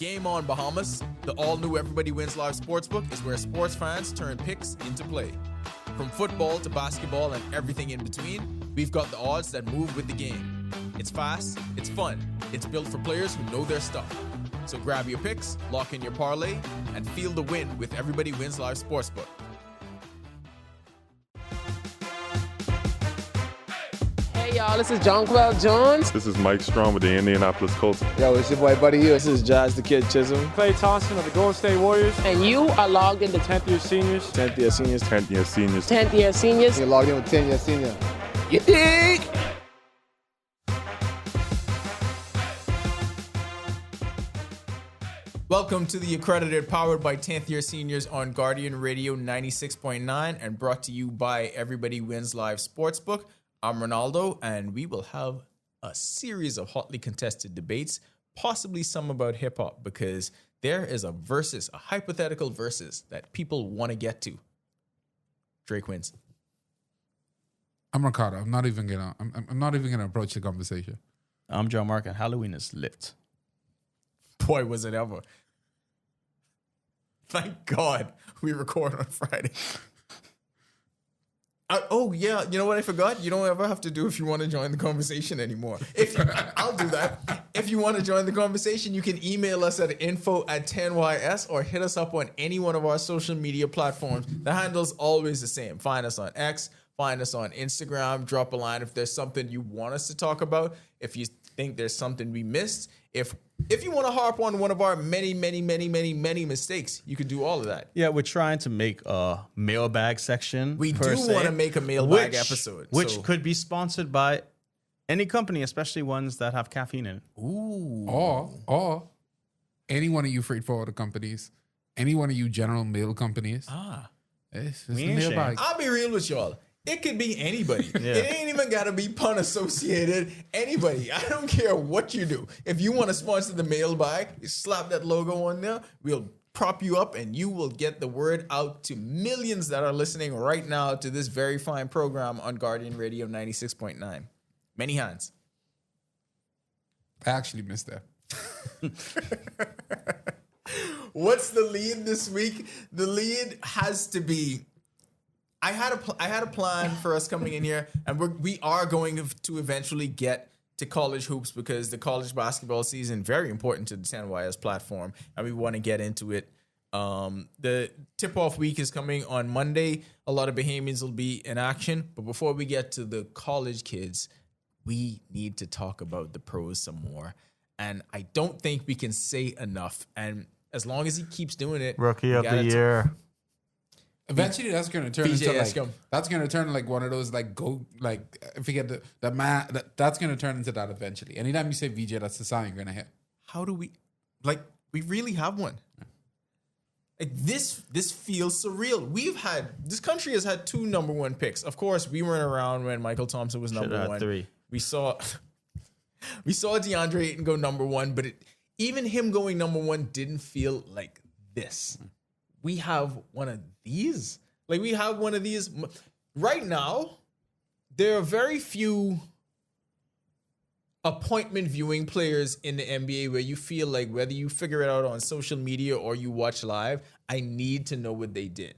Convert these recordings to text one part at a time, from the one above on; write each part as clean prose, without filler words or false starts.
Game On Bahamas, the all-new Everybody Wins Live Sportsbook is where sports fans turn picks into play. From football to basketball and everything in between, we've got the odds that move with the game. It's fast, it's fun, it's built for players who know their stuff. So grab your picks, lock in your parlay, and feel the win with Everybody Wins Live Sportsbook. Hey y'all, this is Jonquel Jones. This is Mike Strong with the Indianapolis Colts. Yo, it's your boy Buddy Hill. This is Jazz the Kid Chisholm. Klay Thompson of the Golden State Warriors. And you are logged into 10th year seniors. 10th year seniors. 10th year seniors. 10th year seniors. You're logged in with 10 year senior. You dig? Welcome to the Accredited, powered by 10th year seniors on Guardian Radio 96.9 and brought to you by Everybody Wins Live Sportsbook. I'm Ronaldo, and we will have a series of hotly contested debates, possibly some about hip hop, because there is a hypothetical versus that people want to get to. Drake wins. I'm Ricardo. I'm not even gonna approach the conversation. I'm John Mark, and Halloween is lit. Boy, was it ever. Thank God we record on Friday. Yeah, you know what I forgot? You don't ever have to do if you want to join the conversation anymore. I'll do that. If you want to join the conversation, you can email us at info@10ys or hit us up on any one of our social media platforms. The handle's always the same. Find us on X, find us on Instagram, drop a line if there's something you want us to talk about. If you think there's something we missed, if you want to harp on one of our many mistakes, you can do all of that. Yeah, we're trying to make a mailbag section. We do want to make a mailbag episode. Which could be sponsored by any company, especially ones that have caffeine in it. Ooh. Or any one of you freight forwarder companies, any one of you general mail companies. It's a mailbag. I'll be real with y'all. It could be anybody. Yeah. It ain't even got to be pun associated. Anybody. I don't care what you do. If you want to sponsor the mailbag, you slap that logo on there. We'll prop you up and you will get the word out to millions that are listening right now to this very fine program on Guardian Radio 96.9. Many hands. I actually missed that. What's the lead this week? The lead has to be... I had a plan for us coming in here, and we are going to eventually get to college hoops because the college basketball season very important to the 10YS platform, and we want to get into it. The tip-off week is coming on Monday. A lot of Bahamians will be in action, but before we get to the college kids, we need to talk about the pros some more, and I don't think we can say enough. And as long as he keeps doing it, Rookie of the year. Eventually, that's going to turn into like one of those that's going to turn into that eventually. Anytime you say VJ, that's the sign you're going to hit. How do we we really have one? Like this feels surreal. This country has had 2 number 1 picks. Of course, we weren't around when Michael Thompson was number 1. 3. We saw DeAndre Ayton go number 1, but even him going number 1 didn't feel like this. We have one of these. Right now, there are very few appointment viewing players in the NBA where you feel like whether you figure it out on social media or you watch live, I need to know what they did.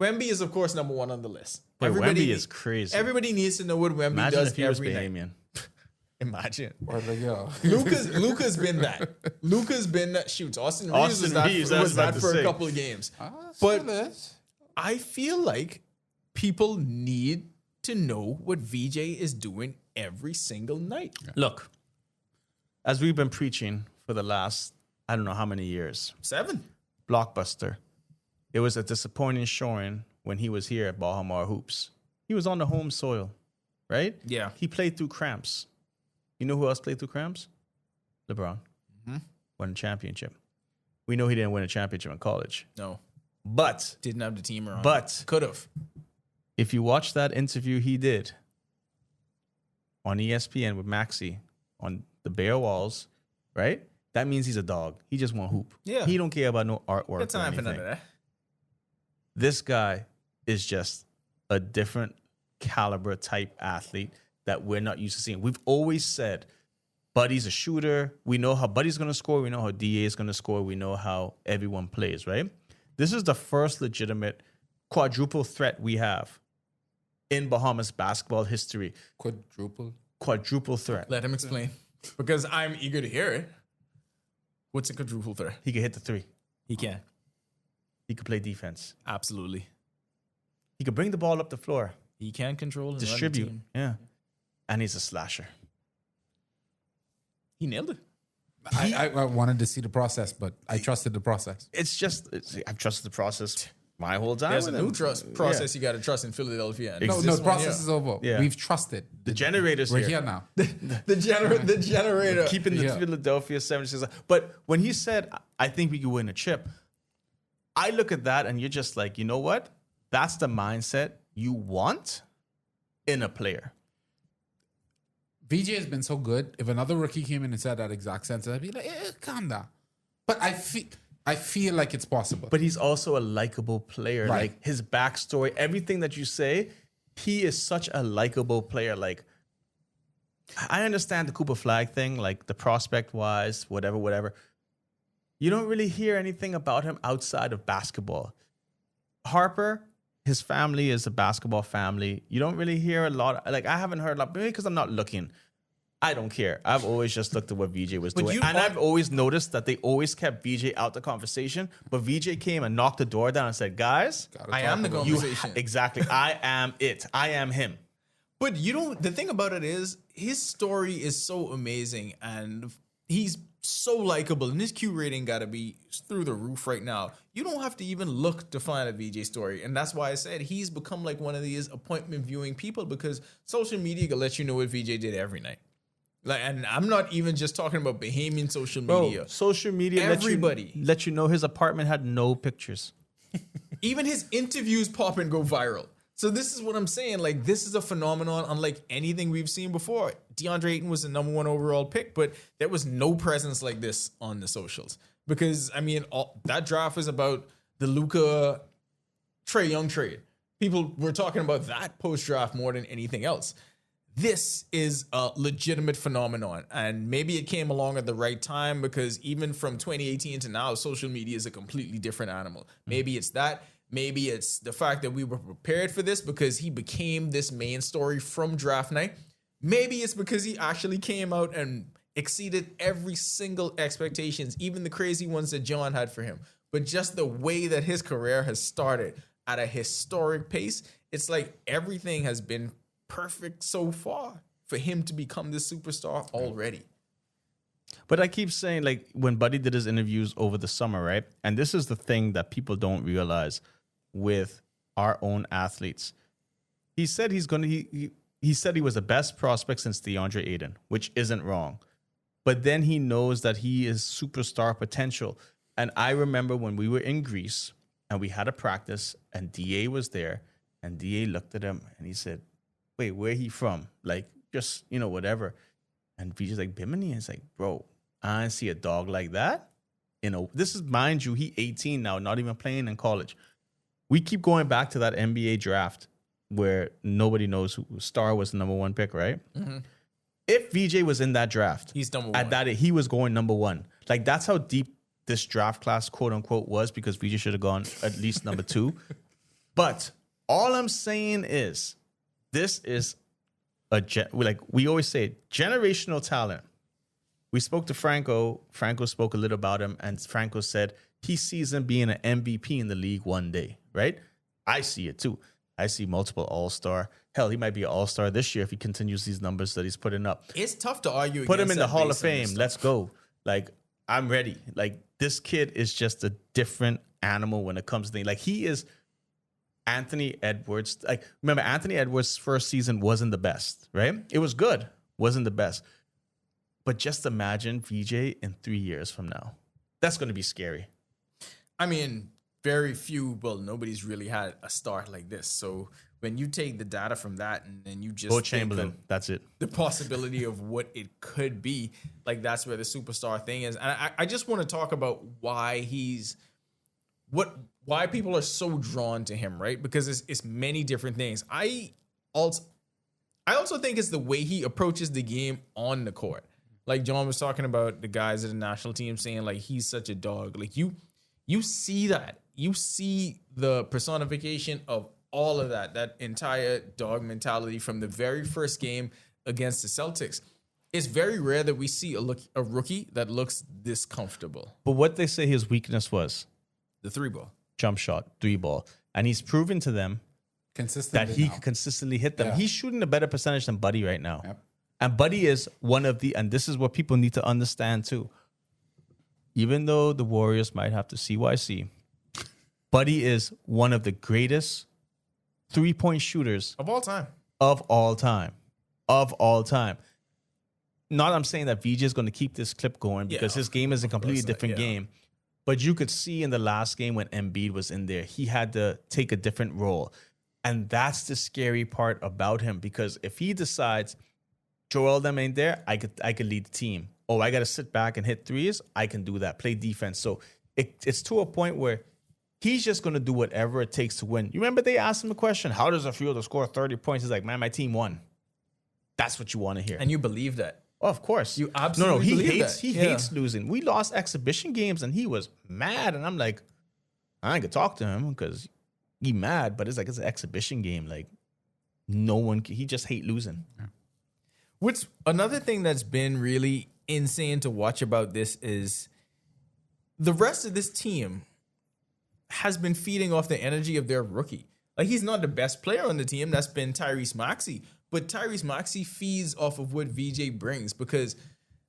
Wemby is, of course, number 1 on the list. But Wemby is crazy. Everybody needs to know what Wemby Imagine does if he was every Bahamian. night. Imagine. Luka's been that. Luka's been that. Shoots. Austin Reeves was that for a couple of games. But I feel like people need to know what VJ is doing every single night. Look, as we've been preaching for the last, I don't know how many years. 7. Blockbuster. It was a disappointing showing when he was here at Bahamar Hoops. He was on the home soil, right? Yeah. He played through cramps. You know who else played through cramps? LeBron. Mm-hmm. Won a championship. We know he didn't win a championship in college. No. But. Didn't have the team around. But. Could have. If you watch that interview he did on ESPN with Maxie on the bare walls, right? That means he's a dog. He just want hoop. Yeah. He don't care about no artwork Good time or for none anything. of that. This guy is just a different caliber type athlete that we're not used to seeing. We've always said Buddy's a shooter. We know how Buddy's going to score. We know how DA is going to score. We know how everyone plays, right? This is the first legitimate quadruple threat we have in Bahamas basketball history. Quadruple threat. Let him explain. Because I'm eager to hear it. What's a quadruple threat? He can hit the three. He can. He can play defense. Absolutely. He can bring the ball up the floor. He can control and run the Distribute. team. Yeah. And he's a slasher. He nailed it. I wanted to see the process, but I trusted the process. I've trusted the process my whole time. There's a with new him. process you got to trust in Philadelphia. And No, this the one process here. is over. Yeah. We've trusted. The generator's We're here. here now. The generator. Keeping the Yeah. Philadelphia 76ers. But when he said, I think we could win a chip, I look at that and you're just like, you know what? That's the mindset you want in a player. VJ has been so good. If another rookie came in and said that exact sentence, I'd be like, calm down. But I feel like it's possible. But he's also a likable player. Right. Like his backstory, everything that you say, he is such a likable player. Like, I understand the Cooper Flag thing, like the prospect wise, whatever. You don't really hear anything about him outside of basketball. Harper, his family is a basketball family. You don't really hear a lot. Like, I haven't heard a lot, maybe because I'm not looking. I don't care. I've always just looked at what VJ was doing. And I've always noticed that they always kept VJ out the conversation. But VJ came and knocked the door down and said, guys, I am the conversation. Exactly. I am it. I am him. But the thing about it is, his story is so amazing and he's so likable, and his Q rating got to be through the roof right now. You don't have to even look to find a VJ story. And that's why I said he's become like one of these appointment viewing people, because social media can let you know what VJ did every night. Like, and I'm not even just talking about Bahamian social media. Bro, social media Everybody. let you know his apartment had no pictures. Even his interviews pop and go viral. So this is what I'm saying. Like, this is a phenomenon unlike anything we've seen before. DeAndre Ayton was the number 1 overall pick, but there was no presence like this on the socials. Because, I mean, that draft was about the Luka Trae Young trade. People were talking about that post-draft more than anything else. This is a legitimate phenomenon, and maybe it came along at the right time, because even from 2018 to now, social media is a completely different animal. Maybe it's that. Maybe it's the fact that we were prepared for this because he became this main story from draft night. Maybe it's because he actually came out and exceeded every single expectations, even the crazy ones that John had for him. But just the way that his career has started at a historic pace, it's like everything has been perfect so far for him to become this superstar already. But I keep saying, like, when Buddy did his interviews over the summer, right? And this is the thing that people don't realize with our own athletes. He said he said he was the best prospect since DeAndre Ayton, which isn't wrong. But then he knows that he is superstar potential. And I remember when we were in Greece and we had a practice and DA was there, and DA looked at him and he said, wait, where he from? Like, just, whatever. And VJ's like, Bimini? And it's like, bro, I didn't see a dog like that. This is, mind you, he 18 now, not even playing in college. We keep going back to that NBA draft where nobody knows who Star was the number 1 pick, right? Mm-hmm. If VJ was in that draft, he's number 1. At that, he was going number 1. Like, that's how deep this draft class, quote unquote, was, because VJ should have gone at least number 2. But all I'm saying is, this is like we always say, generational talent. We spoke to Franco. Franco spoke a little about him, and Franco said he sees him being an MVP in the league one day, right? I see it too. I see multiple all-star. Hell, he might be an all-star this year if he continues these numbers that he's putting up. It's tough to argue. Put him in the that Hall of based on this Fame. stuff. Let's go. Like, I'm ready. Like, this kid is just a different animal when it comes to things. Like, he is Anthony Edwards. Like, remember, Anthony Edwards' first season wasn't the best, right? It was good. Wasn't the best. But just imagine VJ in 3 years from now. That's going to be scary. I mean, very few, well, nobody's really had a start like this. So when you take the data from that and then you just Bo think Chamberlain, of that's it. the possibility of what it could be, like, that's where the superstar thing is. And I just want to talk about why why people are so drawn to him, right? Because it's many different things. I also think it's the way he approaches the game on the court. like John was talking about the guys of the national team saying like he's such a dog. Like you see that. You see the personification of all of that entire dog mentality from the very first game against the Celtics. It's very rare that we see a rookie that looks this comfortable. But what they say his weakness was The 3-ball. jump shot, 3-ball. And he's proven to them Consistently that he now. can consistently hit them. Yeah. He's shooting a better percentage than Buddy right now. Yep. And Buddy is one of the, and this is what people need to understand too. Even though the Warriors might have to CYC, Buddy is one of the greatest 3-point shooters Of all time. of all time. Of all time. Not I'm saying that VJ is going to keep this clip going because his game is a completely different game. But you could see in the last game when Embiid was in there, he had to take a different role. And that's the scary part about him, because if he decides Joel them ain't there, I could lead the team. Oh, I got to sit back and hit threes, I can do that. Play defense. So it's to a point where he's just going to do whatever it takes to win. You remember they asked him a question, how does it feel to score 30 points? He's like, man, my team won. That's what you want to hear. And you believe that. Oh, of course. You absolutely he believe hates that. he Yeah. hates losing. We lost exhibition games and he was mad. And I'm like, I ain't gonna talk to him because he mad, but it's like it's an exhibition game. Like he just hate losing. What's another thing that's been really insane to watch about this is the rest of this team has been feeding off the energy of their rookie. Like he's not the best player on the team. That's been Tyrese Maxey. But Tyrese Maxey feeds off of what VJ brings because,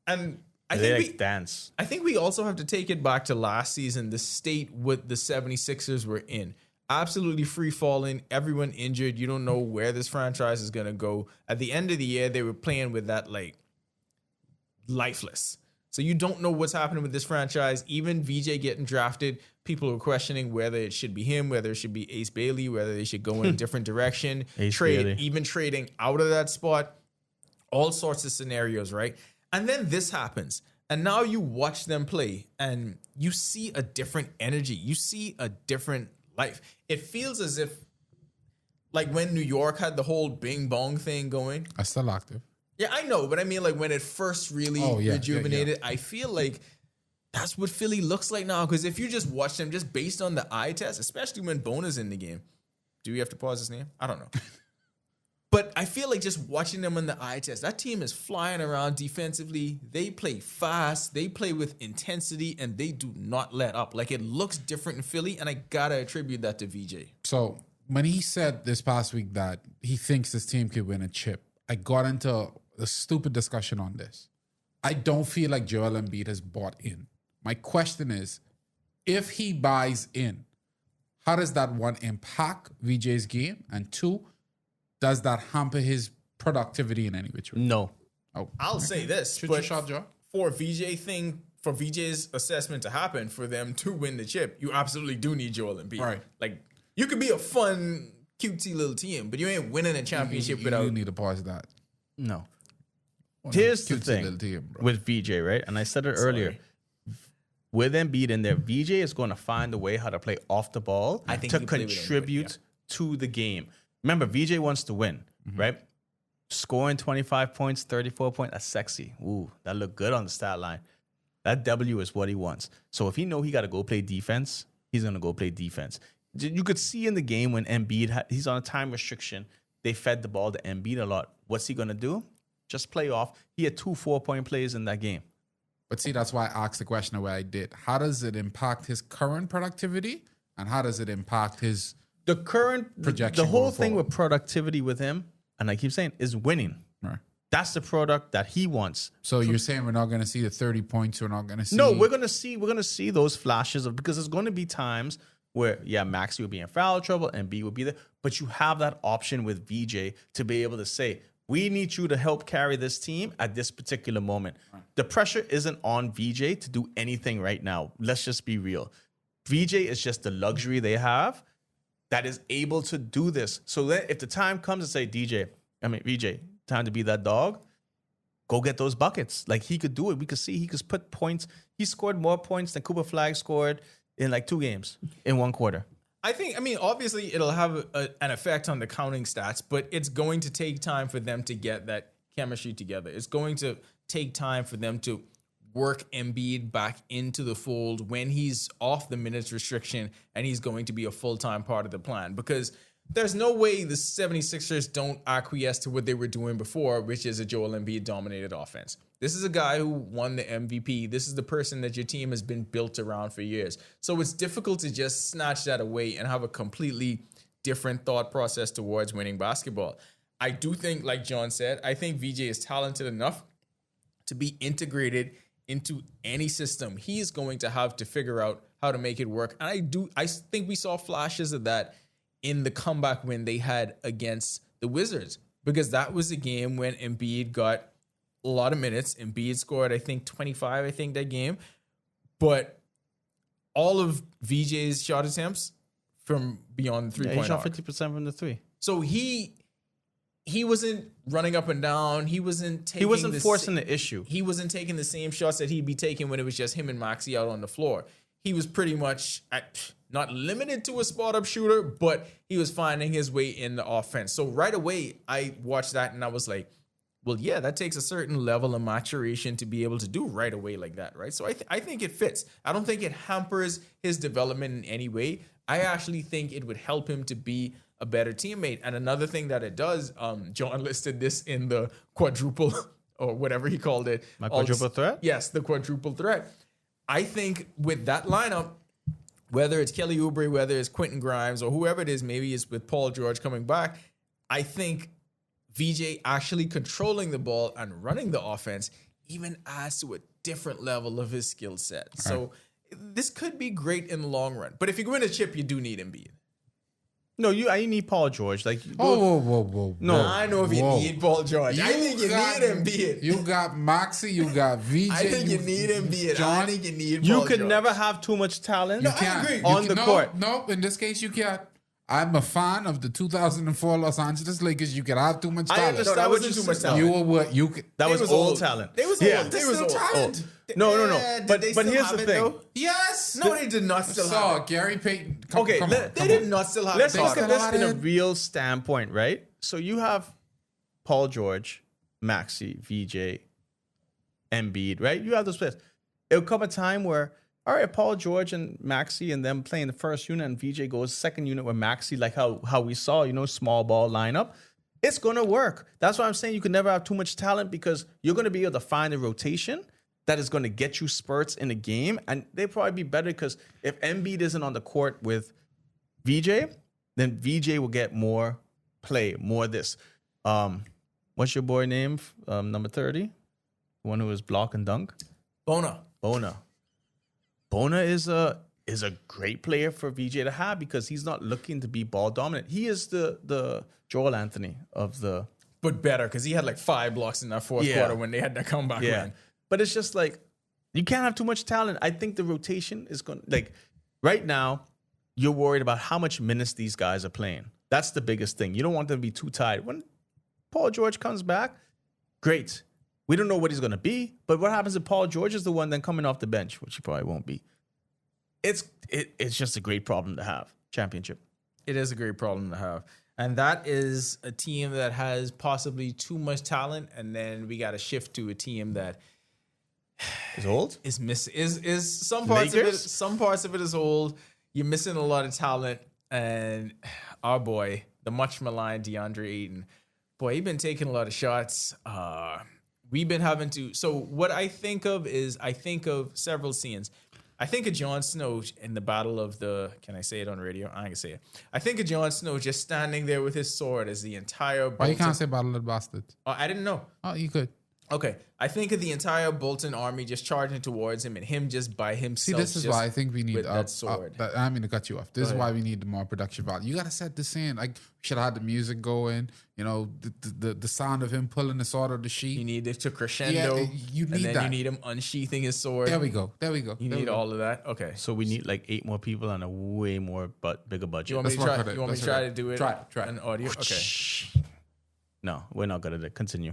and I They think like dance. I think we also have to take it back to last season, the state what the 76ers were in. Absolutely free falling, everyone injured. You don't know where this franchise is going to go. At the end of the year, they were playing with that like lifeless. So you don't know what's happening with this franchise. Even VJ getting drafted, people are questioning whether it should be him, whether it should be Ace Bailey, whether they should go in a different direction. Bailey. Even trading out of that spot. All sorts of scenarios, right? And then this happens. And now you watch them play and you see a different energy. You see a different life. It feels as if like when New York had the whole bing bong thing going. I'm still active. Yeah, I know, but I mean, like when it first really rejuvenated, I feel like that's what Philly looks like now. Because if you just watch them just based on the eye test, especially when Bona's in the game, do we have to pause his name? I don't know. But I feel like just watching them on the eye test, that team is flying around defensively. They play fast, they play with intensity, and they do not let up. Like it looks different in Philly, and I gotta attribute that to VJ. So when he said this past week that he thinks this team could win a chip, I got into a stupid discussion on this. I don't feel like Joel Embiid has bought in. My question is, if he buys in, how does that one impact VJ's game? And two, does that hamper his productivity in any which way? No. Oh, I'll say this, Shoot but your shot, Joe. for VJ's assessment to happen, for them to win the chip, you absolutely do need Joel Embiid. Right. Like you could be a fun, cutesy little team, but you ain't winning a championship without. You need to pause that. No. Well, Here's the cutesy thing little team, bro. with VJ, right? And I said it earlier. With Embiid in there, VJ is going to find a way how to play off the ball I think to he can play with contribute to the game. Remember, VJ wants to win, right? Scoring 25 points, 34 points, that's sexy. Ooh, that look good on the stat line. That W is what he wants. So if he know he got to go play defense, he's going to go play defense. You could see in the game when Embiid, he's on a time restriction. They fed the ball to Embiid a lot. What's he going to do? Just play off. He had 2 4-point plays in that game. But see, that's why I asked the question the way I did. How does it impact his current productivity? And how does it impact his The current projection? the whole going thing forward? with productivity with him, and I keep saying, is winning. Right. That's the product that he wants. So you're saying we're not going to see the 30 points? We're not going to see? No, we're gonna see those flashes of, because there's going to be times where Maxey will be in foul trouble and B will be there, but you have that option with VJ to be able to say, we need you to help carry this team at this particular moment. Right. The pressure isn't on VJ to do anything right now. Let's just be real. VJ is just the luxury they have that is able to do this. So that if the time comes to say, VJ, time to be that dog, go get those buckets. Like he could do it. We could see he could put points. He scored more points than Cooper Flagg scored in like 2 games in 1 quarter. I mean, obviously it'll have an effect on the counting stats, but it's going to take time for them to get that chemistry together. It's going to take time for them to work Embiid back into the fold when he's off the minutes restriction and he's going to be a full-time part of the plan? Because there's no way the 76ers don't acquiesce to what they were doing before, which is a Joel Embiid dominated offense. This is a guy who won the MVP. This is the person that your team has been built around for years. So it's difficult to just snatch that away and have a completely different thought process towards winning basketball. I do think, like John said, I think VJ is talented enough to be integrated into any system. He is going to have to figure out how to make it work. And I think we saw flashes of that in the comeback win they had against the Wizards, because that was a game when Embiid got a lot of minutes. Embiid scored, I think, 25, that game. But all of VJ's shot attempts from beyond the three-point he shot arc. 50% from the three. So he wasn't running up and down. He wasn't forcing the issue. He wasn't taking the same shots that he'd be taking when it was just him and Maxey out on the floor. He was pretty much not limited to a spot-up shooter, but he was finding his way in the offense. So right away, I watched that and I was like, well, yeah, that takes a certain level of maturation to be able to do right away like that, right? So I think it fits. I don't think it hampers his development in any way. I actually think it would help him to be a better teammate. And another thing that it does, John listed this in the quadruple or whatever he called it. My quadruple threat? Yes, the quadruple threat. I think with that lineup, whether it's Kelly Oubre, whether it's Quentin Grimes, or whoever it is, maybe it's with Paul George coming back, I think VJ actually controlling the ball and running the offense even adds to a different level of his skill set. So this could be great in the long run. But if you win a chip, you do need Embiid. No, I need Paul George. Like, Whoa. No, I know if you need Paul George. I think you need Embiid. You got Moxie, you got VJ. I think you need Embiid. I think you need you Paul could George. never have too much talent. No, I agree. On the court. No, in this case, you can't. I'm a fan of the 2004 Los Angeles Lakers. You can have too much I talent. understand. No, that what wasn't you too much said. talent. You were what? You could. That was old talent. They was Yeah. old. They was old. talent. No. Did But they but still here's have the it, thing. though? Yes. No, they did not still So have it. Gary Payton. Okay, come let- on, They come did on. not still have Let's it. look at this in a Carter. real standpoint, right? So you have Paul George, Maxey, VJ, Embiid, right? You have those players. It'll come a time where, all right, Paul George and Maxey and them playing the first unit, and VJ goes second unit with Maxey, like how we saw, small ball lineup. It's gonna work. That's why I'm saying you can never have too much talent, because you're gonna be able to find a rotation that is gonna get you spurts in the game, and they'd probably be better, because if Embiid isn't on the court with VJ, then VJ will get more play, more of this. What's your boy name? Number 30, the one who was block and dunk. Bona. Bona is a great player for VJ to have, because he's not looking to be ball dominant. He is the Joel Anthony of the But better, because he had like 5 blocks in that fourth quarter when they had that comeback win. But it's just like, you can't have too much talent. I think the rotation is going to, like, right now, you're worried about how much minutes these guys are playing. That's the biggest thing. You don't want them to be too tired. When Paul George comes back, great. We don't know what he's going to be, but what happens if Paul George is the one then coming off the bench, which he probably won't be? It's just a great problem to have. Championship. It is a great problem to have. And that is a team that has possibly too much talent, and then we got to shift to a team that Is old? is missing. Is some parts of it? Lakers? Some parts of it is old. You're missing a lot of talent, and our boy, the much maligned DeAndre Ayton, boy, he's been taking a lot of shots. We've been having to. So what I think of is several scenes. I think of Jon Snow in the Battle of the. Can I say it on radio? I ain't gonna say it. I think of Jon Snow just standing there with his sword as the entire. Why you can't say Battle of the Bastards? Oh, I didn't know. Oh, you could. Okay, I think of the entire Bolton army just charging towards him, and him just by See, himself. this is just why I think we need with that sword. I mean to cut you off. This is why we need more production value. You got to set this in. Like, we should have had the music going. The sound of him pulling the sword of the sheet. You need it to crescendo. Yeah, you and need then that. you need him unsheathing his sword. There we go. You need all of that. Okay. So we need like 8 more people and a way more bigger budget. You want me to Let's work try? on it. You want me Let's to try work to do it? Try it. An audio. Okay. No, we're not good at it. Continue.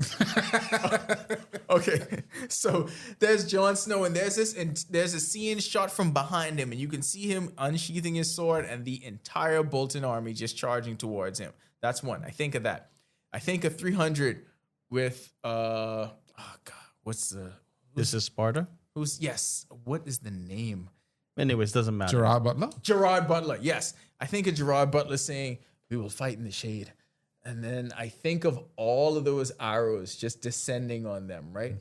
Okay. So there's Jon Snow, and there's a scene shot from behind him, and you can see him unsheathing his sword, and the entire Bolton army just charging towards him. That's one. I think of that. I think of 300 with what's the This is Sparta. who's yes? What is the name? Anyways, doesn't matter. Gerard Butler. Gerard Butler. Yes, I think of Gerard Butler saying, "We will fight in the shade," and then I think of all of those arrows just descending on them. Right.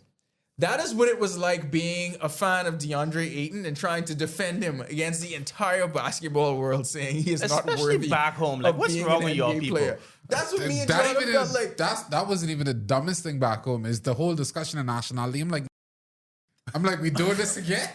That is what it was like being a fan of DeAndre Ayton and trying to defend him against the entire basketball world, saying he is not Especially worthy. back home. Like, of what's being wrong an with y'all NBA people? player. That's what me and That Jonathan even felt is, like. that wasn't even the dumbest thing back home. Is the whole discussion of nationality. I'm like, we doing this again?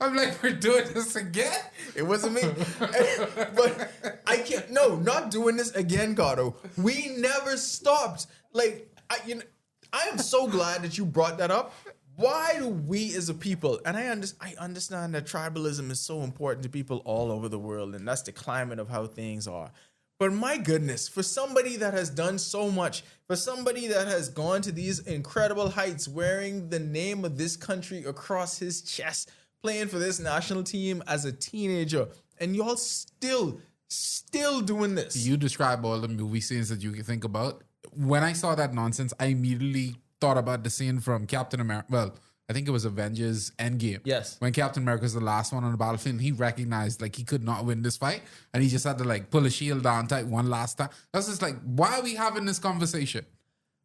I'm like, we're doing this again? It wasn't me. But I can't. No, not doing this again, Gato. We never stopped. Like, I am so glad that you brought that up. Why do we as a people, and I understand that tribalism is so important to people all over the world, and that's the climate of how things are. But my goodness, for somebody that has done so much, for somebody that has gone to these incredible heights, wearing the name of this country across his chest, playing for this national team as a teenager, and y'all still doing this. You describe all the movie scenes that you can think about. When I saw that nonsense, I immediately thought about the scene from Captain America. Well, I think it was Avengers Endgame. Yes. When Captain America was the last one on the battlefield, he recognized like he could not win this fight. And he just had to like pull a shield down tight one last time. That's just like, why are we having this conversation?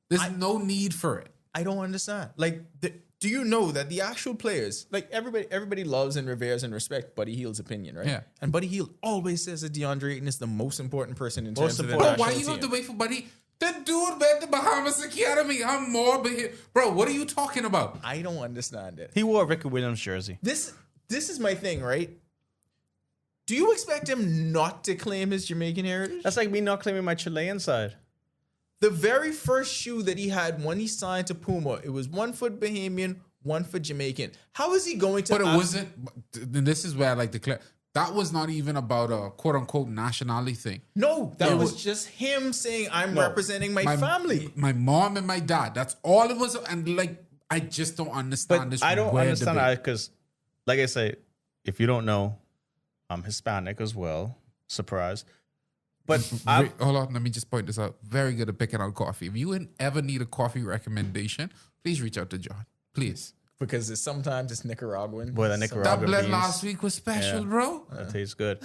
There's no need for it. I don't understand. Like, do you know that the actual players, like everybody loves and reveres and respects Buddy Hield's opinion, right? Yeah. And Buddy Hield always says that DeAndre Ayton is the most important person in terms of the important. Bro, national why you team. have to wait for Buddy? That dude went to Bahamas Academy. I'm more, bro. What are you talking about? I don't understand it. He wore a Ricky Williams jersey. This is my thing, right? Do you expect him not to claim his Jamaican heritage? That's like me not claiming my Chilean side. The very first shoe that he had when he signed to Puma, it was 1 foot Bahamian, 1 foot Jamaican. How is he going to? But it wasn't. And this is where I like to clear. That was not even about a quote unquote nationality thing. No, that was just him saying, "I'm representing my family." My mom and my dad. That's all it was. And like, I just don't understand But this. I don't weird understand debate. that because, like I say, if you don't know, I'm Hispanic as well. Surprise. But Hold on, let me just point this out. Very good at picking out coffee. If you ever need a coffee recommendation, please reach out to John. Please. Because sometimes it's Nicaraguan. boy, the That Nicaraguan blend beans, last week was special, bro. that tastes good.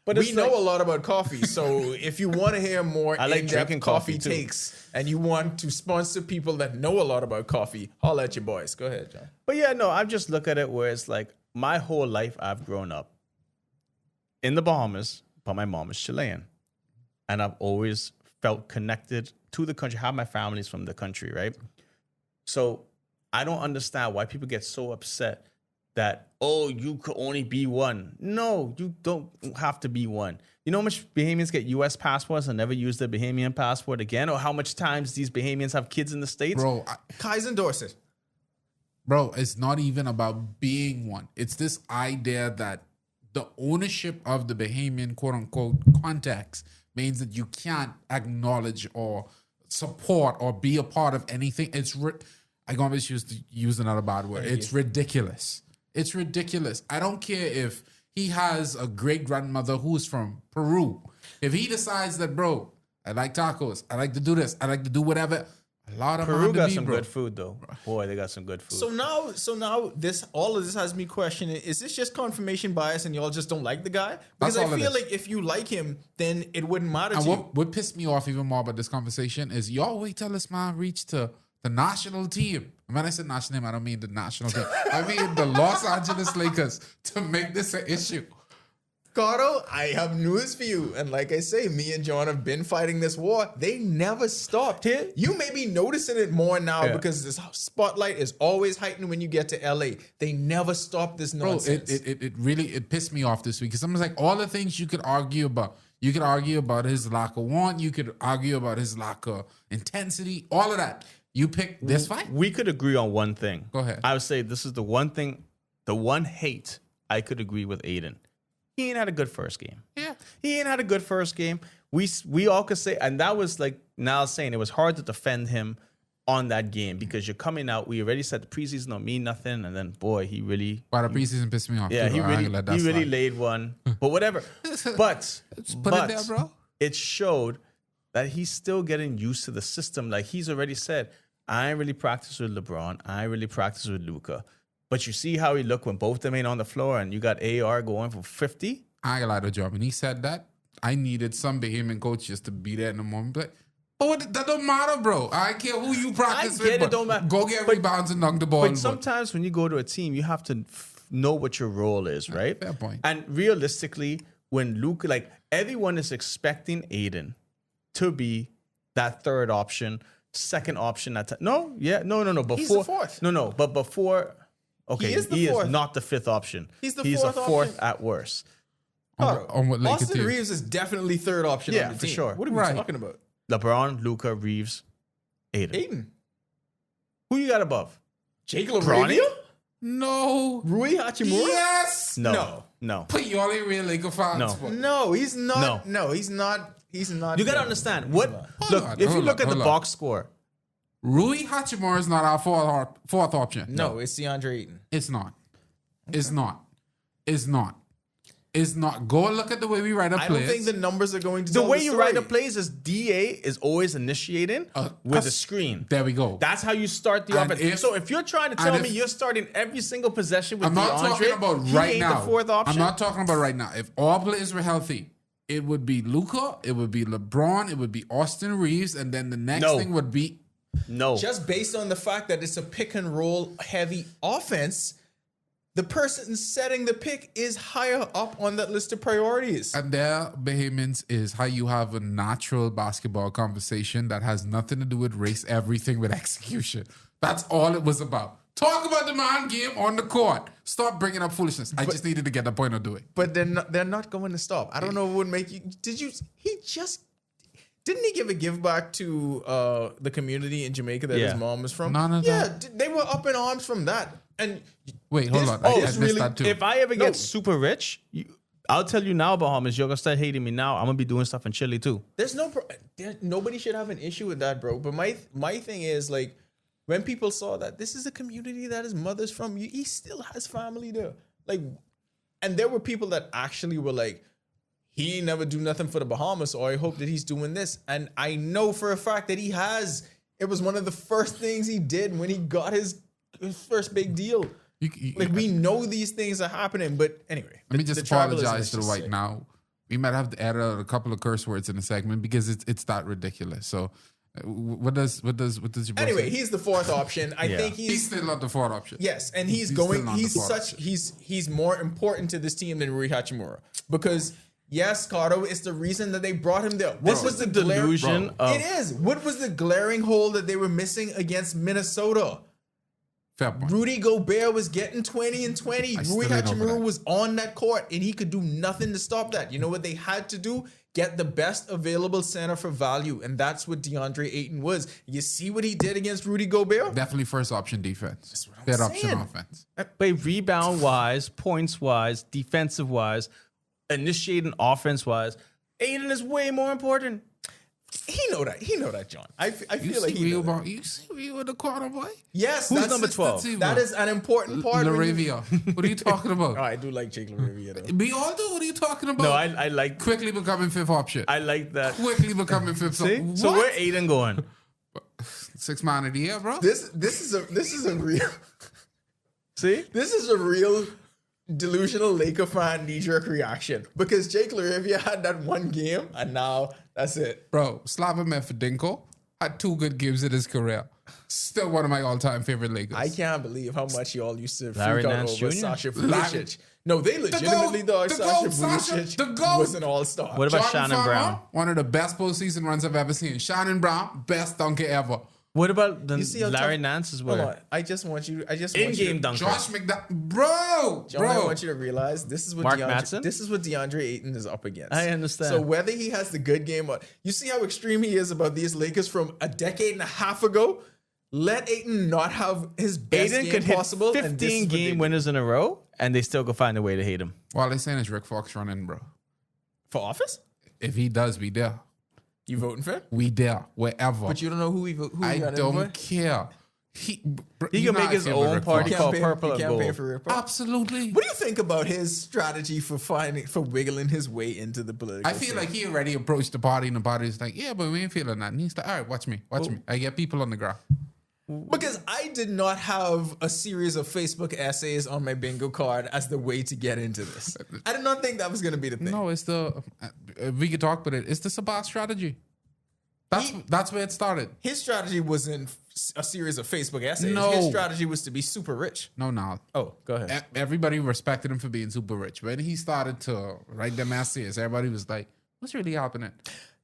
But We it's know like- a lot about coffee, so if you want to hear more I like in-depth drinking coffee, too. takes and you want to sponsor people that know a lot about coffee, holla at your boys. Go ahead, John. But yeah, no, I just look at it where it's like my whole life I've grown up in the Bahamas, but my mom is Chilean. And I've always felt connected to the country, how my family's from the country, right? So I don't understand why people get so upset that, oh, you could only be one. No, you don't have to be one. You know how much Bahamians get U.S. passports and never use their Bahamian passport again? Or how much times these Bahamians have kids in the States? Bro, Kaizen Dorset. Bro, it's not even about being one. It's this idea that the ownership of the Bahamian quote unquote context means that you can't acknowledge or support or be a part of anything. I always use another bad word. It's ridiculous. It's ridiculous. I don't care if he has a great grandmother who's from Peru. If he decides that, bro, I like tacos, I like to do this, I like to do whatever. A lot of Peru got some good food, though. Boy, they got some good food. So now all of this has me questioning, is this just confirmation bias and y'all just don't like the guy? Because That's all I it feel is. like if you like him, then it wouldn't matter And to you. what pissed me off even more about this conversation is y'all wait till this man reach to the national team. And when I said national team, I don't mean the national team. I mean the Los Angeles Lakers to make this an issue. Cardo, I have news for you. And like I say, me and John have been fighting this war. They never stopped. You may be noticing it more now because this spotlight is always heightened when you get to LA. They never stopped this nonsense. It really pissed me off this week because someone's like all the things you could argue about. You could argue about his lack of want. You could argue about his lack of intensity. All of that. You pick this fight. We could agree on one thing. Go ahead. I would say this is the one thing, the one hate I could agree with Aiden. He ain't had a good first game. Yeah. He ain't had a good first game. We all could say, and that was like Niall saying, it was hard to defend him on that game because you're coming out. We already said the preseason don't mean nothing, and then boy, he really, Why the preseason pissed me off. yeah, too, he bro. I ain't really, gonna let that he really slide. laid one. But whatever. But put it there, bro. It showed that he's still getting used to the system. Like he's already said, I ain't really practice with LeBron. I ain't really practice with Luka. But you see how he looked when both of them ain't on the floor and you got AR going for 50? I ain't gonna lie to John. When he said that, I needed some Bahamian coaches to be there in the moment. But that don't matter, bro. I don't care who you practice I with. get it, but don't matter. Go get rebounds and dunk the ball. But sometimes when you go to a team, you have to know what your role is, right? Fair point. And realistically, when Luke, like everyone is expecting Aiden to be that third option, second option. No. Before, He's the fourth. No. But before, okay, He is the he fourth. is not the fifth option. He's the a fourth fourth option. at worst. on what Laker Austin team? Reeves is definitely third option Yeah, on the for team. sure. What are we Right. talking about? LeBron, Luka, Reeves, Aiden. Aiden. Who you got above? Jake Bronny? LaRavia? No. Rui Hachimura? Yes. No. Put you all in real Laker fans. No. for. No, he's not. No. No, he's not. He's not. You got to good. understand. What? Hold Look, on, if you hold look on, at the hold on. box score, Rui Hachimura is not our fourth option. No, it's DeAndre Ayton. It's not. It's not. It's not. It's not. Go and look at the way we write our I don't players. think the numbers are going to the tell way the you story. write the plays is DA is always initiating with a us- screen. There we go. That's how you start the And offense. So if you're trying to tell and me if- you're starting every single possession with I'm not DeAndre, talking about he right ain't now. the fourth option. I'm not talking about right now. If all players were healthy, it would be Luka, it would be LeBron, it would be Austin Reeves, and then the next No. thing would be No. Just based on the fact that it's a pick and roll heavy offense, the person setting the pick is higher up on that list of priorities. and there, Bahamians, is how you have a natural basketball conversation that has nothing to do with race, everything with execution. That's all it was about. Talk about the man game on the court. Stop bringing up foolishness. I just needed to get the point of doing. But they're not going to stop. I don't know what would make you. Didn't he give a give back to the community in Jamaica that Yeah. his mom was from? None of yeah, that. they were up in arms from that. And Wait, hold this- on. oh, I it's missed really- that too. If I ever No. get super rich, I'll tell you now, Bahamas, you're gonna start hating me now. I'm gonna be doing stuff in Chile too. there's nobody should have an issue with that, bro. But my thing is like when people saw that this is a community that his mother's from, he still has family there. Like, and there were people that actually were like, he ain't never do nothing for the Bahamas, or I hope that he's doing this. And I know for a fact that he has. It was one of the first things he did when he got his first big deal. Like, we know these things are happening, but anyway. Let me the just tribalism apologize is to the just white sick. now. We might have to add a couple of curse words in the segment because it's that ridiculous. So, what does your boy Anyway, say? he's the fourth option. I Yeah. think He's still not the fourth option. yes, and he's still going. not the He's fourth such. option. He's more important to this team than Rui Hachimura because yes, Cardo is the reason that they brought him there. What This was is the the glare- delusion of It is. What was the glaring hole that they were missing against Minnesota? Fair point. Rudy Gobert was getting 20 and 20. I Rui still ain't over Hachimura that. was on that court, and he could do nothing to stop that. You know what they had to do? Get the best available center for value, and that's what DeAndre Ayton was. You see what he did against Rudy Gobert? Definitely first option defense. what I'm Third option saying. offense. but rebound wise, points wise, defensive wise, initiating offense wise, Aiden is way more important. He know that, John. I You feel like see he real, know that. you see real in the corner, boy. Yes, Who's that's number 12? That is an important part. when you- Laravia. What are you talking about? Oh, I do like Jake LaRavia though. We all do. What are you talking about? No, I like quickly becoming fifth option. I like that. Quickly becoming fifth. See? So where Aiden going? Six man of the year, bro. This is a real See? this is a real delusional Laker fan knee-jerk reaction because Jake LaRavia had that one game and now that's it. Bro, Slava Medvedenko had 2 good games in his career. Still one of my all-time favorite Lakers. I can't believe how much y'all used to Larry freak out Nance over Jr.? Sasha Larry- Vujacic. No, they legitimately thought the Sasha GOAT, Sasha, Vujacic the GOAT. was an all-star. What about Jordan Shannon Farmer, Brown? one of the best postseason runs I've ever seen. Shannon Brown, best dunker ever. What about the You see how Larry tough- Nance as Hold well? on. I just want you to In-game dunker. Josh McDowell, bro, John, I bro. want you to realize this is what Mark DeAndre, Mattson? this is what DeAndre Ayton is up against. I understand. So whether he has the good game or you see how extreme he is about these Lakers from a decade and a half ago. Let Ayton not have his best Aiden game could hit possible. and this 15 is what they game do. winners in a row, and they still could find a way to hate him. All they're saying is Rick Fox running, bro. for office. If he does, we there. You voting for him? We there, wherever. But you don't know who he got I in don't for? care. He He can make his own party called Purple and campaign Gold. for Rick Fox. Absolutely. What do you think about his strategy for wiggling his way into the political? I feel scene? like he already approached the party, and the party's like, yeah, but we ain't feeling that. And he's like, all right, watch me. I get people on the ground. Because I did not have a series of Facebook essays on my bingo card as the way to get into this. I did not think that was going to be the thing. No, it's the we could talk about it. It's the Sabah strategy. That's where it started. His strategy wasn't a series of Facebook essays. No. His strategy was to be super rich. No. Oh, go ahead. Everybody respected him for being super rich. When he started to write them essays, everybody was like, "What's really happening?"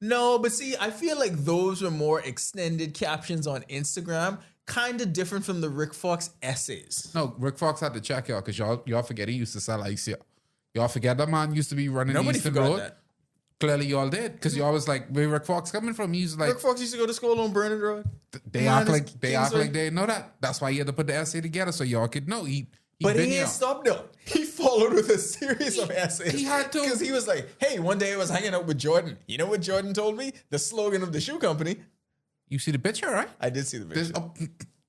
No, but see, I feel like those were more extended captions on Instagram, kind of different from the Rick Fox essays. No, Rick Fox had to check y'all because y'all forget he used to sell ice here. Y'all forget that man used to be running Nobody Eastern forgot Road. that. Clearly, y'all did because y'all was like, "Where Rick Fox coming from?" He was like, Rick Fox used to go to school on Bernard Road. "They act like they didn't know that." That's why he had to put the essay together so y'all could know. But been he here. ain't stopped though. He followed with a series of essays. he had to. Because he was like, hey, one day I was hanging out with Jordan. You know what Jordan told me? The slogan of the shoe company. You see the picture, right? I did see the picture.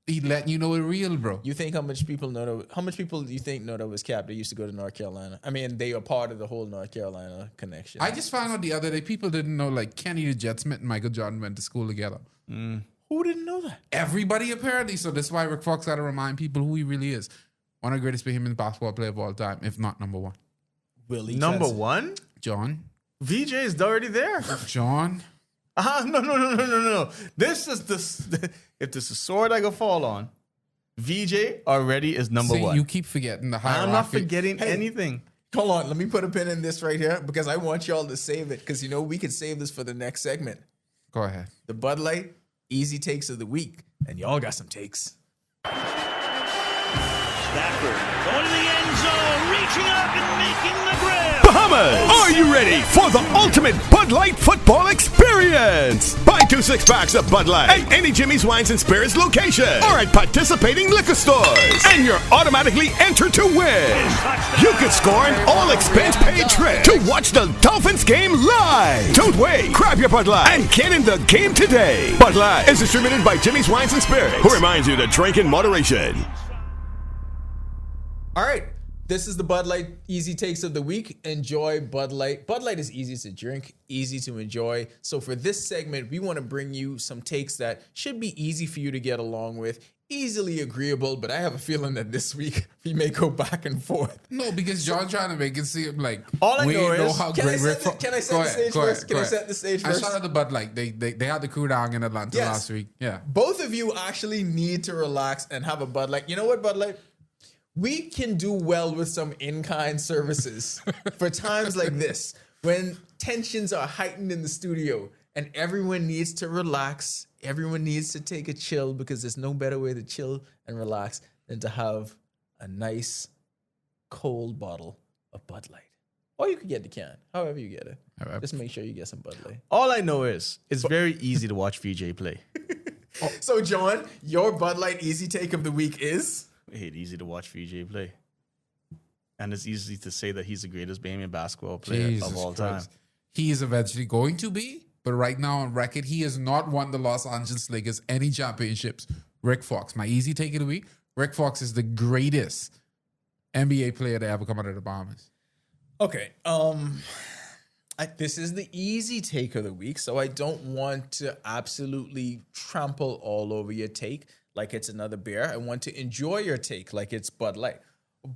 He letting you know it's real, bro. You think how much people do you think know that was Cap? They used to go to North Carolina. I mean, they are part of the whole North Carolina connection. I just found out the other day people didn't know like Kenny the Jet Smith and Michael Jordan went to school together. Who didn't know that? Everybody apparently. So that's why Rick Fox had to remind people who he really is. One of the greatest women's basketball player of all time, if not number one. Willie Number Johnson. one? John. VJ is already there. John. No. This is if this is sword I go fall on, VJ already is number See, one. you keep forgetting the hierarchy. I'm not forgetting anything. Hold on, let me put a pin in this right here because I want y'all to save it because we could save this for the next segment. Go ahead. The Bud Light Easy Takes of the Week. And y'all got some takes. Stafford going to the end zone, reaching up and making the grab. Bahamas, are you ready for the ultimate Bud Light football experience? Buy 2 6-packs of Bud Light at any Jimmy's Wines and Spirits location or at participating liquor stores, and you're automatically entered to win. You could score an all-expense-paid trip to watch the Dolphins game live. Don't wait. Grab your Bud Light and get in the game today. Bud Light is distributed by Jimmy's Wines and Spirits, who reminds you to drink in moderation. All right. This is the Bud Light Easy Takes of the Week. Enjoy Bud Light. Bud Light is easy to drink, easy to enjoy. So for this segment, we want to bring you some takes that should be easy for you to get along with, easily agreeable, but I have a feeling that this week we may go back and forth. No, because John trying to make it seem like all I we know is how Can I great set Rick the- Fox. can I set the stage first? Can I set the stage first? I shot at the Bud Light. They had the crew down in Atlanta Yes. last week. Yeah. Both of you actually need to relax and have a Bud Light. You know what, Bud Light? We can do well with some in-kind services for times like this when tensions are heightened in the studio and everyone needs to relax. Everyone needs to take a chill because there's no better way to chill and relax than to have a nice cold bottle of Bud Light. Or you could get the can, however you get it. All right. Just make sure you get some Bud Light. All I know is it's very easy to watch VJ play. So, John, your Bud Light Easy Take of the Week is? It's easy to watch VJ play. And it's easy to say that he's the greatest Bahamian basketball player Jesus of all Christ. time. He is eventually going to be, but right now on record, he has not won the Los Angeles Lakers any championships. Rick Fox, my easy take of the week. Rick Fox is the greatest NBA player to ever come out of the Bahamas. Okay. This is the easy take of the week, so I don't want to absolutely trample all over your take like it's another beer. I want to enjoy your take like it's Bud Light.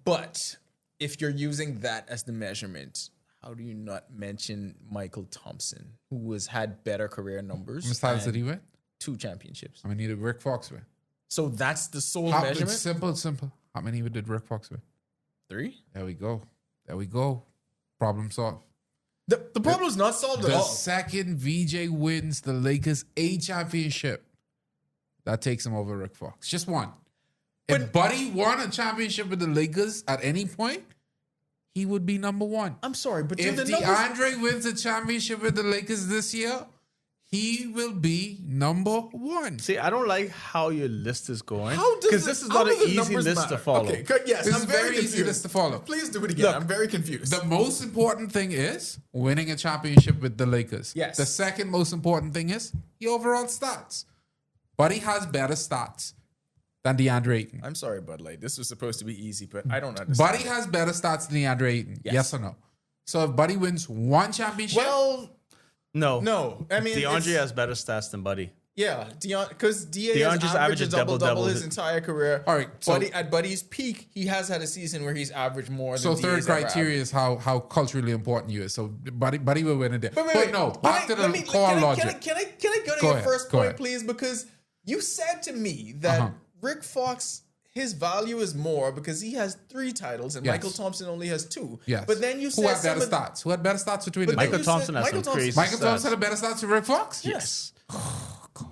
But if you're using that as the measurement, how do you not mention Michael Thompson, who has had better career numbers? How many titles did he win? 2 championships. How many did Rick Fox win? So that's the sole It's measurement? simple. How many did Rick Fox win? 3? There we go. Problem solved. The problem's not solved at The all. second VJ wins the Lakers a championship, that takes him over Rick Fox. Just one. If Buddy won a championship with the Lakers at any point, he would be number one. I'm sorry, but do If the numbers... DeAndre wins a championship with the Lakers this year, he will be number one. See, I don't like how your list is going. How does Because this is not an easy list to follow. Okay, good. Yes, This I'm is very very easy confused. list to follow. Please do it again. Look, I'm very confused. The most important thing is winning a championship with the Lakers. Yes. The second most important thing is your overall stats. Buddy has better stats than DeAndre Ayton. I'm sorry, Bud Light. This was supposed to be easy, but I don't understand. Buddy has better stats than DeAndre Ayton. Yes. or no? So if Buddy wins one championship, Well, No. no. I mean, DeAndre it's- has better stats than Buddy. Yeah, because DA Deion has just averaged a averages double-double his his- entire career. All right, so- Buddy, at Buddy's peak, he has had a season where he's averaged more So than third DA's ever criteria is how culturally important you is. So Buddy will win it there. Wait. no, Can back I- to the let me- core can I- logic. Can I go to Go your ahead, first go point, ahead. please? Because you said to me that Uh-huh. Rick Fox, his value is more because he has 3 titles and Yes. Michael Thompson only has 2. Yes. But then you who said had better some of- stats? Who had better stats between the But then two? Michael you Thompson said has some Michael Thompson- crazy Michael Thompson stats. had better stats than Rick Fox? Yes. Oh God.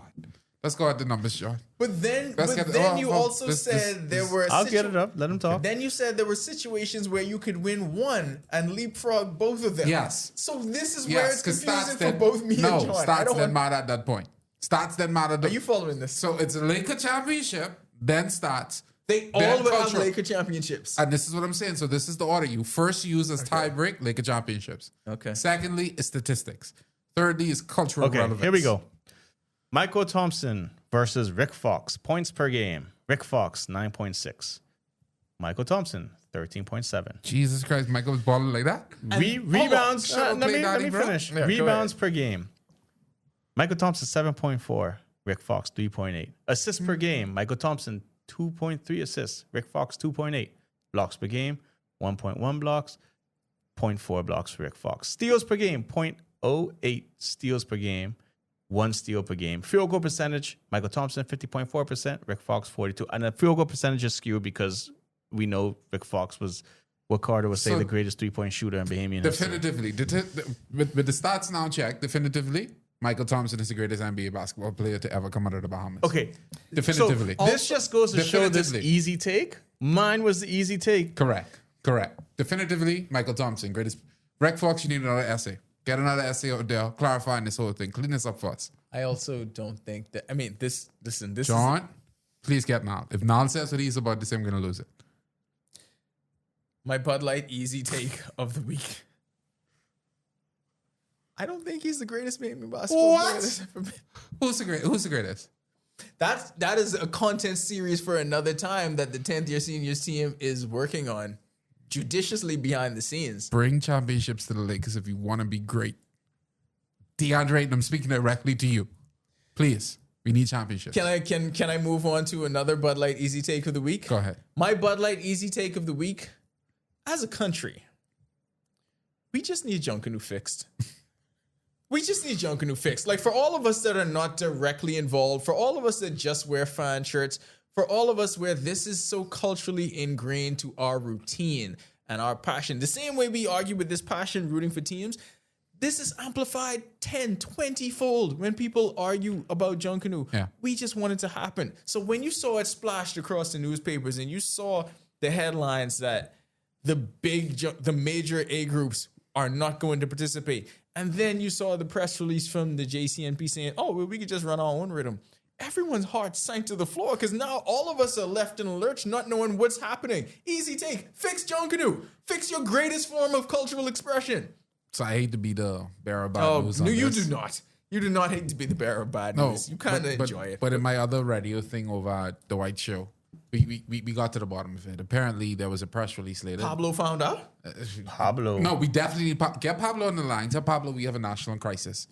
Let's go at the numbers, John. But then, Let's but get- then oh, you oh, also this- said there this- were. I'll get it up. Let him talk. Then you said there were situations where you could win one and leapfrog both of them. Yes. So this is where Yes, it's because confusing stats for then both me and John. I stats don't then want- matter at that point. Stats then matter. Are you following this? So it's a Laker championship, then stats. They then all would have culture. Laker championships. And this is what I'm saying. So this is the order. You first use as tie break Laker championships. Okay. Secondly is statistics. Thirdly is cultural Okay, relevance. here we go. Michael Thompson versus Rick Fox. Points per game. Rick Fox, 9.6. Michael Thompson, 13.7. Jesus Christ, Michael was balling like that. Rebounds. Shut up, Let play me daddy, bro. finish. Yeah, go Rebounds per game. Michael Thompson, 7.4. Rick Fox, 3.8. Assists per game. Michael Thompson, 2.3 assists. Rick Fox, 2.8. Blocks per game, 1.1 blocks. 0.4 blocks for Rick Fox. Steals per game, 0.08 steals per game. 1 steal per game. Field goal percentage, Michael Thompson, 50.4%. Rick Fox, 42. And the field goal percentage is skewed because we know Rick Fox was what Carter would say So- the greatest three-point shooter in Bahamian history. Definitively. With the stats now checked, definitively, Michael Thompson is the greatest NBA basketball player to ever come out of the Bahamas. Okay. Definitively. So this just goes to show this Definitively. easy take. Mine was the easy take. Correct. Definitively, Michael Thompson, greatest. Rick Fox, you need another essay. Get another essay out there clarifying this whole thing. Clean this up for us. I also don't think that. I mean, this. Listen, this. John, please get Nal. If Nal says what he's about this, I'm going to lose it. My Bud Light easy take of the week. I don't think he's the greatest Bahamian basketball player What? there's ever been. Who's the greatest? That is a content series for another time that the 10th year seniors team is working on judiciously behind the scenes. Bring championships to the Lakers if you want to be great. DeAndre Ayton, I'm speaking directly to you. Please, we need championships. Can I move on to another Bud Light easy take of the week? Go ahead. My Bud Light easy take of the week. As a country, we just need Junkanoo fixed. We just need Junkanoo fixed. Like, for all of us that are not directly involved, for all of us that just wear fan shirts, for all of us where this is so culturally ingrained to our routine and our passion, the same way we argue with this passion rooting for teams, this is amplified 10, 20-fold when people argue about Junkanoo. Yeah. We just want it to happen. So when you saw it splashed across the newspapers and you saw the headlines that the major A groups are not going to participate, and then you saw the press release from the JCNP saying, oh, well, we could just run our own rhythm. Everyone's heart sank to the floor because now all of us are left in a lurch, not knowing what's happening. Easy take. Fix Junkanoo. Fix your greatest form of cultural expression. So I hate to be the bearer of bad Oh, news. no, on you this. do not. You do not hate to be the bearer of bad news. You kind of enjoy it. But in my other radio thing over at the White Show, we got to the bottom of it. Apparently, there was a press release later. Pablo found out? Pablo. No, we definitely need get Pablo on the line. Tell Pablo we have a national crisis.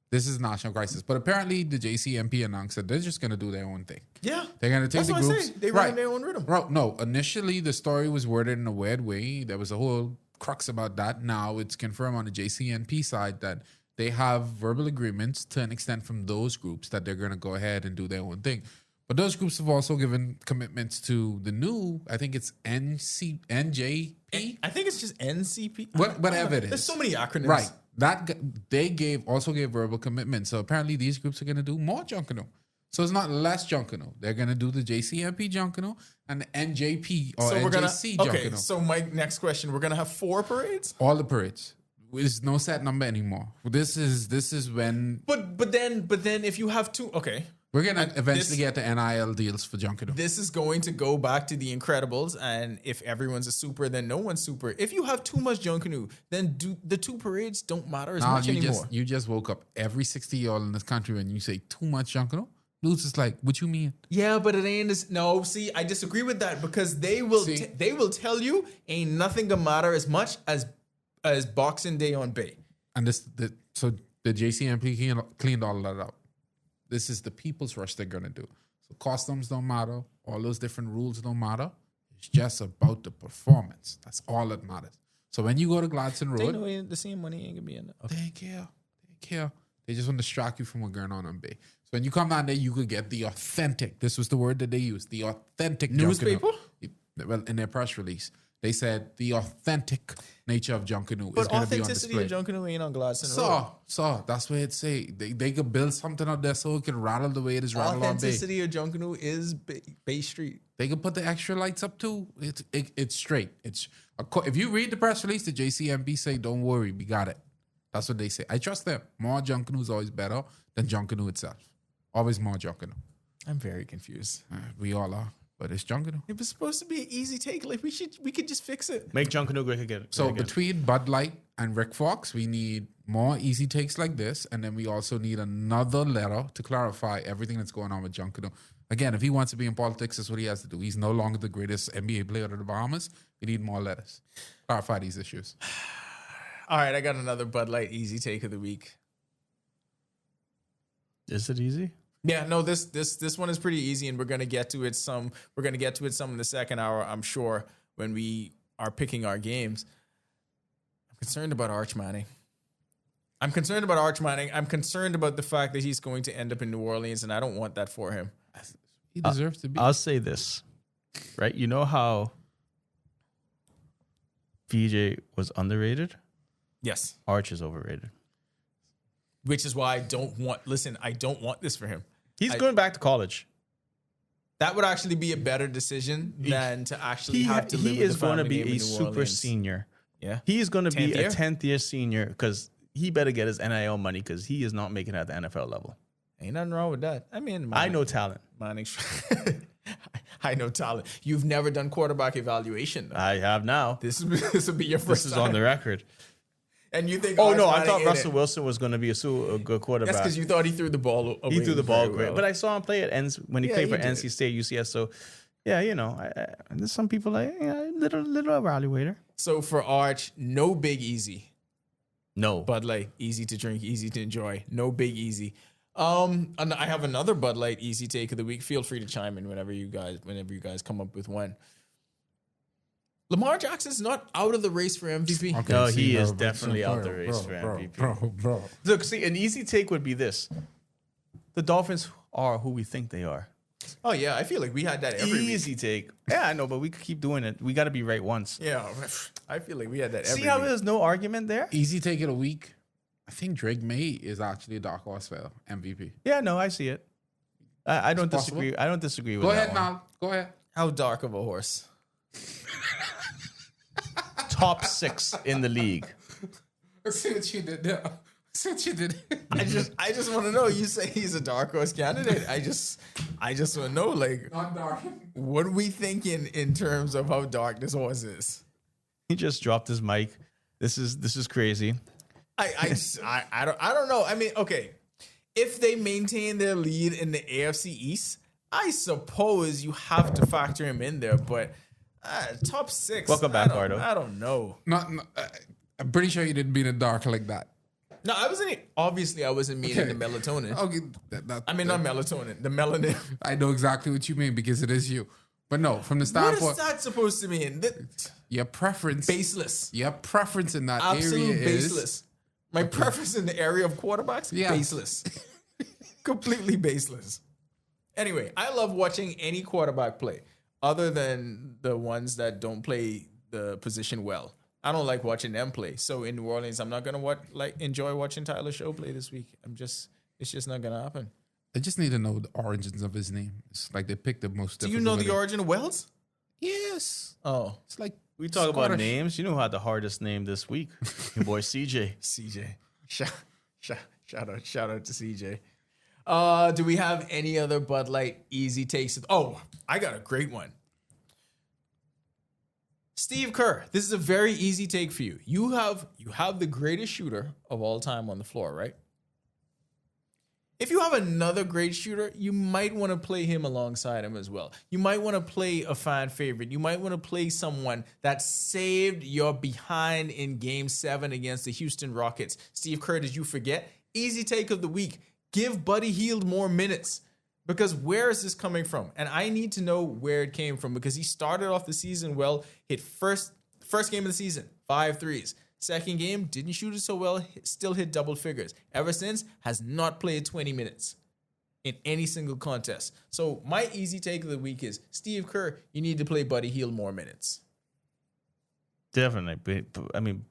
This is a national crisis. But apparently, the JCMP announced that they're just going to do their own thing. Yeah. They're going to take That's the what I groups. say. They run their own rhythm. Right. No, initially, the story was worded in a weird way. There was a whole crux about that. Now, it's confirmed on the JCNP side that they have verbal agreements to an extent from those groups that they're going to go ahead and do their own thing. But those groups have also given commitments to the new, I think it's NJP? I think it's just NCP. Whatever it is. There's so many acronyms. Right. They also gave verbal commitments. So apparently these groups are going to do more Junkanoo. So it's not less Junkanoo. They're going to do the JCMP Junkanoo and the NJP or NJC Junkanoo. Okay, so my next question, we're going to have 4 parades? All the parades. There's no set number anymore. This is when But then if you have 2, okay. we're gonna eventually get the NIL deals for Junkanoo. This is going to go back to the Incredibles, and if everyone's a super, then no one's super. If you have too much Junkanoo, then the 2 parades don't matter as much anymore. You just woke up every 60-year-old in this country when you say too much Junkanoo. Dude's just like, what you mean? Yeah, but it ain't as no. See, I disagree with that because they will they will tell you ain't nothing gonna matter as much as Boxing Day on Bay. And so the JCMP cleaned all of that up. This is the people's rush they're gonna do. So customs don't matter. All those different rules don't matter. It's just about the performance. That's all that matters. So when you go to Gladstone They Road, know the same money ain't gonna be in it. Okay. they ain't care. They care. They just want to distract you from what's going on Bay. So when you come down there, you could get the authentic. This was the word that they used. The authentic Newspaper? Junkanoo. Well, in their press release, they said the authentic nature of Junkanoo But is going to be on authenticity display. of Junkanoo ain't on Gladstone Road. So that's what it say. They could build something out there so it can rattle the way it is rattled on Bay. Authenticity of Junkanoo is Bay Street. They could put the extra lights up too. It's straight. If you read the press release, the JCMB say, "Don't worry, we got it." That's what they say. I trust them. More Junkanoo is always better than Junkanoo itself. Always more Junkanoo. I'm very confused. We all are, but it's Junkanoo. It was supposed to be an easy take. Like we could just fix it. Make Junkanoo great again. So between Bud Light and Rick Fox, we need more easy takes like this, and then we also need another letter to clarify everything that's going on with Junkanoo. Again, if he wants to be in politics, that's what he has to do. He's no longer the greatest NBA player of the Bahamas. We need more letters. Clarify these issues. All right, I got another Bud Light easy take of the week. Is it easy? Yeah, no, this one is pretty easy, and we're gonna get to it some. We're gonna get to it some in the second hour, I'm sure, when we are picking our games. I'm concerned about Arch Manning. I'm concerned about the fact that he's going to end up in New Orleans, and I don't want that for him. He deserves to be. I'll say this, right? You know how VJ was underrated? Yes. Arch is overrated. Which is why I don't want this for him. He's going back to college. That would actually be a better decision than to actually have to live He with is the going to family be name a in New super Orleans. senior. Yeah. He is going to be 10th a year? 10th year senior because he better get his NIL money because he is not making it at the NFL level. Ain't nothing wrong with that. I mean, I know talent. I know talent. You've never done quarterback evaluation. I have now. This will be your first This is time. on the record. And you think? Oh, Arch no, I Manning thought ain't Russell it. Wilson was going to be a good quarterback. That's because you thought he threw the ball away. He threw the ball very great. well. But I saw him play at when he played for he did. NC State, UCS. So, yeah, you know, there's some people like, little evaluator. So for Arch, no big easy. No. Bud Light, easy to drink, easy to enjoy. No big easy. And I have another Bud Light easy take of the week. Feel free to chime in whenever you guys come up with one. Lamar Jackson's not out of the race for MVP. Okay, No, see, he bro, is bro, definitely bro, out the race for bro, MVP. Bro. Look, see, an easy take would be this. The Dolphins are who we think they are. Oh yeah, I feel like we had that every Easy take. Yeah, I know, but we could keep doing it. We got to be right once. week. Yeah, I feel like we had that every See how week. there's no argument there? Easy take it a week. I think Drake May is actually a dark horse for MVP. Yeah, no, I see it. I don't It's possible. disagree. I don't disagree with Go that ahead, one. Mal. Go ahead. How dark of a horse? Top 6 in the league. I see what you did there. See what you did. I just want to know. You say he's a dark horse candidate. I just want to know, like, Not dark. what are we thinking in terms of how dark this horse is? He just dropped his mic. This is crazy. I don't know. I mean, okay, if they maintain their lead in the AFC East, I suppose you have to factor him in there. But top 6. Welcome back, Ardo. I don't know. I'm pretty sure you didn't mean it dark like that. No, I wasn't. Obviously, I wasn't meaning Okay. the melatonin. Okay, I mean, not melatonin. The melanin. I know exactly what you mean because it is you. But no, from the What standpoint, is that supposed to mean? your preference, Baseless. your preference in that Absolute area is baseless. My preference in the area of quarterbacks, Yeah. baseless. Completely baseless. Anyway, I love watching any quarterback play other than the ones that don't play the position well. I don't like watching them play. So in New Orleans, I'm not gonna enjoy watching Tyler Show play this week. It's just not gonna happen. I just need to know the origins of his name. It's like they picked the most. Do you know the difficult- origin of Wells? Yes. Oh, It's like We talk about Scottish. names. You know who had the hardest name this week? Your boy CJ. CJ. Shout out to CJ. Do we have any other Bud Light easy takes? Oh, I got a great one. Steve Kerr. This is a very easy take for you. You have the greatest shooter of all time on the floor, right? If you have another great shooter, you might want to play him alongside him as well. You might want to play a fan favorite. You might want to play someone that saved your behind in Game 7 against the Houston Rockets. Steve Kerr, did you forget? Easy take of the week. Give Buddy Hield more minutes. Because where is this coming from? And I need to know where it came from because he started off the season well, hit first game of the season, 5 threes. Second game, didn't shoot it so well, still hit double figures. Ever since, has not played 20 minutes in any single contest. So my easy take of the week is, Steve Kerr, you need to play Buddy Hield more minutes. Definitely. I mean,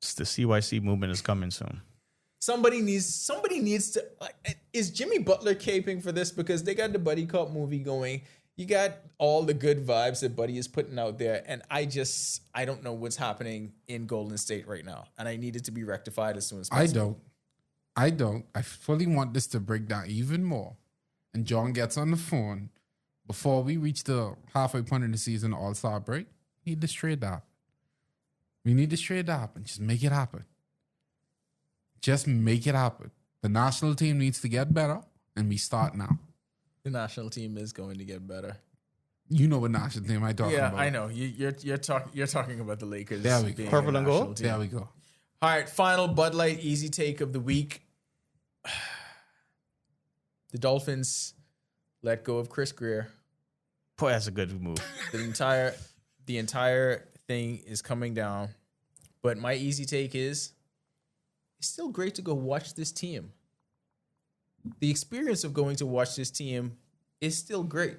the CYC movement is coming soon. Somebody needs to. Is Jimmy Butler caping for this? Because they got the Buddy Cop movie going. You got all the good vibes that Buddy is putting out there, and I don't know what's happening in Golden State right now, and I need it to be rectified as soon as possible. I don't. I fully want this to break down even more. And John gets on the phone before we reach the halfway point in the season, All-Star break. We need this trade to happen. We need this trade to happen. Just make it happen. Just make it happen. The national team needs to get better, and we start now. The national team is going to get better. You know what national team I'm talking about. Yeah, I know. You're talking about the Lakers. There we go. being Purple a and national gold? team. There we go. All right, final Bud Light easy take of the week. The Dolphins let go of Chris Greer. Boy, that's a good move. The entire thing is coming down. But my easy take is, it's still great to go watch this team. The experience of going to watch this team is still great.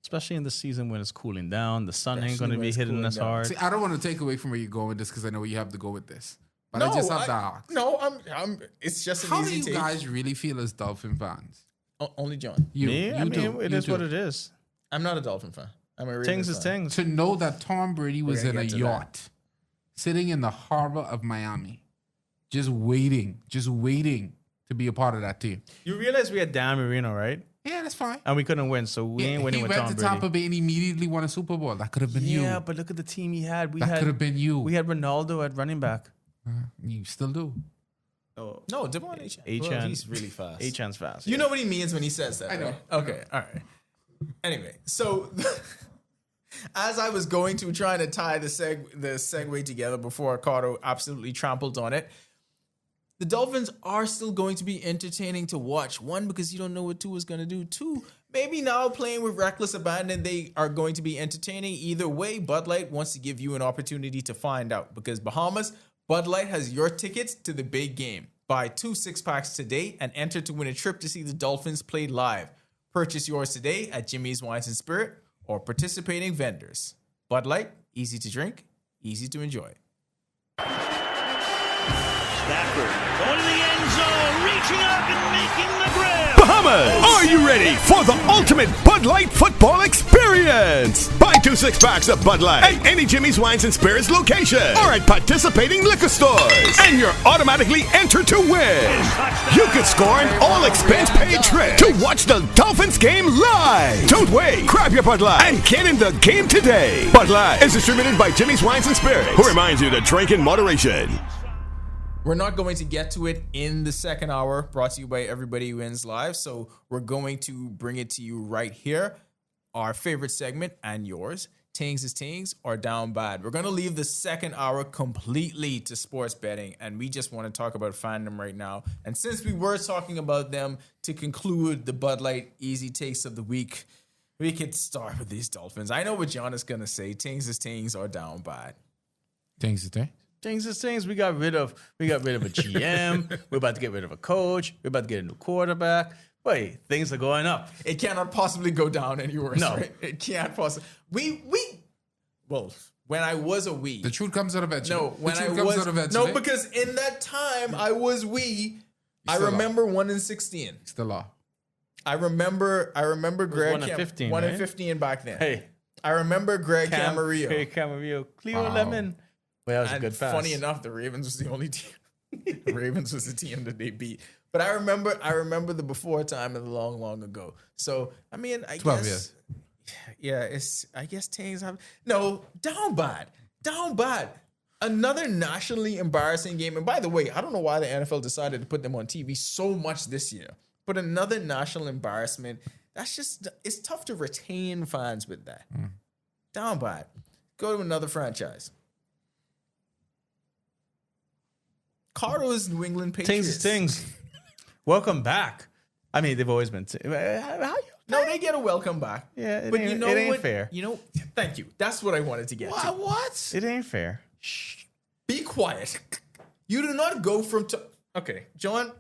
Especially in the season when it's cooling down. The sun ain't going to Especially when be it's hitting cooling us down. hard. See, I don't want to take away from where you're going with this because I know you have to go with this. But I just have to ask. No, I'm. It's just an How do easy you take. guys really feel as Dolphin fans? Only John. Me? I mean, do. it You is do. what it is. I'm not a Dolphin fan. I'm a Ravens Things is fan. things. To know that Tom Brady was We're in gonna a get to that. yacht sitting in the harbor of Miami, just waiting to be a part of that team. You realize we had Dan Marino, right? Yeah, that's fine. And we couldn't win, so we ain't winning he with went Tom to Brady. Tampa Bay and immediately won a Super Bowl. That could have been you. Yeah, but look at the team he had. That could have been you. We had Ronaldo at running back. You still do. Oh, No, Devon Achan. Achan. Well, he's really fast. Achan's fast. You know what he means when he says that. I know. Right? Okay, all right. Anyway, so as I was going to trying to tie the segue together before Cardo absolutely trampled on it, the Dolphins are still going to be entertaining to watch. One, because you don't know what Tua is going to do. Two, maybe now playing with reckless abandon, they are going to be entertaining. Either way, Bud Light wants to give you an opportunity to find out, because Bahamas, Bud Light has your tickets to the big game. Buy 2 6-packs today and enter to win a trip to see the Dolphins play live. Purchase yours today at Jimmy's Wines and Spirit or participating vendors. Bud Light, easy to drink, easy to enjoy. Stafford going to the end zone, reaching up and making the grab. Bahamas, are you ready for the ultimate Bud Light football experience? Buy 2 6-packs of Bud Light at any Jimmy's Wines and Spirits location or at participating liquor stores, and you're automatically entered to win. You could score an all-expense-paid trip to watch the Dolphins game live. Don't wait. Grab your Bud Light and get in the game today. Bud Light is distributed by Jimmy's Wines and Spirits, who reminds you to drink in moderation. We're not going to get to it in the second hour, brought to you by Everybody Wins Live. So we're going to bring it to you right here. Our favorite segment and yours, Tings is Tings or Down Bad. We're going to leave the second hour completely to sports betting, and we just want to talk about fandom right now. And since we were talking about them, to conclude the Bud Light Easy Takes of the week, we could start with these Dolphins. I know what John is going to say. Tings is Tings or Down Bad. Things to say. Things is things. We got rid of a GM. We're about to get rid of a coach. We're about to get a new quarterback. Wait, things are going up. It cannot possibly go down any worse. No. Right? It can't possibly. Well, when I was a wee. The truth comes out eventually. No, when the I truth comes was out eventually. no, because in that time I was wee. I still remember 1-16. It's the law. I remember Greg 1 and 15, 1 and right? 15 back then. Hey, I remember Greg Camarillo. Hey, Camarillo. Cleo Wow. Lemon. Well, that was a And good pass. funny enough, the Ravens was the only team. The Ravens was the team that they beat. But I remember the before time and the long ago. So I mean, I 12 guess years. yeah, I guess things have no down bad. Another nationally embarrassing game. And by the way, I don't know why the NFL decided to put them on TV so much this year. But another national embarrassment. That's just, it's tough to retain fans with that. Down bad. Go to another franchise. Cardo's New England Patriots. Things is things. Welcome back. I mean, they've always been. No, they get a welcome back. Yeah, but you know it ain't what? fair. You know, thank you. That's what I wanted to get to. What? It ain't fair. Be quiet. You do not go from. Okay, John.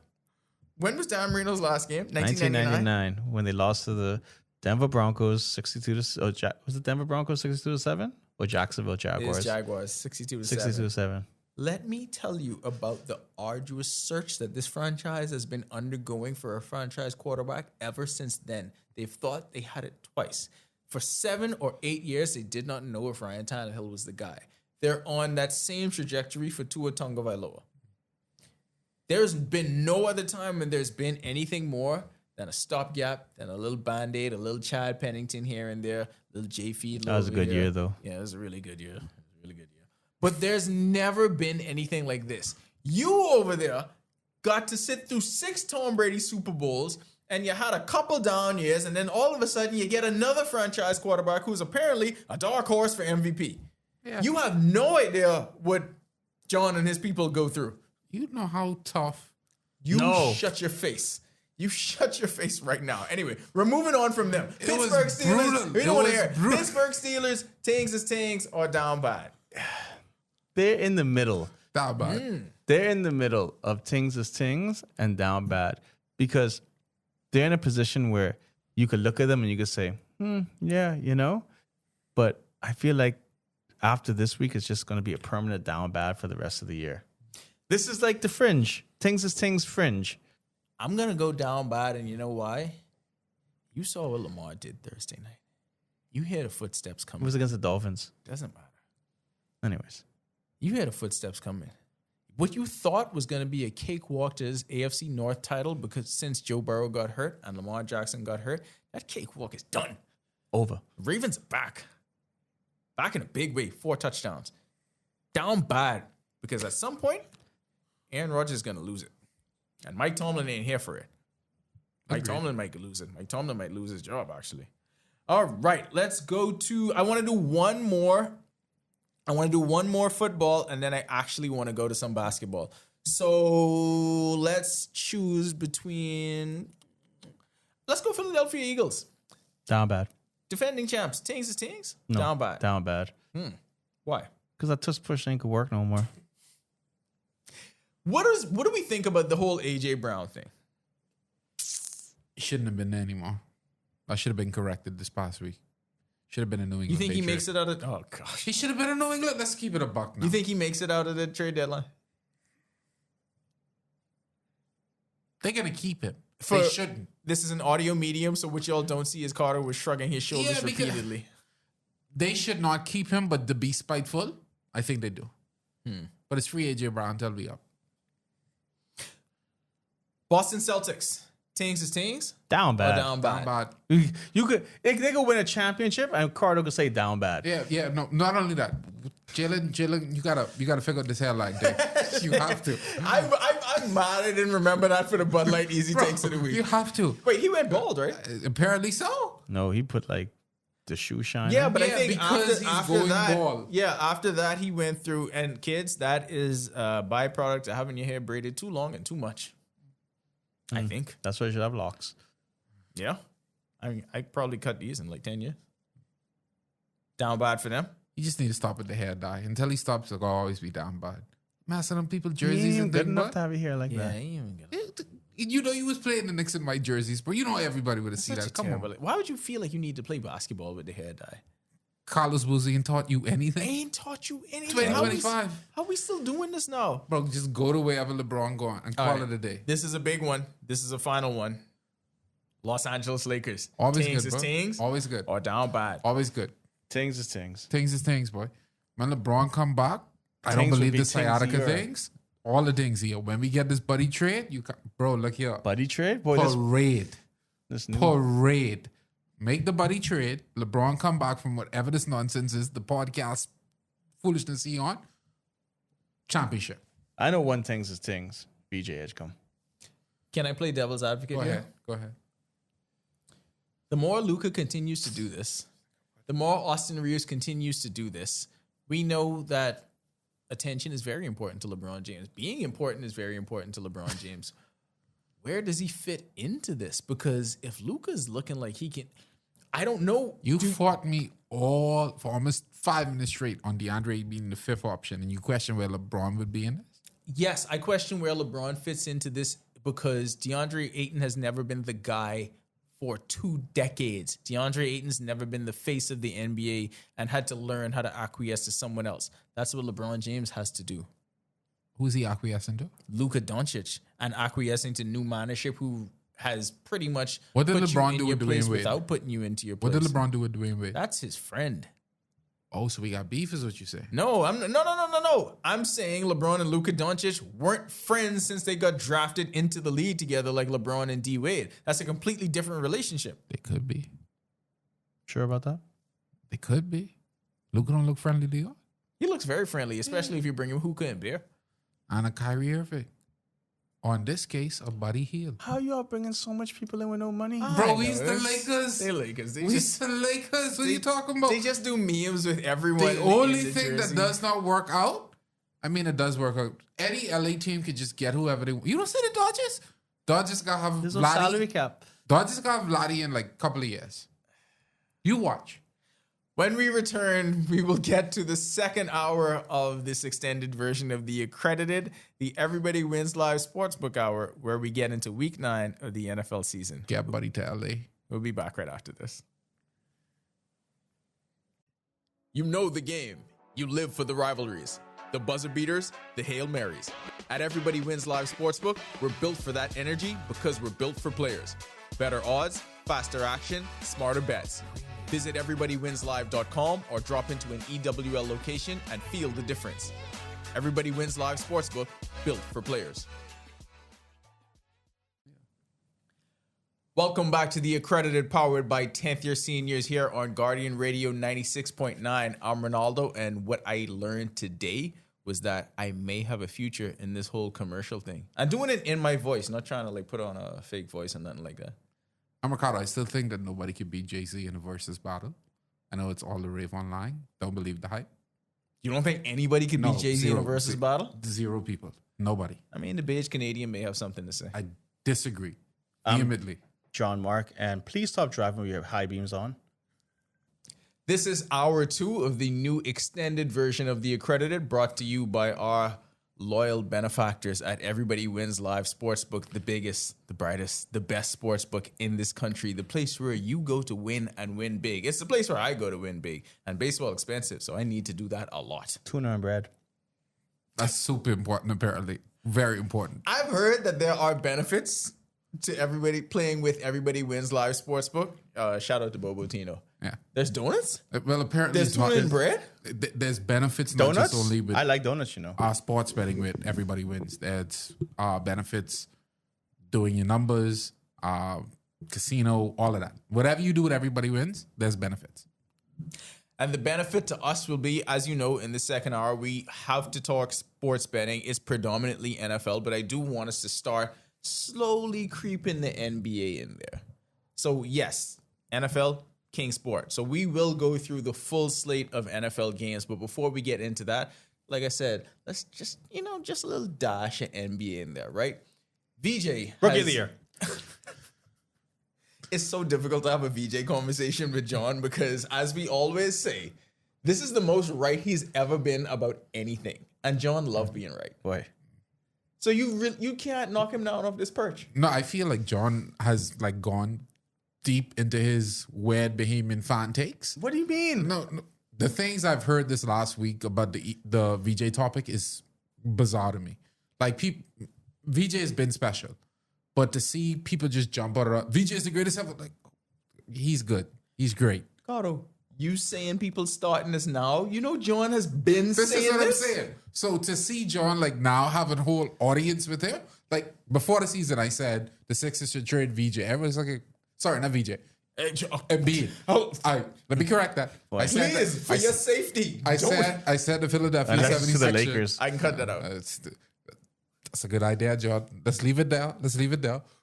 When was Dan Marino's last game? 1999, when they lost to the Denver Broncos 62 to. Was it Denver Broncos 62 to 7 or Jacksonville Jaguars? It is Jaguars 62 to 62 7. to 7. Let me tell you about the arduous search that this franchise has been undergoing for a franchise quarterback ever since then. They've thought they had it twice. For 7 or 8 years, they did not know if Ryan Tannehill was the guy. They're on that same trajectory for Tua Tagovailoa. There's been no other time when there's been anything more than a stopgap, than a little Band-Aid, a little Chad Pennington here and there, a little Jay Fiedler. That was a good year, though. Yeah, it was a really good year. But there's never been anything like this. You over there got to sit through 6 Tom Brady Super Bowls, and you had a couple down years, and then all of a sudden you get another franchise quarterback who's apparently a dark horse for MVP. Yeah. You have no idea what John and his people go through. You know how tough. Shut your face. You shut your face right now. Anyway, we're moving on from them. Pittsburgh Steelers. Brutal. We don't want to hear it. Pittsburgh Steelers, Tings is Tings, or down bad. They're in the middle. Down bad. They're in the middle of Tings is Tings and down bad because they're in a position where you could look at them and you could say, yeah, you know. But I feel like after this week, it's just going to be a permanent down bad for the rest of the year. This is like the fringe. Tings is Tings fringe. I'm going to go down bad, and you know why? You saw what Lamar did Thursday night. You hear the footsteps coming. It was against the Dolphins. Doesn't matter. Anyways. You hear the footsteps coming. What you thought was going to be a cakewalk to his AFC North title, because since Joe Burrow got hurt and Lamar Jackson got hurt, that cakewalk is done. Over. Ravens are back. Back in a big way. 4 touchdowns. Down bad. Because at some point, Aaron Rodgers is going to lose it. And Mike Tomlin ain't here for it. Mike Tomlin might lose it. Mike Tomlin might lose his job, actually. All right, let's go to... I want to do one more football, and then I actually want to go to some basketball. So let's choose between... Let's go Philadelphia Eagles. Down bad. Defending champs. Tings is Tings? No, down bad. Down bad. Why? Because that tush push ain't could work no more. What do we think about the whole AJ Brown thing? It shouldn't have been there anymore. I should have been corrected this past week. Should have been a New England. You think Patriot. he makes it out of... Oh, gosh. He should have been a New England. Let's keep it a buck now. You think he makes it out of the trade deadline? They're going to keep him. They shouldn't. This is an audio medium, so what y'all don't see is Carter was shrugging his shoulders repeatedly. They should not keep him, but to be spiteful, I think they do. But it's free AJ Brown. Tell me up. Boston Celtics. Tings is Tings? Down bad. Down bad. Down bad. You could they could win a championship and Carter could say down bad. Yeah. No, not only that. Jalen, you gotta figure out this hairline thing. You have to. I'm mad I didn't remember that for the Bud Light Easy Takes of the week. You have to. Wait, he went bald, right? Apparently so. No, he put like the shoe shine. Yeah, but I Yeah, think because he's after going that, bald. yeah, after that he went through, and kids, that is a byproduct of having your hair braided too long and too much. I think. That's why you should have locks. Yeah. I mean, I probably cut these in like 10 years. Down bad for them. You just need to stop with the hair dye. Until he stops, it'll always be down bad. Massing on people jerseys and good things. enough to have your hair like that. ain't even gonna. You know, you was playing the Knicks in white jerseys, bro. You know everybody would have seen that. Come on. Why would you feel like you need to play basketball with the hair dye? Carlos Boozy taught you anything? Ain't taught you anything. 2025. How we still doing this now? Bro, just go to wherever LeBron going and call right. it a day. This is a big one. This is a final one. Los Angeles Lakers. Always Tings good, is bro. Tings Always good. or down bad. Always good. Tings is Tings. Things is things, boy. When LeBron come back, I don't Things will believe be the things sciatica here. things. All the things here. When we get this buddy trade, bro, look here. Buddy trade? Boy, this new Parade. Make the buddy trade. LeBron come back from whatever this nonsense is, the podcast foolishness he on. Championship. I know one Tings is Tings. BJ Edgecombe. Can I play devil's advocate Go here? ahead. Go ahead. The more Luka continues to do this, the more Austin Reeves continues to do this, we know that attention is very important to LeBron James. Being important is very important to LeBron James. where does he fit into this? Because if Luka's looking like he can, I don't know. You fought me for almost 5 minutes straight on DeAndre being the fifth option, and you question where LeBron would be in this? Yes, I question where LeBron fits into this because DeAndre Ayton has never been the guy for 2 decades. DeAndre Ayton's never been the face of the NBA and had to learn how to acquiesce to someone else. That's what LeBron James has to do. Who's he acquiescing to? Luka Doncic, and acquiescing to new management who has pretty much What did put LeBron you in do your with place Dwayne Wade? without putting you into your place. What did LeBron do with Dwayne Wade? That's his friend. Oh, so we got beef is what you say. No, no. I'm saying LeBron and Luka Doncic weren't friends since they got drafted into the league together like LeBron and D Wade. That's a completely different relationship. They could be. Sure about that? They could be. Luka don't look friendly to you. He looks very friendly, especially if you bring him hookah and beer. And a Kyrie Irving. Or in this case, a Buddy Hield. How y'all bringing so much people in with no money? Bro, we's the Lakers. They Lakers. We's the Lakers. What are you talking about? They just do memes with everyone. The only in the thing jersey. that does not work out, I mean, it does work out. Any LA team could just get whoever they want. You don't see the Dodgers? Dodgers got to have There's no Vladdy. salary cap. Dodgers got to have Vladdy in like a couple of years. You watch. When we return, we will get to the second hour of this extended version of the Accredited, the Everybody Wins Live Sportsbook Hour, where we get into week 9 of the NFL season. Get Buddy to LA. We'll be back right after this. You know the game. You live for the rivalries, the buzzer beaters, the Hail Marys. At Everybody Wins Live Sportsbook, we're built for that energy because we're built for players. Better odds, faster action, smarter bets. Visit everybodywinslive.com or drop into an EWL location and feel the difference. Everybody Wins Live Sportsbook, built for players. Welcome back to the Accredited, powered by 10th year seniors here on Guardian Radio 96.9. I'm Ronaldo, and what I learned today was that I may have a future in this whole commercial thing. I'm doing it in my voice, not trying to like put on a fake voice or nothing like that. I'm Ricardo. I still think that nobody could beat Jay-Z in a versus battle. I know it's all the rave online. Don't believe the hype. You don't think anybody could beat Jay-Z in a versus battle? 0 people. Nobody. I mean, the beige Canadian may have something to say. I disagree vehemently. John Mark, and please stop driving with your high beams on. This is hour 2 of the new extended version of the Accredited, brought to you by our loyal benefactors at Everybody Wins Live Sportsbook, the biggest, the brightest, the best sportsbook in this country, the place where you go to win and win big. It's the place where I go to win big, and baseball expensive, so I need to do that a lot. Tuna and bread. That's super important, apparently. Very important. I've heard that there are benefits to everybody playing with Everybody Wins Live Sportsbook. Shout out to Bobo Tino. Yeah. There's donuts? Well, apparently There's tuna and bread? There's benefits not Donuts? just only with I like donuts, you know. sports betting with Everybody Wins. There's benefits doing your numbers, casino, all of that. Whatever you do with Everybody Wins, there's benefits. And the benefit to us will be, as you know, in the second hour, we have to talk sports betting. It's predominantly NFL, but I do want us to start slowly creeping the NBA in there. So yes, NFL, king sport. So we will go through the full slate of NFL games. But before we get into that, like I said, let's just, just a little dash of NBA in there, right? VJ. Rookie of the year. It's so difficult to have a VJ conversation with John because, as we always say, this is the most right he's ever been about anything. And John loved being right. Boy. So you can't knock him down off this perch. No, I feel like John has gone deep into his weird Bahamian fan takes. What do you mean? No. The things I've heard this last week about the VJ topic is bizarre to me. Like, VJ has been special, but to see people just jump out, VJ is the greatest ever. Like, he's good. He's great. Cardo, you saying people starting this now? You know John has been This saying is what this? I'm saying. So to see John now have a whole audience with him, before the season, I said the Sixers should trade VJ. Everyone's like, sorry, not VJ. Embiid. Oh, Let me correct that. Boy. I said please, for your safety. I don't. said the Philadelphia And that's 76ers. to the Lakers. I can cut that out. That's a good idea, John. Let's leave it there.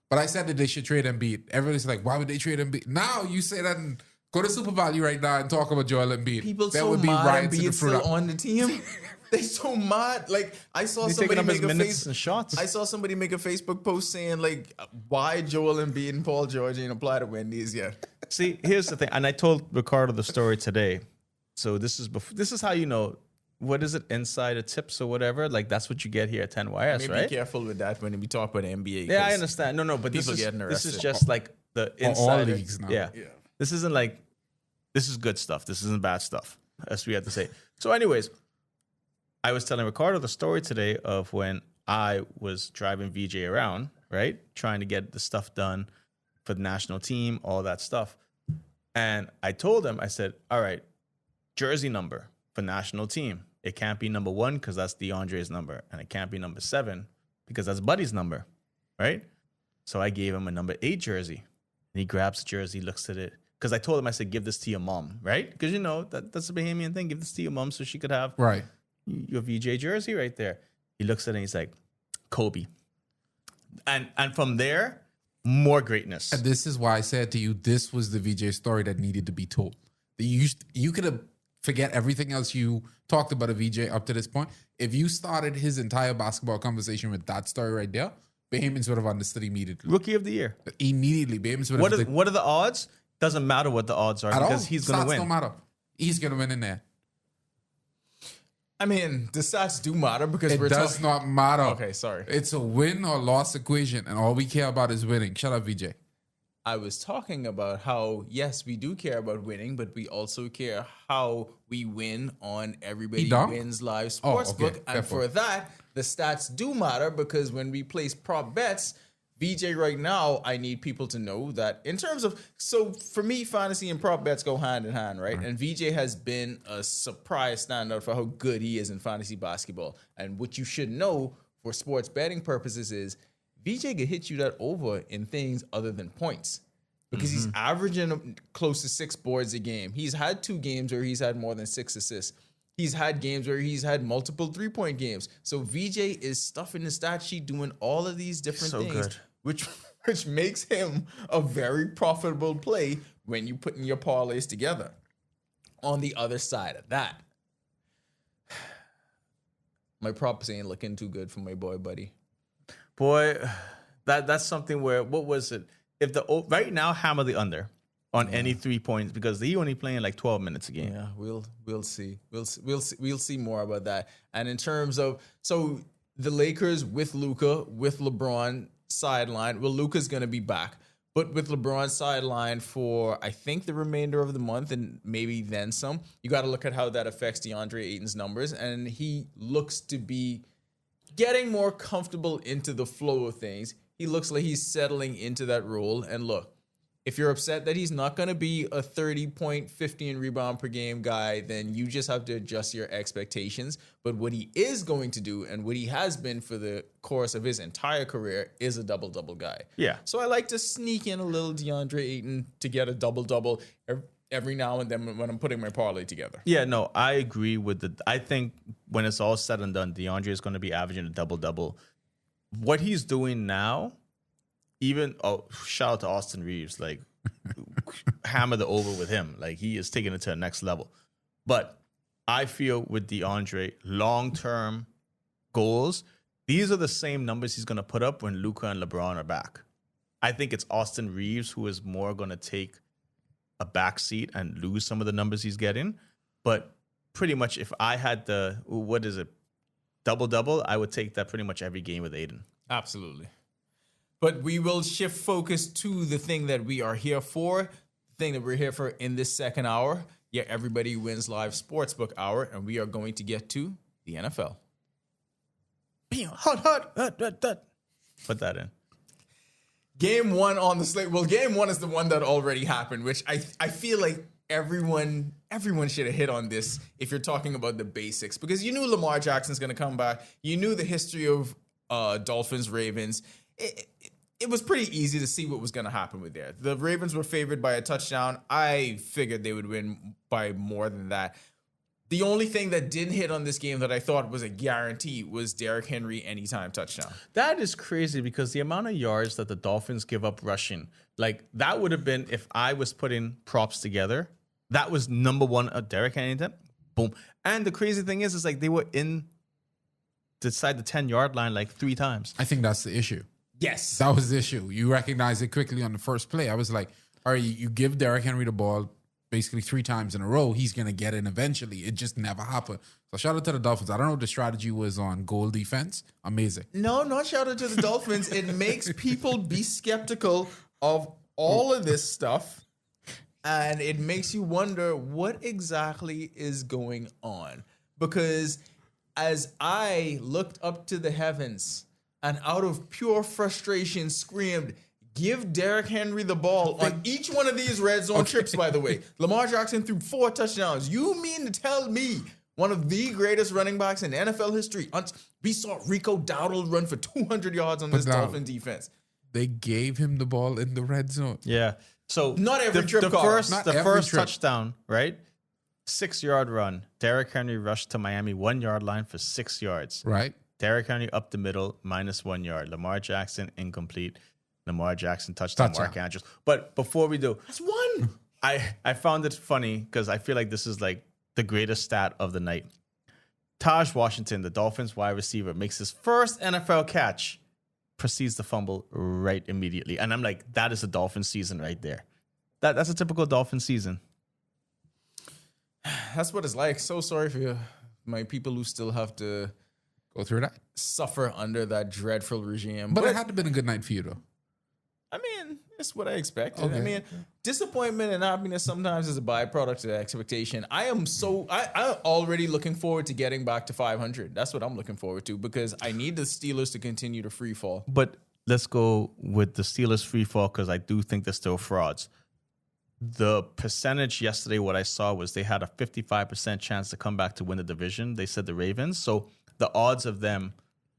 But I said that they should trade Embiid. Everybody's like, why would they trade Embiid? Now you say that and go to Super Value right now and talk about Joel Embiid. People that so would be mad riots in the Embiid's fruit. still on the team. They so mad. Like I saw He's somebody taking up his make a minutes and shots. I saw somebody make a Facebook post saying like, why Joel Embiid and Paul George ain't apply to Wendy's yet. See, here's the thing, and I told Ricardo the story today. So this is how you know. What is it? Insider tips or whatever. Like that's what you get here at 10YS, Maybe right? be careful with that when we talk about the NBA. Yeah, I 'cause understand. No, but people getting this is arrested. just like the all insider. leagues now. Yeah. This isn't like this is good stuff. This isn't bad stuff, as we had to say. So, anyways, I was telling Ricardo the story today of when I was driving VJ around, right, trying to get the stuff done for the national team, all that stuff, and I told him, I said, "All right, jersey number for national team. It can't be number 1 because that's DeAndre's number, and it can't be number 7 because that's Buddy's number, right?" So I gave him a number 8 jersey, and he grabs the jersey, looks at it. Because I told him, I said, give this to your mom, right? Because you know that's a Bahamian thing. Give this to your mom so she could have Right. your VJ jersey right there. He looks at it and he's like, Kobe. And from there, more greatness. And this is why I said to you, this was the VJ story that needed to be told. You could have forget everything else you talked about a VJ up to this point. If you started his entire basketball conversation with that story right there, Bahamians would have understood immediately. Rookie of the year. Immediately, Bahamians would have. What are the odds? Doesn't matter what the odds are at because all. he's going to Stats win. don't matter. He's going to win in there. I mean, the stats do matter because It we're does not matter. Okay, sorry. It's a win or loss equation, and all we care about is winning. Shut up, VJ. I was talking about how, yes, we do care about winning, but we also care how we win on Everybody don't? Wins Live Oh, Sportsbook. okay. And for that, the stats do matter because when we place prop bets, VJ, right now, I need people to know that in terms of, so for me, fantasy and prop bets go hand in hand, right? And VJ has been a surprise standout for how good he is in fantasy basketball. And what you should know for sports betting purposes is VJ can hit you that over in things other than points because he's averaging close to 6 boards a game. He's had 2 games where he's had more than 6 assists. He's had games where he's had multiple 3-point games. So VJ is stuffing the stat sheet doing all of these different things, which makes him a very profitable play when you putting your parlays together. On the other side of that, my props ain't looking too good for my boy, buddy. Boy, that's something where, what was it? If right now, hammer the under on any 3 points because he only playing like 12 minutes a game. Yeah, we'll see. We'll see more about that. And in terms of, so the Lakers with Luka, with LeBron sideline, well, Luka's going to be back, but with LeBron sideline for, I think, the remainder of the month and maybe then some, you got to look at how that affects DeAndre Ayton's numbers. And he looks to be getting more comfortable into the flow of things. He looks like he's settling into that role. And look, if you're upset that he's not going to be a 30-point, 15 rebound per game guy, then you just have to adjust your expectations. But what he is going to do and what he has been for the course of his entire career is a double-double guy. Yeah. So I like to sneak in a little DeAndre Ayton to get a double-double every now and then when I'm putting my parlay together. Yeah, no, I agree with I think when it's all said and done, DeAndre is going to be averaging a double-double. What he's doing now, shout out to Austin Reeves, like hammer the over with him. Like he is taking it to the next level. But I feel with DeAndre, long-term goals, these are the same numbers he's going to put up when Luka and LeBron are back. I think it's Austin Reeves who is more going to take a backseat and lose some of the numbers he's getting. But pretty much if I had double-double, I would take that pretty much every game with Aiden. Absolutely. But we will shift focus to the thing that we are here for, the thing that we're here for in this second hour. Yeah, Everybody Wins Live Sportsbook Hour, and we are going to get to the NFL. Hot. Put that in. Game 1 on the slate. Well, game 1 is the one that already happened, which I feel like everyone should have hit on this if you're talking about the basics, because you knew Lamar Jackson's going to come back. You knew the history of Dolphins, Ravens. It was pretty easy to see what was going to happen with there. The Ravens were favored by a touchdown. I figured they would win by more than that. The only thing that didn't hit on this game that I thought was a guarantee was Derrick Henry anytime touchdown. That is crazy because the amount of yards that the Dolphins give up rushing, like that would have been, if I was putting props together, that was number one. Derrick Henry, boom. And the crazy thing is like they were inside the 10-yard line like 3 times. I think that's the issue. Yes. That was the issue. You recognize it quickly on the first play. I was like, all right, you give Derrick Henry the ball basically 3 times in a row, he's going to get in eventually. It just never happened. So shout out to the Dolphins. I don't know what the strategy was on goal defense. Amazing. No, not shout out to the Dolphins. It makes people be skeptical of all of this stuff. And it makes you wonder what exactly is going on. Because as I looked up to the heavens and out of pure frustration screamed, give Derrick Henry the ball on each one of these red zone trips, by the way. Lamar Jackson threw 4 touchdowns. You mean to tell me one of the greatest running backs in NFL history? We saw Rico Dowdle run for 200 yards on this Dolphin defense. They gave him the ball in the red zone. Yeah. So not every trip. The first trip. touchdown, right? 6-yard run. Derrick Henry rushed to Miami 1-yard line for 6 yards. Right. Derrick Henry up the middle, -1 yard. Lamar Jackson incomplete. Lamar Jackson touchdown. Mark Andrews. But before we do, that's one. I found it funny because I feel like this is like the greatest stat of the night. Taj Washington, the Dolphins wide receiver, makes his first NFL catch, proceeds to fumble right immediately. And I'm like, that is a Dolphin season right there. That's a typical Dolphin season. That's what it's like. So sorry for you, my people who still have to go through that, suffer under that dreadful regime. But it had to have been a good night for you, though. I mean, it's what I expected. Okay. I mean, disappointment and happiness sometimes is a byproduct of expectation. I'm already looking forward to getting back to 500. That's what I'm looking forward to because I need the Steelers to continue to free fall. But let's go with the Steelers free fall because I do think they're still frauds. The percentage yesterday, what I saw was they had a 55% chance to come back to win the division. They said the Ravens. So the odds of them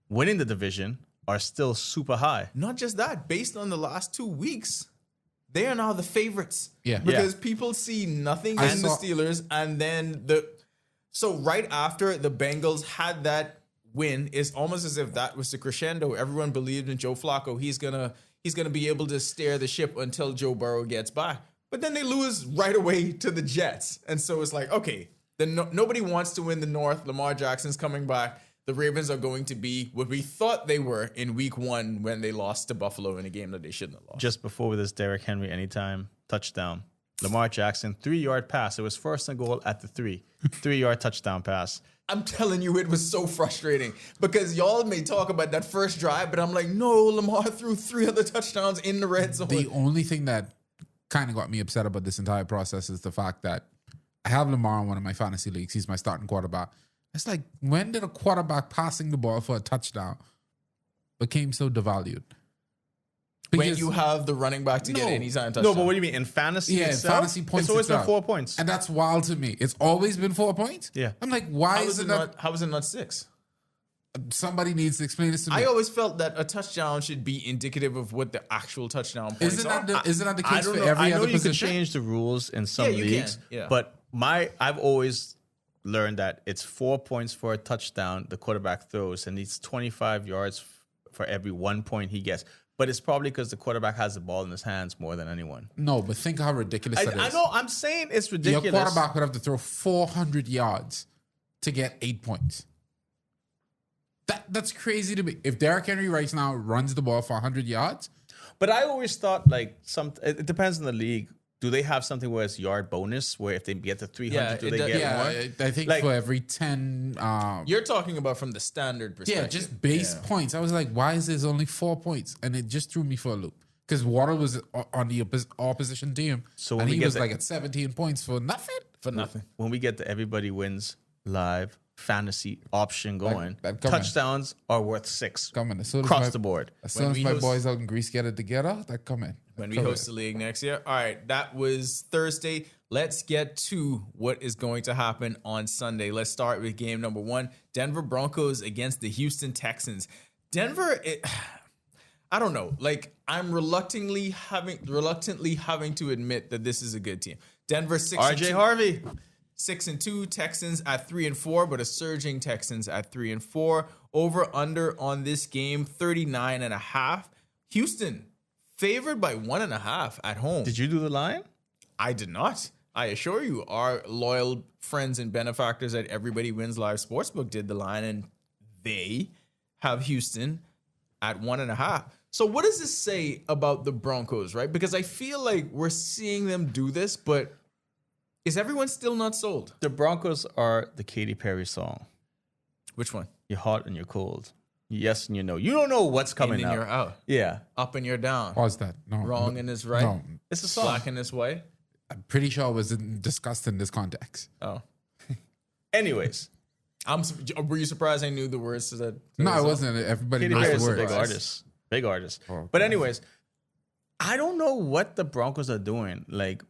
winning the division are still super high. Not just that, based on the last 2 weeks, they are now the favorites. Yeah. Because people see nothing in the Steelers, and then so right after the Bengals had that win, it's almost as if that was the crescendo. Everyone believed in Joe Flacco. He's gonna be able to steer the ship until Joe Burrow gets back. But then they lose right away to the Jets. And so it's like, okay, then nobody wants to win the North. Lamar Jackson's coming back. The Ravens are going to be what we thought they were in week 1 when they lost to Buffalo in a game that they shouldn't have lost. Just before this Derrick Henry anytime touchdown. Lamar Jackson, 3-yard pass. It was first and goal at the 3. 3-yard touchdown pass. I'm telling you, it was so frustrating because y'all may talk about that first drive, but I'm like, no, Lamar threw 3 other touchdowns in the red zone. The only thing that kind of got me upset about this entire process is the fact that I have Lamar in one of my fantasy leagues. He's my starting quarterback. It's like, when did a quarterback passing the ball for a touchdown became so devalued? When you have the running back to get any touchdown. No, but what do you mean? In fantasy itself? Fantasy points it's always itself. been 4 points. And that's wild to me. It's always been 4 points? Yeah. I'm like, why is it not? How is it not 6? Somebody needs to explain this to me. I always felt that a touchdown should be indicative of what the actual touchdown points Isn't are. that the case for know. every I know other you position? could change the rules in some you leagues, can. Yeah. but I've always learned that it's 4 points for a touchdown the quarterback throws, and it's 25 yards for every 1 point he gets. But it's probably because the quarterback has the ball in his hands more than anyone. No, but think how ridiculous that is. I know. I'm saying it's ridiculous. Your quarterback would have to throw 400 yards to get 8 points. That's crazy to me. If Derrick Henry right now runs the ball for 100 yards. But I always thought like it depends on the league. Do they have something where it's yard bonus, where if they get to 300, do they get more? I think for every 10. You're talking about from the standard perspective. Yeah, just base points. I was like, why is there only 4 points? And it just threw me for a loop. Because Waddle was on the opposition team. So and he was like at 17 points for nothing. When we get the Everybody Wins live fantasy option going, touchdowns are worth 6 across the board. As soon as my boys out in Greece get it together, that come in. When we host the league next year. All right, that was Thursday. Let's get to what is going to happen on Sunday. Let's start with game number 1. Denver Broncos against the Houston Texans. Denver, I don't know. Like, I'm reluctantly having to admit that this is a good team. Denver 6-2. RJ Harvey. 6-2, Texans at 3-4, but a surging Texans at 3-4. Over under on this game, 39.5. Houston favored by 1.5 at home. Did you do the line? I did not. I assure you, our loyal friends and benefactors at Everybody Wins Live Sportsbook did the line, and they have Houston at 1.5. So what does this say about the Broncos, right? Because I feel like we're seeing them do this, but is everyone still not sold? The Broncos are the Katy Perry song. Which one? You're hot and you're cold. Yes and you know. You don't know what's coming In and out. you're out. Yeah. Up and you're down. Pause that. No. Wrong and is right. No. It's a song. Black and is white. I'm pretty sure it was discussed in this context. Oh. Anyways. Were you surprised I knew the words to that? No, song? it wasn't. Everybody Katy knows Perry's the a words. big artist. Big artist. Oh, But anyways, I don't know what the Broncos are doing. Like,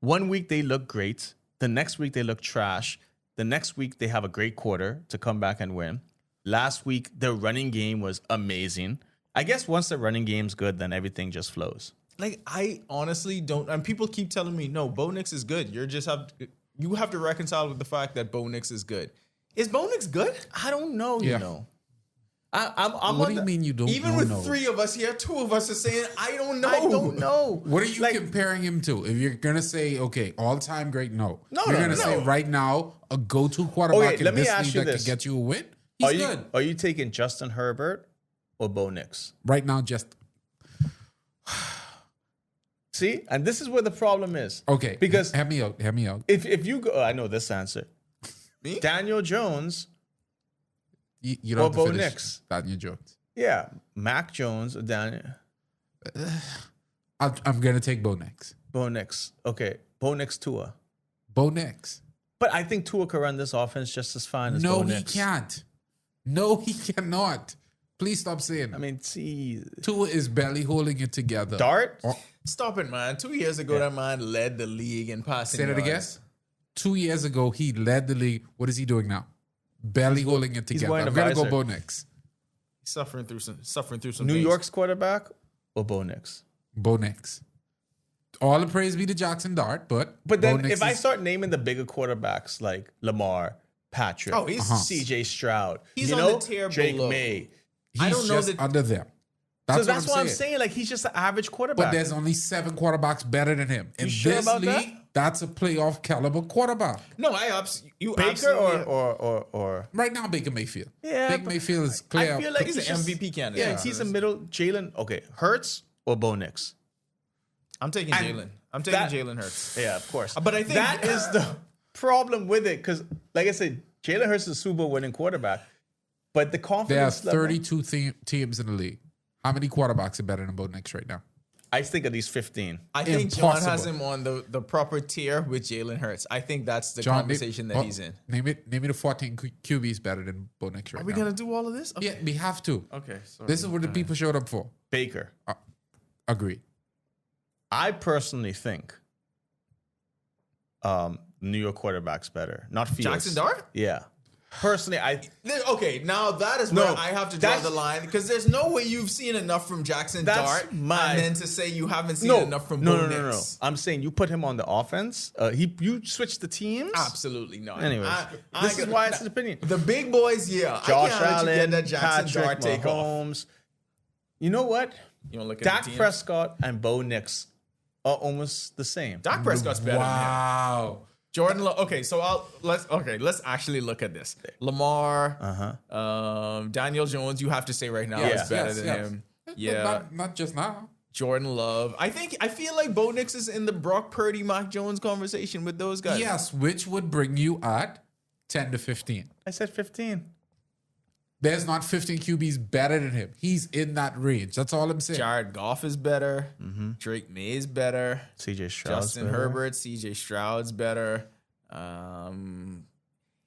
one week they look great. The next week they look trash. The next week they have a great quarter to come back and win. Last week, their running game was amazing. I guess once the running game's good, then everything just flows. Like, I honestly don't, and people keep telling me, no, Bo Nix is good. You have to reconcile with the fact that Bo Nix is good. Is Bo Nix good? I don't know, Yeah. you know. I'm What on do you mean you don't Even know? with no? 3 of us here, 2 of us are saying, I don't know. I don't know. What are you Like, comparing him to? If you're gonna say, okay, all-time great, no. No, You're no, gonna no. say right now a go-to quarterback Okay, in let me this ask league you that this. could get you a win. He's good. Are you taking Justin Herbert or Bo Nix? Right now, just See? And this is where the problem is. okay. Because hear me out. Hear me out. if you go, I know this answer. Me? Daniel Jones, You don't or have to Bo finish Nix. Daniel Jones. yeah, Mac Jones or Daniel I'm gonna take Bo Nix. Bo Nix. Okay, Bo Nix Tua. Bo Nix. But I think Tua can run this offense just as fine as No, Bo he Nix. can't. No, he cannot. Please stop saying. I mean, see, Tua is barely holding it together. Dart. Oh, Stop it, man. 2 years ago, that man led the league in passing say that again. yards. 2 years ago, he led the league. What is he doing now? Barely holding it together. wearing I'm a gonna go visor. Bo Nix. Suffering through some New things. York's quarterback or Bo Nix. Bo Nix. All the praise be to Jackson Dart, but But Bo then Nix if I is- start naming the bigger quarterbacks like Lamar, Patrick, Oh, he's- CJ Stroud, He's you on know, the tier Drake below. May. he's I don't know just that- under them. So That's, that's what what I'm saying. Like, he's just an average quarterback. But there's only 7 quarterbacks better than him. In sure this about league, that? that's a playoff caliber quarterback. No, you Baker absolutely- or Right now, Baker Mayfield. Yeah, Baker but Mayfield is clear. I feel like He's an just- MVP candidate. Yeah, he's a middle Jalen. Okay, Hurts or Bo Nix. I'm taking And Jalen. I'm taking that- Jalen Hurts. Yeah, of course. But I think- that is the problem with it because, like I said, Jalen Hurts is a Super Bowl winning quarterback, but the There are confidence level. 32 teams in the league. How many quarterbacks are better than Bo Nix right now? I think at least 15. I think John has Impossible. him on the proper tier with Jalen Hurts. I think that's the John, conversation that he's in. Name me the 14 QBs better than Bo Nix right Are we now. gonna do all of this? Okay. Yeah, we have to. Okay. Sorry. This is what the people showed up for. Baker. Agreed. I personally think New York quarterback's better, not Fields. Jackson Dart? Yeah. Personally, Okay, now that is No, where I have to draw that's- the line because there's no way you've seen enough from Jackson That's Dart my- and then to say you haven't seen no enough from no, Bo no, no, no. Nix. I'm saying you put him on the offense. You switch the teams. Absolutely not. Anyways, this is why it's an opinion. The big boys, yeah. Josh I can't let you get Allen, that Jackson Patrick Dart take off. Mahomes. You know what? You want to look at Dak the teams? Prescott and Bo Nix are almost the same. Dak Prescott's better than him. Wow. Jordan. Okay, so let's actually look at this. Lamar, Daniel Jones. You have to say right now Yes, is better than him. But Yeah, not just now. Jordan Love. I feel like Bo Nix is in the Brock Purdy, Mac Jones conversation with those guys. Yes, which would bring you at 10 to 15. I said 15. There's not 15 QBs better than him. He's in that range. That's all I'm saying. Jared Goff is better. Drake May is better. CJ Stroud. Justin Herbert, CJ Stroud's better.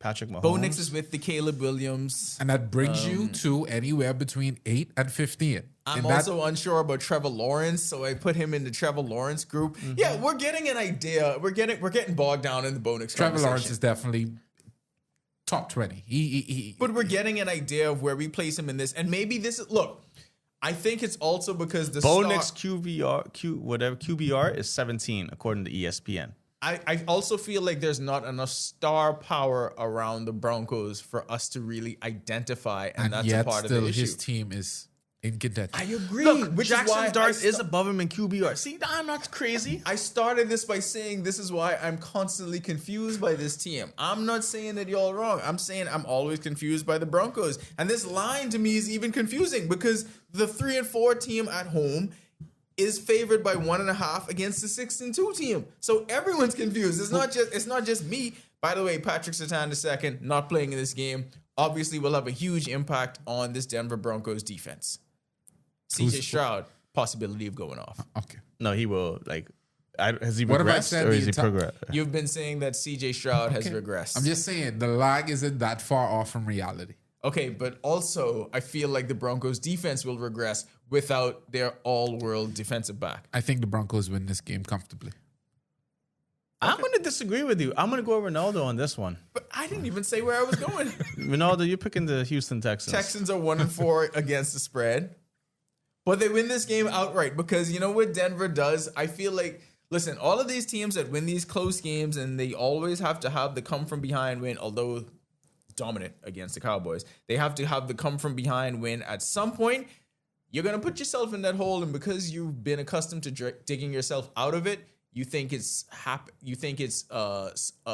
Patrick Mahomes. Bo Nix is with the Caleb Williams. And that brings you to anywhere between 8 and 15. I'm And that- also unsure about Trevor Lawrence, so I put him in the Trevor Lawrence group. Yeah, we're getting an idea. We're getting bogged down in the Bo Nix Trevor Lawrence conversation. is definitely top 20. But we're getting an idea of where we place him in this, and maybe this is look. I think it's also because the Bo star- Nix QBR is 17 according to ESPN. I also feel like there's not enough star power around the Broncos for us to really identify, and that's a yet part of still the issue. his team is in contention. I agree. Look, which Jackson is why Dart is above him in QBR. See, I'm not crazy. I started this by saying this is why I'm constantly confused by this team. I'm not saying that y'all wrong. I'm saying I'm always confused by the Broncos. And this line to me is even confusing because the 3-4 team at home is favored by 1.5 against the 6-2 team. So everyone's confused. It's not just me. By the way, Patrick Surtain II not playing in this game obviously will have a huge impact on this Denver Broncos defense. CJ Stroud, possibility of going off. Okay. No, he will. Like, has he What if I regressed said or the is he entire- progressed? You've been saying that CJ Stroud has regressed. I'm just saying the lag isn't that far off from reality. Okay, but also I feel like the Broncos defense will regress without their all-world defensive back. I think the Broncos win this game comfortably. I'm going to disagree with you. I'm going to go Ronaldo on this one. But I didn't even say where I was going. Ronaldo, you're picking the Houston Texans. Texans are 1-4 against the spread. But they win this game outright because you know what Denver does? I feel like, listen, all of these teams that win these close games and they always have to have the come from behind win, although dominant against the Cowboys, they have to have the come from behind win at some point. You're going to put yourself in that hole, and because you've been accustomed to digging yourself out of it, you think it's a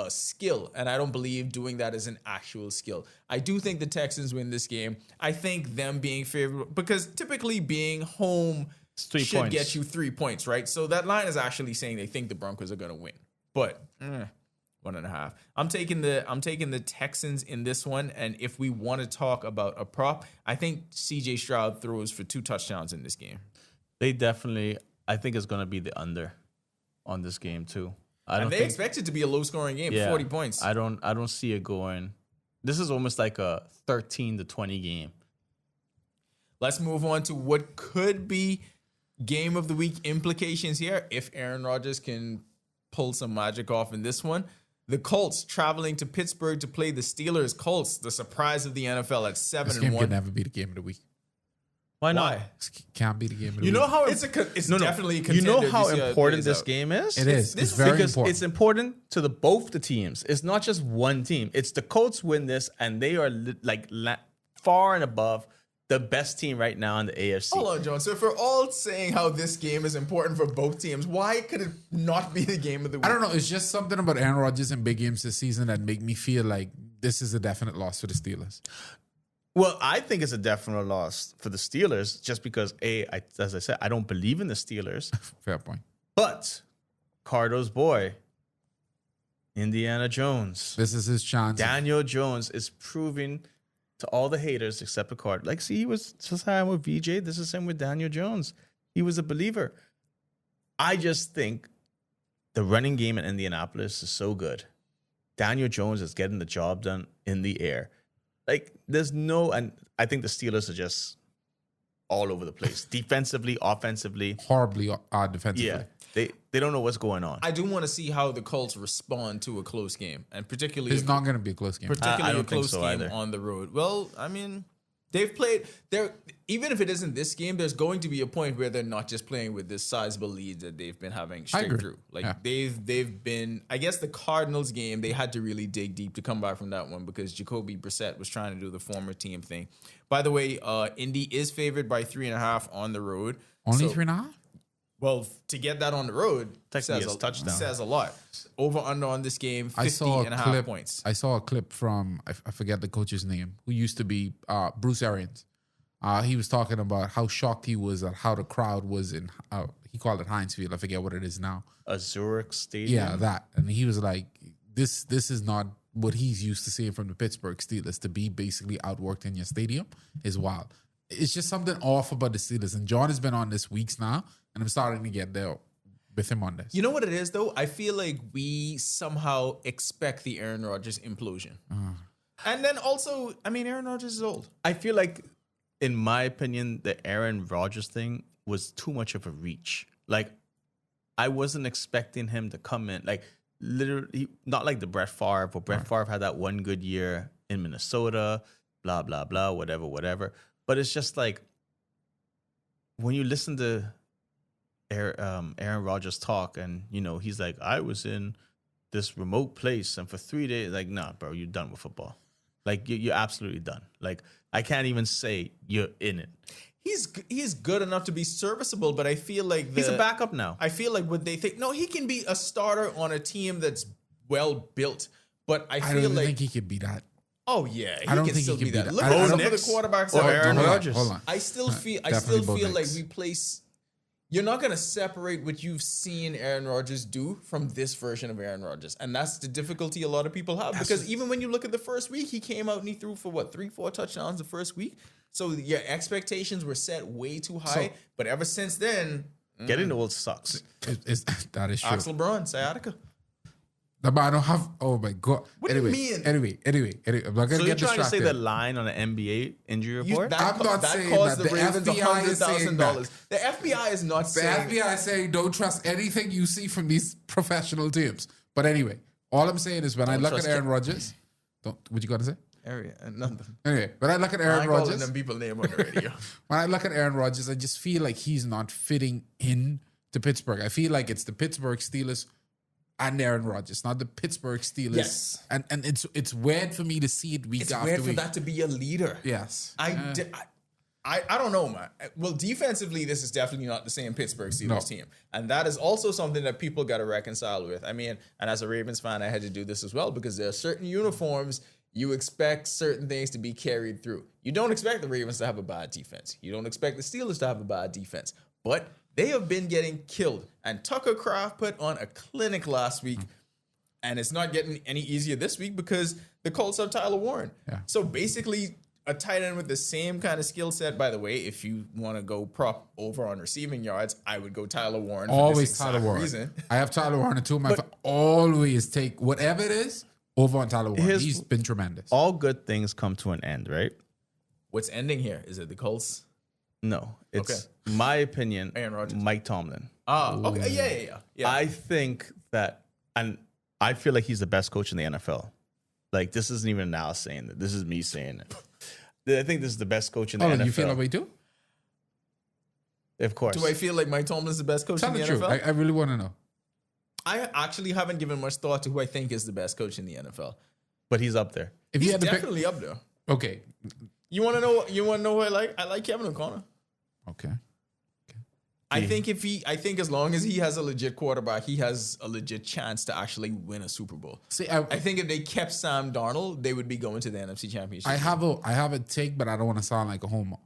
skill, and I don't believe doing that is an actual skill. I do think the Texans win this game. I think them being favorable, because typically being home It's 3 should points. get you 3 points, right? So that line is actually saying they think the Broncos are going to win, but 1.5. I'm taking the Texans in this one, and if we want to talk about a prop, I think CJ Stroud throws for 2 touchdowns in this game. They definitely, I think it's going to be the under on this game too. And they expect it to be a low-scoring game, 40 points. I don't see it going. This is almost like a 13-20 game. Let's move on to what could be game of the week implications here if Aaron Rodgers can pull some magic off in this one. The Colts traveling to Pittsburgh to play the Steelers. Colts, the surprise of the NFL at 7-1. This game can never be the game of the week. Why not? This can't be the game of the week. You know how It's definitely a You know contender how if you see how it important plays this out. game is. It is. It's very because important. it's important to both the teams. It's not just one team. It's the Colts win this, and they are far and above the best team right now in the AFC. Hold on, John. So if we're all saying how this game is important for both teams, why could it not be the game of the week? I don't know. It's just something about Aaron Rodgers in big games this season that make me feel like this is a definite loss for the Steelers. Well, I think it's a definite loss for the Steelers just because, as I said, I don't believe in the Steelers. Fair point. But Cardo's boy, Indiana Jones. This is his chance. Daniel Jones is proving to all the haters except the Card. Like, see, he was just how I'm with VJ. This is him with Daniel Jones. He was a believer. I just think the running game in Indianapolis is so good. Daniel Jones is getting the job done in the air. Like, and I think the Steelers are just all over the place. Defensively, offensively. Horribly defensively. Yeah. They don't know what's going on. I do want to see how the Colts respond to a close game, and particularly It's not going to be a close game. I a don't think close so game either. on the road. Well, I mean, they've played there. Even if it isn't this game, there's going to be a point where they're not just playing with this sizable lead that they've been having straight agree. through. Like Yeah. they've been. I guess the Cardinals game, they had to really dig deep to come back from that one because Jacoby Brissett was trying to do the former team thing. By the way, Indy is favored by 3.5 on the road. Only So- 3.5? Well, to get that on the road Technically, it's a touchdown. says a lot. Over under on this game, 50 I saw and a a half clip. points. I saw a clip from I forget the coach's name, who used to be Bruce Arians. He was talking about how shocked he was at how the crowd was in. He called it Heinz Field. I forget what it is now. A Zurich Stadium. Yeah, that. And he was like, "This is not what he's used to seeing from the Pittsburgh Steelers. To be basically outworked in your stadium is wild. It's just something off about the Steelers. And John has been on this weeks now, and I'm starting to get there with him on this. You know what it is, though? I feel like we somehow expect the Aaron Rodgers implosion. And then also, I mean, Aaron Rodgers is old. I feel like, in my opinion, the Aaron Rodgers thing was too much of a reach. Like, I wasn't expecting him to come in. Like, literally, not like the Brett Favre, but Brett Favre had that one good year in Minnesota, blah, blah, blah, whatever. But it's just like, when you listen to Aaron Rodgers talk, and, you know, he's like, I was in this remote place, and for 3 days, like, nah, bro, you're done with football. Like, you're absolutely done. Like, I can't even say you're in it. he's good enough to be serviceable, but I feel like He's a backup now. I feel like what they think. No, he can be a starter on a team that's well built, but I I feel don't even like think he could be that. oh yeah, he I don't can think still he be can be that. that. Look I at don't some of the Knicks quarterbacks. or that are Aaron doing it. Rodgers. Hold on. I still feel Definitely Bo like Nix. we place. You're not gonna separate what you've seen Aaron Rodgers do from this version of Aaron Rodgers, and that's the difficulty a lot of people have. Because even when you look at the first week, he came out and he threw for what 3-4 touchdowns the first week. So your expectations were set way too high. But ever since then, Getting old sucks. That is true. Axel Braun, sciatica. No, but I don't have. Oh my god. What do you anyway, mean? Anyway, I'm not gonna So you're get trying to say distracted. the line on an NBA injury report? I'm not saying caused that. the The Ravens FBI is saying that. $100,000. The FBI is not The saying. FBI is saying don't trust anything you see from these professional teams. But anyway, all I'm saying is when I look at trust Aaron Rodgers, what you got to say? Area nothing. Anyway, when I look at I Aaron ain't calling Rodgers, them people name on the radio. when I look at Aaron Rodgers, I just feel like he's not fitting in to Pittsburgh. I feel like it's the Pittsburgh Steelers and Aaron Rodgers, not the Pittsburgh Steelers. Yes. And it's weird for me to see it week It's after weird week. for that to be a leader. Yes. I don't know, man. Well, defensively, this is definitely not the same Pittsburgh Steelers No. team. And that is also something that people got to reconcile with. I mean, and as a Ravens fan, I had to do this as well because there are certain uniforms you expect certain things to be carried through. You don't expect the Ravens to have a bad defense. You don't expect the Steelers to have a bad defense. But they have been getting killed. And Tucker Kraft put on a clinic last week. And it's not getting any easier this week because the Colts have Tyler Warren. Yeah. So basically, a tight end with the same kind of skill set. By the way, if you want to go prop over on receiving yards, I would go Tyler Warren. For Always this Tyler exact Warren. reason. I have Tyler Warren too. My always take whatever it is over on Tyler Warren. Here's- He's been tremendous. All good things come to an end, right? What's ending here? Is it the Colts? No. It's Okay. my opinion, Aaron Rodgers. Mike Tomlin. Okay. Yeah. I think that, and I feel like he's the best coach in the NFL. Like, this isn't even now saying that. This is me saying it. I think this is the best coach in the NFL. You feel that way too? Of course. Do I feel like Mike Tomlin's the best coach Tell in the the truth. NFL? I really want to know. I actually haven't given much thought to who I think is the best coach in the NFL. But he's up there. If He's you had to pick, definitely up there. okay, You want to know? You want to know who I like? I like Kevin O'Connor. okay. I think as long as he has a legit quarterback, he has a legit chance to actually win a Super Bowl. See, I think if they kept Sam Darnold, they would be going to the NFC Championship. I have a take, but I don't want to sound like a homer.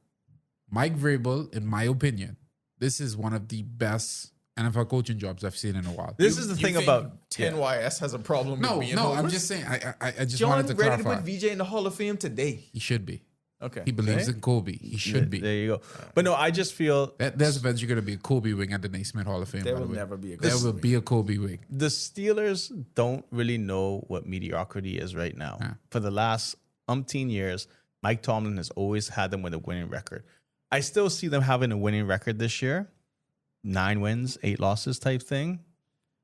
Mike Vrabel, in my opinion, this is one of the best NFL coaching jobs I've seen in a while. This is the You thing think about 10YS has a problem with being I'm homeless? just saying. I just John wanted to ready to clarify. put VJ in the Hall of Fame today. He should be. Okay. He believes in Kobe. He should be. There you go. But no, I just feel There's eventually going to be a Kobe wing at the Naismith Hall of Fame. There by the will way. never be a There Kobe will wing. be a Kobe wing. the Steelers don't really know what mediocrity is right now. Yeah. For the last umpteen years, Mike Tomlin has always had them with a winning record. I still see them having a winning record this year. 9 wins, 8 losses type thing.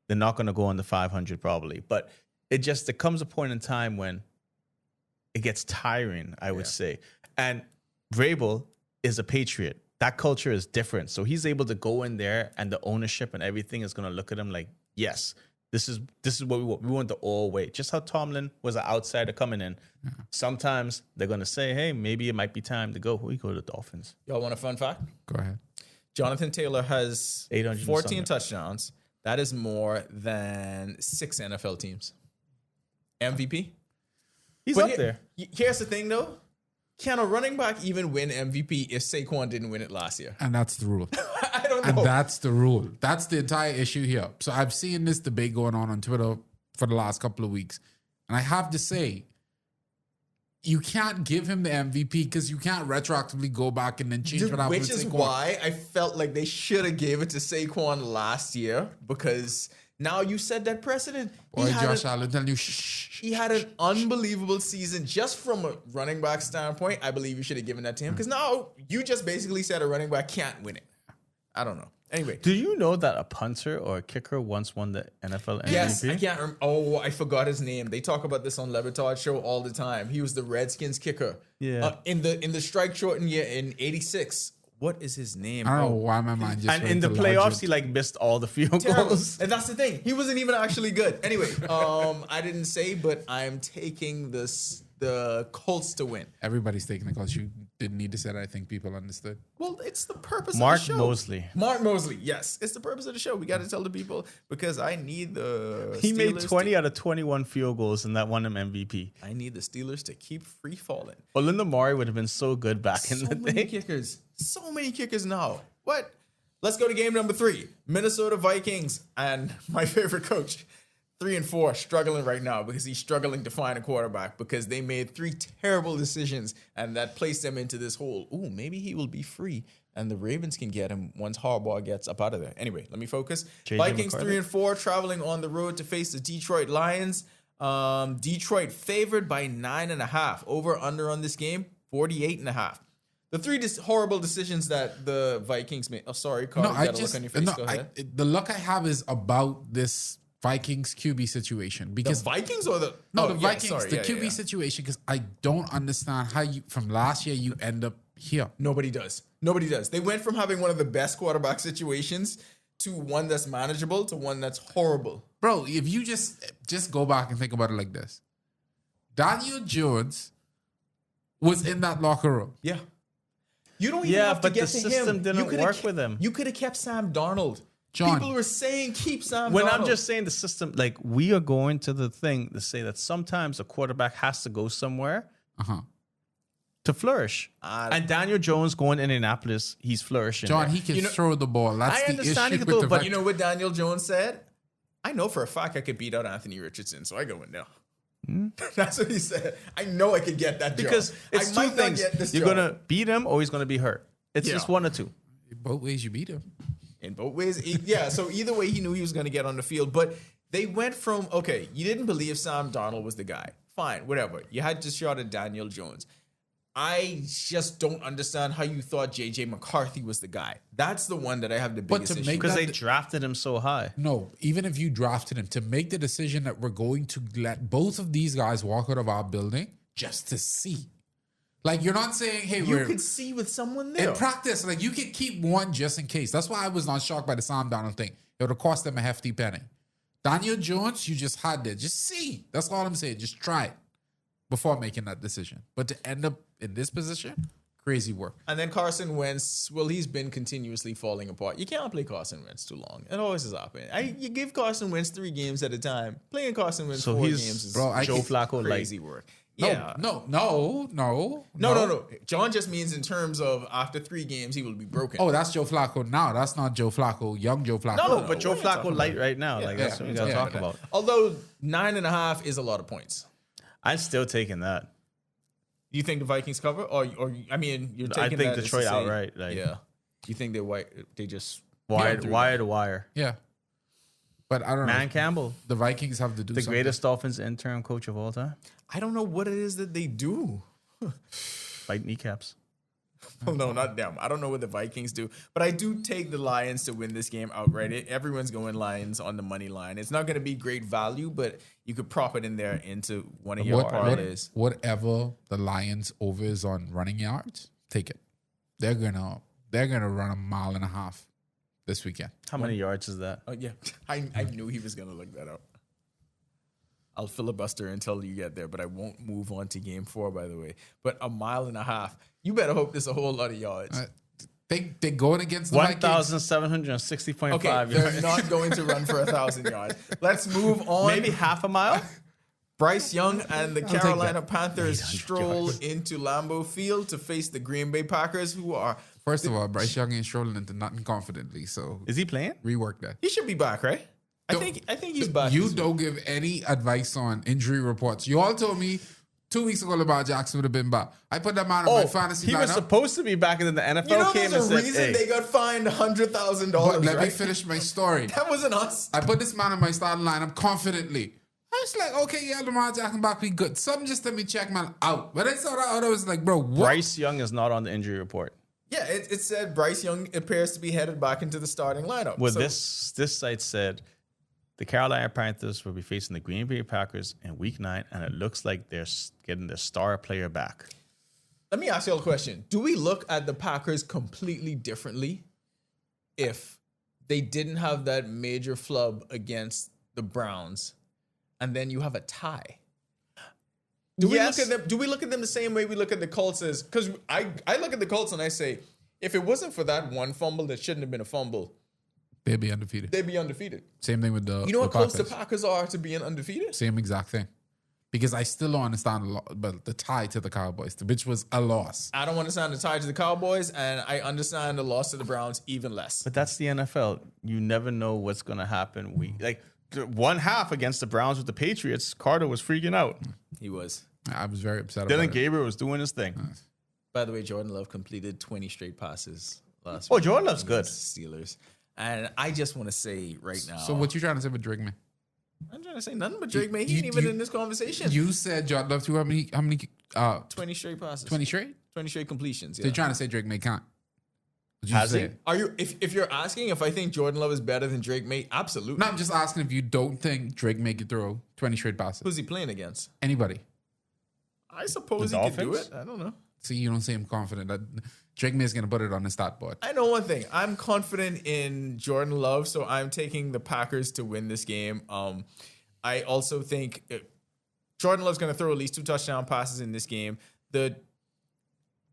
They're not going to go on the 500 probably. But it comes a point in time when it gets tiring, I would say. And Vrabel is a Patriot. That culture is different. So he's able to go in there and the ownership and everything is going to look at him like, yes, this is what we want. We want the all way. Just how Tomlin was an outsider coming in. Sometimes they're going to say, hey, maybe it might be time to go. We go to the Dolphins. Y'all want a fun fact? Go ahead. Jonathan Taylor has 800 and 14 something. touchdowns. That is more than 6 NFL teams. MVP? He's But up there. Here's the thing, though. Can a running back even win MVP if Saquon didn't win it last year? And that's the rule. I don't And know. that's the rule. That's the entire issue here. So I've seen this debate going on Twitter for the last couple of weeks. And I have to say, you can't give him the MVP because you can't retroactively go back and then change what happened Which with is Saquon. why I felt like they should have gave it to Saquon last year because now you set that precedent. Boy, Josh Allen telling you, shh. He had an unbelievable season just from a running back standpoint. I believe you should have given that to him because now you just basically said a running back can't win it. I don't know. Anyway. Do you know that a punter or a kicker once won the NFL MVP? Yes, I can't remember. Oh, I forgot his name. They talk about this on Levitard show all the time. He was the Redskins kicker. Yeah. In the strike shortened year in '86. What is his name? I don't know why my mind just And went in the to playoffs, Legend. he like missed all the field Terrible. goals. And that's the thing. He wasn't even actually good. Anyway, I didn't say, but I'm taking the Colts to win. Everybody's taking it because you didn't need to say that. I think people understood. Well, it's the purpose Mark of the show. Mosley. Mark Mosley, yes. It's the purpose of the show. We got to tell the people because I need the He made Steelers 20 out of 21 field goals and that won him MVP. I need the Steelers to keep free falling. Olinda Mari would have been so good back in So the many day. kickers. So many kickers now. What? Let's go to game number 3. Minnesota Vikings and my favorite coach. 3-4 struggling right now because he's struggling to find a quarterback because they made 3 terrible decisions and that placed them into this hole. Ooh, maybe he will be free and the Ravens can get him once Harbaugh gets up out of there. Anyway, let me focus. JJ Vikings McCarthy. 3-4 traveling on the road to face the Detroit Lions. Detroit favored by 9.5. Over under on this game 48.5. The 3 horrible decisions that the Vikings made. Oh, sorry, Carl. No, You I got a just look on your face. no. Go ahead. The look I have is about this Vikings QB situation The because Vikings or the the yeah, Vikings, sorry, the yeah, QB yeah. situation, because I don't understand how you from last year you end up here. Nobody does. Nobody does. They went from having one of the best quarterback situations to one that's manageable to one that's horrible. Bro, if you just go back and think about it like this. Daniel Jones was in that locker room. Yeah. You don't even Yeah, have to but get the to system him. didn't You coulda work with him. You could have kept Sam Darnold. John. People were saying keep Sam When Darnold. I'm just saying the system, like we are going to the thing to say that sometimes a quarterback has to go somewhere to flourish. And Daniel Jones going to Indianapolis, he's flourishing. John, there. he can throw the ball. That's I the understand he issue can with throw, the but You know what Daniel Jones said? I know for a fact I could beat out Anthony Richardson, so I go in there. That's what he said. I know I could get that job. because it's I two might not things. get this You're job. gonna beat him or he's gonna be hurt. It's Yeah. just one or two. both ways you beat him. In both ways. Yeah, so either way, he knew he was going to get on the field. But they went from, okay, you didn't believe Sam Darnold was the guy. Fine, whatever. You had to shot at Daniel Jones. I just don't understand how you thought J.J. McCarthy was the guy. That's the one that I have the But biggest to issue make Because that they drafted him so high. No, even if you drafted him, to make the decision that we're going to let both of these guys walk out of our building just to see. Like, you're not saying, hey, You we're could see with someone there. in practice, like you could keep one just in case. That's why I was not shocked by the Sam Darnold thing. It would have cost them a hefty penny. Daniel Jones, you just had there. Just see. That's all I'm saying. Just try it before making that decision. But to end up in this position, crazy work. And then Carson Wentz, well, he's been continuously falling apart. You can't play Carson Wentz too long. It always is happening. You give Carson Wentz 3 games at a time. Playing Carson Wentz So 4 he's- games is Bro, I Joe can- Flacco crazy like work. No, Yeah. No. John just means in terms of after 3 games, he will be broken. Oh, that's Joe Flacco now. That's not Joe Flacco, young Joe Flacco. No, but Joe we're not talking Flacco light right now. Like that's what we gotta talk about. Although 9.5 is a lot of points. I'm still taking that. You think the Vikings cover, or I mean, you're I taking think that as Detroit to say- outright, like- yeah. You think they just Wire through to wire. Yeah. But I don't Man know. Campbell, The Vikings have to do the something. greatest Dolphins interim coach of all time. I don't know what it is that they do. Bite kneecaps. Well, no, not them. I don't know what the Vikings do, but I do take the Lions to win this game outright. Everyone's going Lions on the money line. It's not going to be great value, but you could prop it in there into one of your parlays. Whatever the Lions over is on running yards, take it. They're gonna run 1.5 miles this weekend. How many yards is that? Oh yeah, I knew he was going to look that up. I'll filibuster until you get there, but I won't move on to game 4, by the way. But 1.5 miles, you better hope there's a whole lot of yards. They're going against the Vikings. 1,760.5 Okay, yards. they're not going to run for 1,000 yards. Let's move on. Maybe half a mile. Bryce Young and the take Carolina that. Panthers stroll into Lambeau Field to face the Green Bay Packers, who are... First of all, Bryce Young ain't strolling into nothing confidently, so Is he playing? rework that. He should be back, right? I think he's back. You this don't give any advice on injury reports. You all told me 2 weeks ago Lamar Jackson would have been back. I put that man on my fantasy he was lineup. supposed to be back, and then the NFL You know, came there's and a said, reason "Hey, they got fined $100,000, But let me right? finish my story. That wasn't us. I put this man on my starting lineup confidently. I was like, okay, yeah, Lamar Jackson back, we good. Something just let me check man out. But I saw that out, I was like, bro, what? Bryce Young is not on the injury report." Yeah, it said Bryce Young appears to be headed back into the starting lineup. Well, So- this site said the Carolina Panthers will be facing the Green Bay Packers in Week 9, and it looks like they're getting their star player back. Let me ask you a question. Do we look at the Packers completely differently if they didn't have that major flub against the Browns and then you have a tie? Do we Yes. look at them? Do we look at them the same way we look at the Colts? As because I look at the Colts and I say, if it wasn't for that one fumble that shouldn't have been a fumble, They'd be undefeated. they'd be undefeated. Same thing with the You know what close the Packers. Packers are to being undefeated? Same exact thing. Because I still don't understand but the tie to the Cowboys, which was a loss. I don't understand the tie to the Cowboys, and I understand the loss to the Browns even less. But that's the NFL. You never know what's going to happen. One half against the Browns with the Patriots, Carter was freaking out. He was. I was very upset Dylan about it. Gabriel was doing his thing. By the way, Jordan Love completed 20 straight passes last Oh, week Jordan Love's good. against the Steelers. And I just want to say right now. So what you trying to say with Drake, man? I'm trying to say nothing but Drake May. He ain't even in this conversation. You said Jordan Love threw how many 20 straight passes. 20 straight? 20 straight completions. So Yeah. you're trying to say Drake May can't? What you Has he? said. Are you if you're asking if I think Jordan Love is better than Drake May, absolutely. No, I'm just asking if you don't think Drake May could throw 20 straight passes. Who's he playing against? Anybody. I suppose The he could do Dolphins? it. I don't know. See, you don't seem confident that Drake May is going to put it on the stat board. I know one thing. I'm confident in Jordan Love, so I'm taking the Packers to win this game. I also think Jordan Love's going to throw at least 2 touchdown passes in this game. The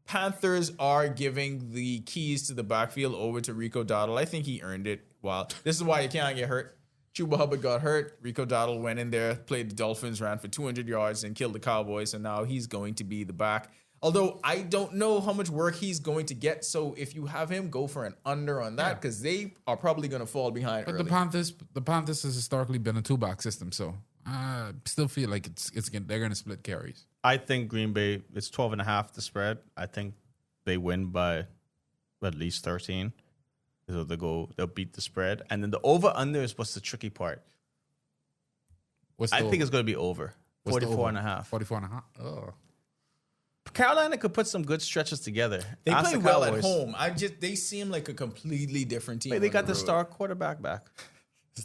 Panthers are giving the keys to the backfield over to Rico Dowdle. I think he earned it. Wow. This is why you can't get hurt. Chuba Hubbard got hurt. Rico Dowdle went in there, played the Dolphins, ran for 200 yards, and killed the Cowboys. And now he's going to be the back. Although I don't know how much work he's going to get. So if you have him, go for an under on that because they are probably going to fall behind But early. the Panthers has historically been a 2-back system, so I still feel like they're going to split carries. I think Green Bay, it's 12.5 the spread. I think they win by at least 13. So they'll beat the spread. And then the over-under is what's the tricky part. I think it's going to be over. 44.5. 44.5. Oh. Carolina could put some good stretches together. They Ask play the well at Cowboys. home. They seem like a completely different team. Wait, they on got the road. star quarterback back.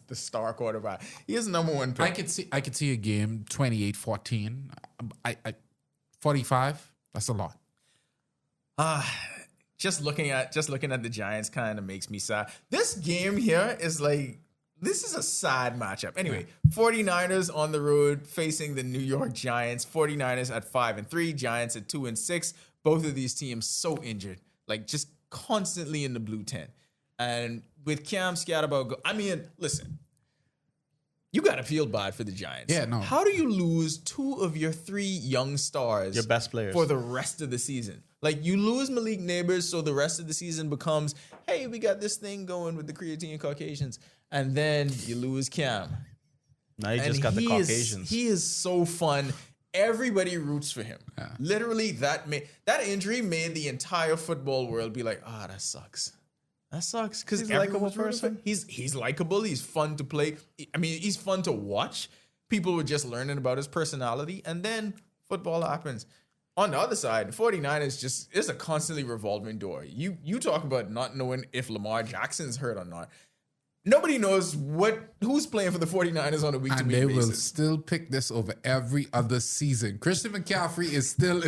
The star quarterback. He is number 1 pick. I could see a game 28-14. I 45. That's a lot. Just looking at the Giants kind of makes me sad. This game here is like, this is a sad matchup. Anyway, 49ers on the road facing the New York Giants. 49ers at 5-3, Giants at 2-6. Both of these teams so injured, like just constantly in the blue tent. And with Cam Scatterbo, listen, you got to feel bad for the Giants. Yeah, no. How do you lose 2 of your 3 young stars? Your best players. For the rest of the season. Like, you lose Malik Neighbors, so the rest of the season becomes, hey, we got this thing going with the creatine Caucasians. And then you lose Cam. Now you just got the Caucasians. He is so fun. Everybody roots for him. Yeah. Literally, that injury made the entire football world be like, that sucks. That sucks. Because He's a likable person. He's likable. He's fun to play. I mean, he's fun to watch. People were just learning about his personality. And then football happens. On the other side, the 49ers it's a constantly revolving door. You talk about not knowing if Lamar Jackson's hurt or not. Nobody knows who's playing for the 49ers on a week-to-week And they basis. will still pick this over every other season. Christian McCaffrey is still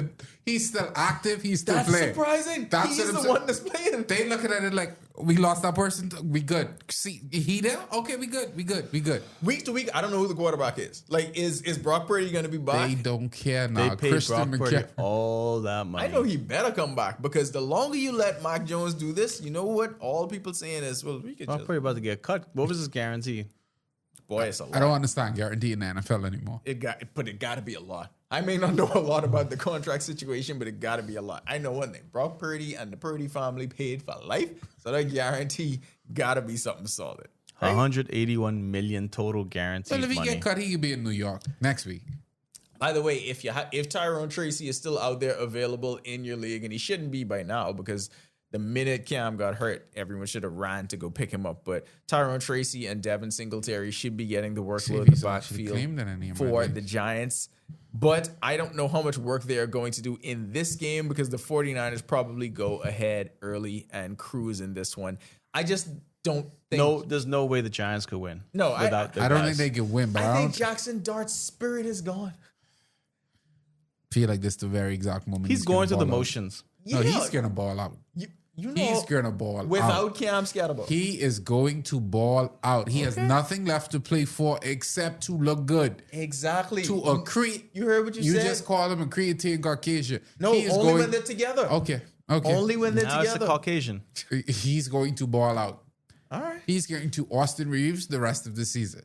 he's still active. He's still That's playing. surprising. That's He's what I'm the saying. one that's playing. They looking at it like, we lost that person. We good. See, he there? Okay, we good. We good. Week to week, I don't know who the quarterback is. Like, is Brock Purdy going to be back? They don't care They now. paid Christian Brock Purdy McCaffrey. all that money. I know he better come back because the longer you let Mac Jones do this, you know what? All people saying is, well, we could Brock just... Purdy about to get cut. What was his guarantee? Boy, it's a lot. I don't understand guarantee in the NFL anymore. It got to be a lot. I may not know a lot about the contract situation, but it got to be a lot. I know one thing: Brock Purdy and the Purdy family paid for life, so that guarantee got to be something solid. 181 million total guaranteed Well, if he money. get cut, he could be in New York next week. By the way, if Tyrone Tracy is still out there available in your league, and he shouldn't be by now because the minute Cam got hurt, everyone should have ran to go pick him up. But Tyrone Tracy and Devin Singletary should be getting the workload in he's the actually backfield claimed in any of my for leagues. the Giants. But I don't know how much work they are going to do in this game because the 49ers probably go ahead early and cruise in this one. I just don't think... No, there's no way the Giants could win. No, without their I don't guys. think they can win, but I I think don't Jackson Dart's spirit is gone. feel like this is the very exact moment He's going gonna through the ball out. motions. No, Yeah. he's gonna ball out. He's gonna ball without out. Cam Scatterbo. He is going to ball out. He has nothing left to play for except to look good. Exactly. To accrete. You heard what you You said? just called him a creatine Caucasian. No, He is only going, when they're together. Okay. Only when they're Now it's the together. Caucasian. He's going to ball out. All right. He's going to Austin Reeves the rest of the season.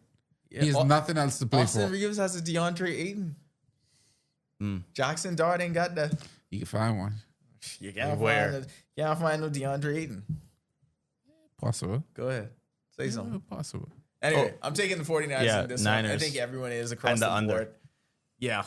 Yeah, He has nothing else to play Austin for. Reeves has a DeAndre Ayton. Jackson Dart ain't got that. You can find one. You can't Where? find no DeAndre Ayton. Possible. Go ahead. Say something. Possible. Anyway, I'm taking the 49ers Yeah, in this one. I Niners. think everyone is across And the the under. board. Yeah.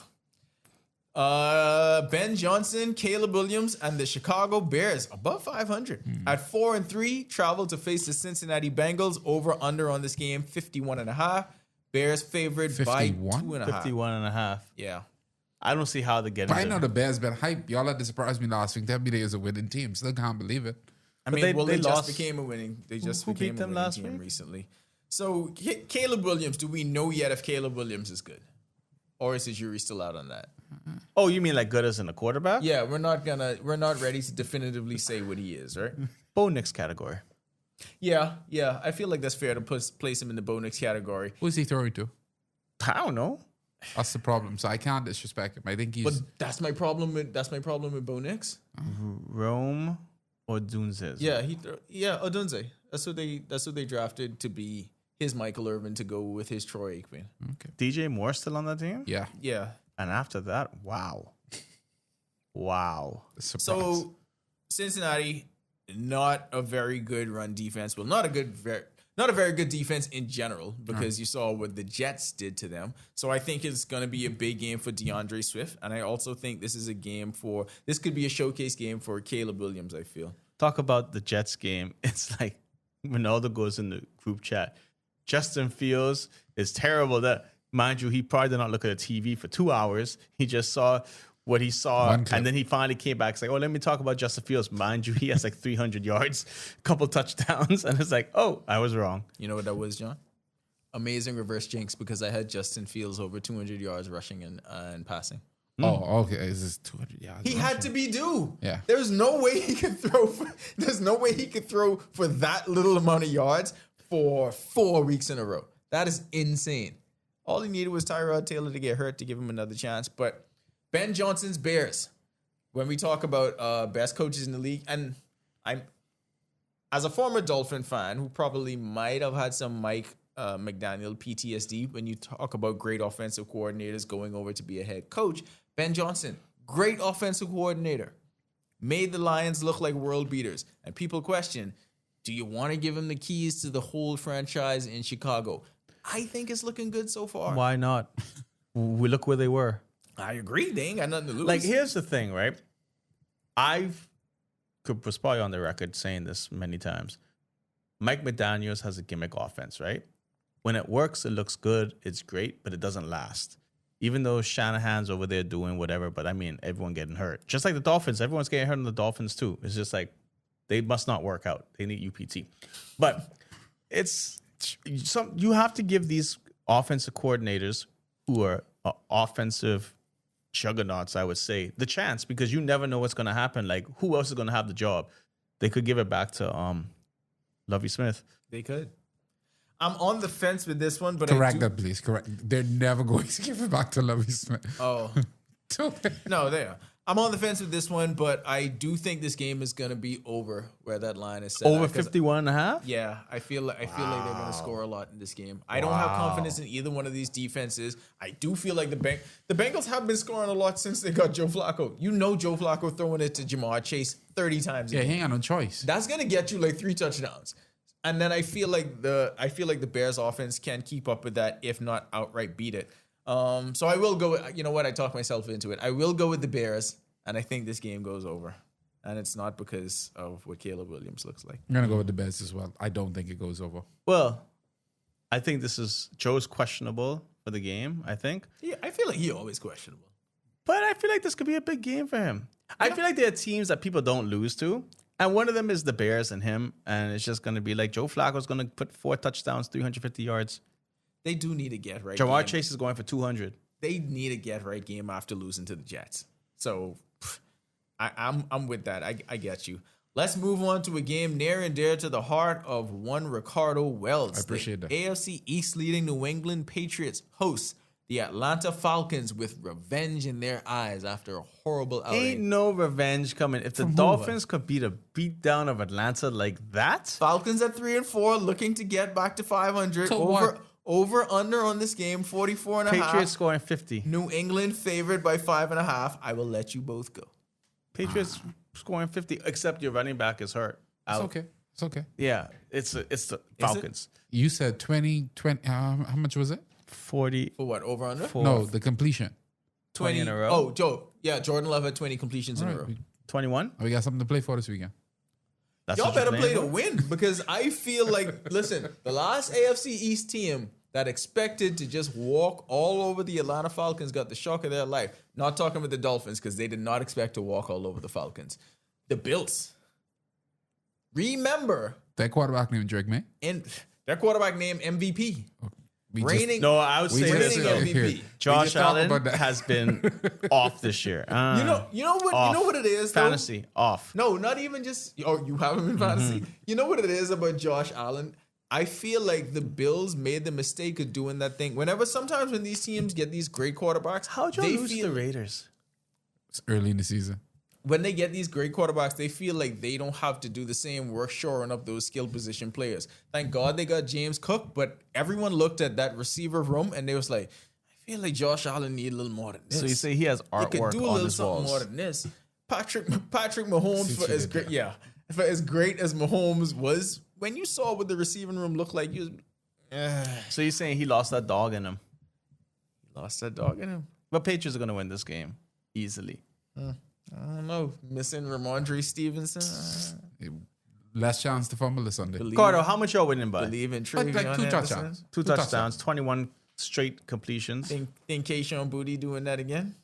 Ben Johnson, Caleb Williams, and the Chicago Bears above 500 at 4-3 travel to face the Cincinnati Bengals. Over under on this game 51.5. Bears favored by 51? 2.5. 51.5. Yeah. I don't see how they get But I into know the Bears been hype. Y'all had to surprise me last week. Tell me they was a winning team. Still can't believe it. I But mean, they- they they just lost. became a winning. They just Who became beat a them winning last team week? recently. So Caleb Williams, do we know yet if Caleb Williams is good, or is the jury still out on that? Oh, you mean like good as in a quarterback? Yeah, we're not ready to definitively say what he is, right? Bo Nix category. Yeah. I feel like that's fair to place him in the Bo Nix category. Who's he throwing to? I don't know. That's the problem. So I can't disrespect him. I think he's. But that's my problem with Bo Nix. Rome or Dunzes? Yeah, Odunze. That's what they drafted to be his Michael Irvin to go with his Troy Aikman. DJ Moore still on that team? yeah. Yeah. And after that, wow. Surprise. So Cincinnati, not a very good run defense. Well, not a very good defense in general, because you saw what the Jets did to them. So I think it's going to be a big game for DeAndre Swift, and I also think this could be a showcase game for Caleb Williams. I feel. Talk about the Jets game. It's like Ronaldo goes in the group chat. Justin Fields is terrible. That, mind you, he probably did not look at the TV for 2 hours. He just saw what he saw, One clip. and then he finally came back. It's like, oh, let me talk about Justin Fields. Mind you, he has like 300 yards, a couple touchdowns, and it's like, oh, I was wrong. You know what that was, John? Amazing reverse jinx, because I had Justin Fields over 200 yards rushing and passing. Oh, okay. Is this 200 yards? He had to be due. Yeah. There's no way he could throw. There's no way he could throw for that little amount of yards for 4 weeks in a row. That is insane. All he needed was Tyrod Taylor to get hurt to give him another chance. But Ben Johnson's Bears. When we talk about best coaches in the league, and I'm as a former Dolphin fan who probably might have had some Mike McDaniel PTSD when you talk about great offensive coordinators going over to be a head coach. Ben Johnson, great offensive coordinator, made the Lions look like world beaters. And people question, do you want to give him the keys to the whole franchise in Chicago? I think it's looking good so far. Why not? We look where they were. I agree. They ain't got nothing to lose. Like, here's the thing, right? Was probably on the record saying this many times. Mike McDaniels has a gimmick offense, right? When it works, it looks good. It's great, but it doesn't last. Even though Shanahan's over there doing whatever, but I mean, everyone getting hurt. Just like the Dolphins, everyone's getting hurt on the Dolphins too. It's just like, they must not work out. They need UPT. But you have to give these offensive coordinators who are offensive juggernauts, I would say, the chance, because you never know what's going to happen. Like, who else is going to have the job? They could give it back to Lovie Smith. they could. I'm on the fence with this one, but Correct that, please. Correct. They're never going to give it back to Lovie Smith. Oh. No, there. I'm on the fence with this one, but I do think this game is going to be over where that line is set. Over at, 'cause 51 and a half? Yeah, I feel like they're going to score a lot in this game. I don't have confidence in either one of these defenses. I do feel like the Bengals have been scoring a lot since they got Joe Flacco. You know Joe Flacco throwing it to Jamar Chase 30 times. Yeah, he ain't got no choice. That's going to get you like 3 touchdowns. And then I feel like the Bears offense can keep up with that, if not outright beat it. So I will go with, you know what, I talked myself into it. I will go with the Bears, and I think this game goes over. And it's not because of what Caleb Williams looks like. I'm going to go with the Bears as well. I don't think it goes over. Well, I think Joe's questionable for the game, I think. Yeah, I feel like he always questionable. But I feel like this could be a big game for him. I feel like there are teams that people don't lose to. And one of them is the Bears and him. And it's just going to be like Joe Flacco's going to put 4 touchdowns, 350 yards. They do need a get right Jamar game. Chase is going for 200. They need a get right game after losing to the Jets. So I'm with that. I get you. Let's move on to a game near and dear to the heart of one Ricardo Wells. I appreciate the that. AFC East leading New England Patriots hosts the Atlanta Falcons with revenge in their eyes after a horrible outing. Ain't no revenge coming. If the Dolphins could beat a beatdown of Atlanta like that, Falcons at 3-4, looking to get back to 500. To what? Over under on this game, 44 and a half. Patriots scoring 50. New England favored by 5.5. I will let you both go. Patriots scoring 50, except your running back is hurt. It's Out. okay. It's okay. Yeah, it's the Falcons. You said 20. How much was it? 40. For what? Over under? No, the completion. 20 in a row. Oh, Joe. Yeah, Jordan Love had 20 completions in a row. 21. We got something to play for this weekend. That's Y'all what you're better play playing to for? win because I feel like, listen, the last AFC East team that expected to just walk all over the Atlanta Falcons got the shock of their life. Not talking about the Dolphins because they did not expect to walk all over the Falcons. The Bills. Remember, That quarterback named Drake May. in their quarterback named MVP. Reigning. No, I would say this reigning though. MVP. Josh just talk Allen about that. has been off this year. You know what it is. though? Fantasy off. No, not even just. Oh, you have him in fantasy. You know what it is about Josh Allen? I feel like the Bills made the mistake of doing that thing. Sometimes when these teams get these great quarterbacks, How'd you lose to the Raiders? It's early in the season. when they get these great quarterbacks, they feel like they don't have to do the same work shoring up those skill position players. Thank God they got James Cook, but everyone looked at that receiver room and they was like, I feel like Josh Allen need a little more than this. So you say he has He could artwork do a on little his something walls. more than this. Patrick Mahomes, for as great, for as great as Mahomes was, when you saw what the receiving room looked like, you So you're saying he lost that dog in him? lost that dog in him. But Patriots are going to win this game easily. I don't know. Missing Ramondre Stevenson. Less chance to fumble this Sunday. Cardo, how much y'all winning by? Believe in Like Travion two Anderson. touchdowns. Two touchdowns, 21 straight completions. Think Keyshawn Booty doing that again?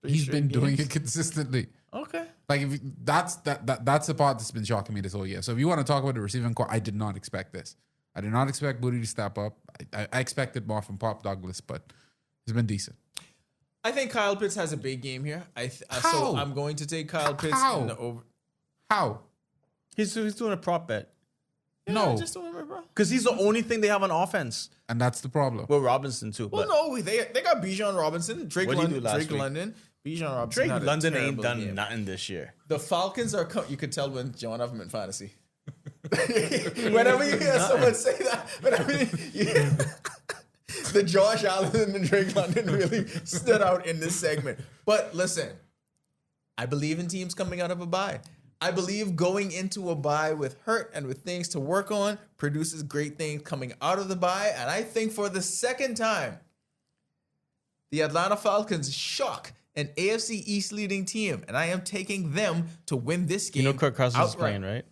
He's been doing it consistently. Okay. Like if that's the part that's been shocking me this whole year. So if you want to talk about the receiving core, I did not expect this. I did not expect Booty to step up. I expected more from Pop Douglas, but he's been decent. I think Kyle Pitts has a big game here. So How? I'm going to take Kyle Pitts How? in the over. How? He's doing a prop bet. No. Just doing it, bro. Because he's the only thing they have on offense. And that's the problem. Well, Robinson too. Well, But no, they got Bijan Robinson, Drake What did he London, do last Drake week? London, Bijan Robinson. Drake had a London ain't terrible done game. nothing this year. The Falcons are. You could tell when John have him in fantasy. Whenever you hear someone say that, the Josh Allen and the Drake London really stood out in this segment. But listen, I believe in teams coming out of a bye. I believe going into a bye with hurt and with things to work on produces great things coming out of the bye. And I think for the second time, the Atlanta Falcons shock an AFC East leading team. And I am taking them to win this game. You know Kirk Cousins is outright. playing, right?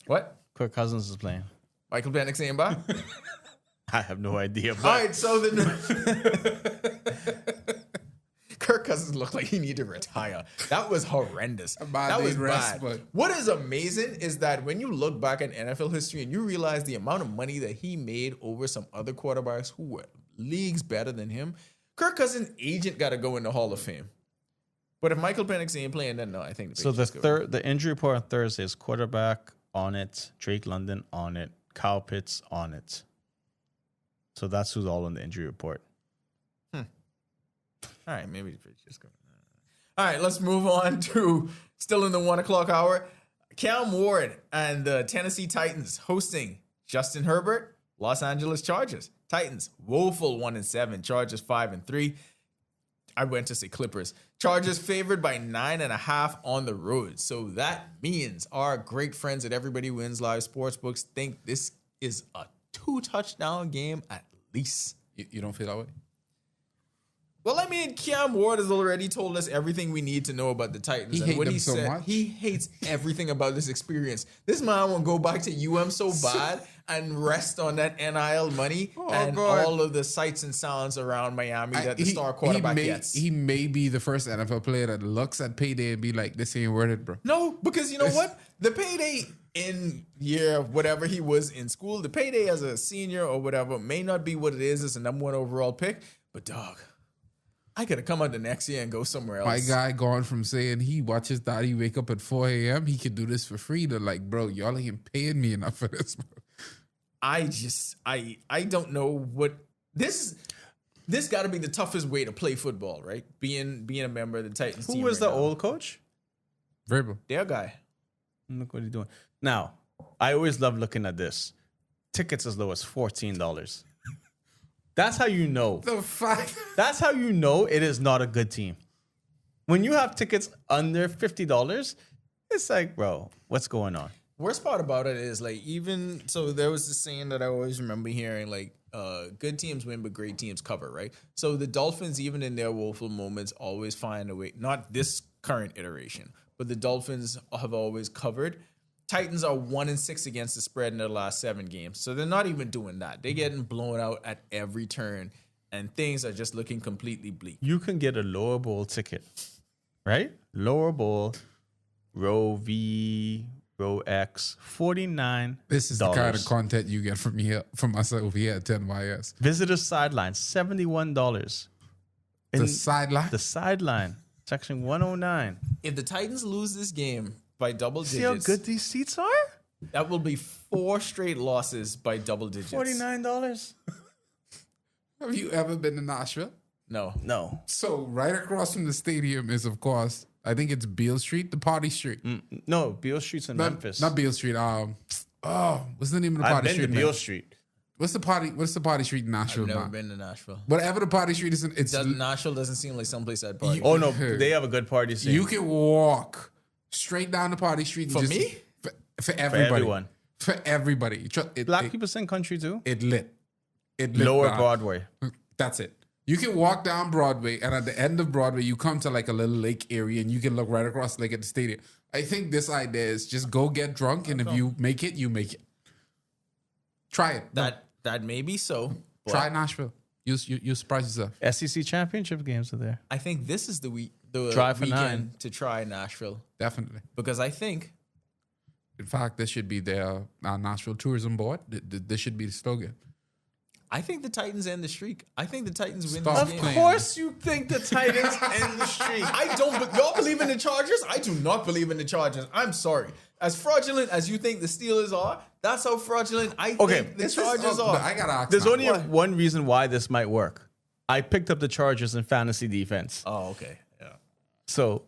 What? Kirk Cousins is playing. Michael Penix saying bye? I have no idea. But All right, so then Kirk Cousins looked like he needed to retire. That was horrendous. bad That was day's rest, bad. but- What is amazing is that when you look back at NFL history and you realize the amount of money that he made over some other quarterbacks who were leagues better than him, Kirk Cousins' agent got to go in the Hall of Fame. But if Michael Penix ain't playing, then no, I think the so Patriots go. the injury report on Thursday is quarterback on it, Drake London on it, Kyle Pitts on it. So that's who's all in the injury report. All right, maybe the Patriots go. All right, let's move on to still in the 1 o'clock hour. Cam Ward and the Tennessee Titans hosting Justin Herbert, Los Angeles Chargers. Titans woeful 1-7, Chargers 5-3. I went to say Clippers. Chargers favored by 9.5 on the road. So that means our great friends at Everybody Wins Live Sportsbooks think this is a 2-touchdown game at least. You don't feel that way? Well, I mean, Cam Ward has already told us everything we need to know about the Titans. He and hate what them he so said, much? he hates everything about this experience. This man will go back to UM so bad and rest on that NIL money and God. all of the sights and sounds around Miami that the star quarterback gets. He may be the first NFL player that looks at payday and be like, this ain't worth it, bro. No, because you know what? The payday in year whatever he was in school, the payday as a senior or whatever may not be what it is as a number 1 overall pick. But dog, I could have come out the next year and go somewhere else. My guy gone from saying he watches daddy wake up at 4 a.m. He could do this for free to like, bro, y'all ain't paying me enough for this. I don't know what this got to be the toughest way to play football, right? Being a member of the Titans team. Who was right the now. old coach? Verbal. Their guy. Look what he's doing. Now, I always love looking at this. Tickets as low as $14. That's how you know. The fact. That's how you know it is not a good team. When you have tickets under $50, it's like, bro, what's going on? Worst part about it is like even so there was this saying that I always remember hearing like good teams win but great teams cover, right? So the Dolphins, even in their woeful moments, always find a way. Not this current iteration, but the Dolphins have always covered. Titans are 1-6 against the spread in their last 7 games, so they're not even doing that. They're getting blown out at every turn, and things are just looking completely bleak. You can get a lower bowl ticket, right? Lower bowl, row V, row X, $49. This is the kind of content you get from us over here at 10YS. Visitor sideline, $71. The sideline? The sideline, section 109. If the Titans lose this game by double digits, See how good these seats are? that will be 4 straight losses by double digits. $49. Have you ever been to Nashville? No. No. So right across from the stadium is, of course, I think it's Beale Street, the Party Street. No, Beale Street's in Memphis. Not Beale Street. What's the name of the I've Party been Street? to in Beale Memphis? Street. What's the Party Street in Nashville? I've never now? been to Nashville. Whatever the Party Street is, Nashville doesn't seem like someplace I'd party. Oh, no, they have a good party scene. you can walk straight down the Party Street. And For me? For everybody. everyone. For everybody. Black people sing country too? It lit. It lit. Lower man. Broadway. That's it. You can walk down Broadway, and at the end of Broadway, you come to like a little lake area, and you can look right across the lake at the stadium. I think this idea is just go get drunk, and if you make it, you make it. Try it. That may be so. but Try Nashville. You surprise yourself. SEC championship games are there. I think this is the Try for weekend 9. to try Nashville Definitely. because I think In fact, this should be their Nashville Tourism Board. This should be the slogan. the Titans end the streak. I think the Titans win Stop this game. playing. Of course you think the Titans end the streak. I don't. But y'all believe in the Chargers? I do not believe in the Chargers. I'm sorry. As fraudulent as you think the Steelers are, that's how fraudulent I think the Chargers are. I gotta ask. There's now. only one reason why this might work. I picked up the Chargers in fantasy defense. Oh, okay. Yeah. So,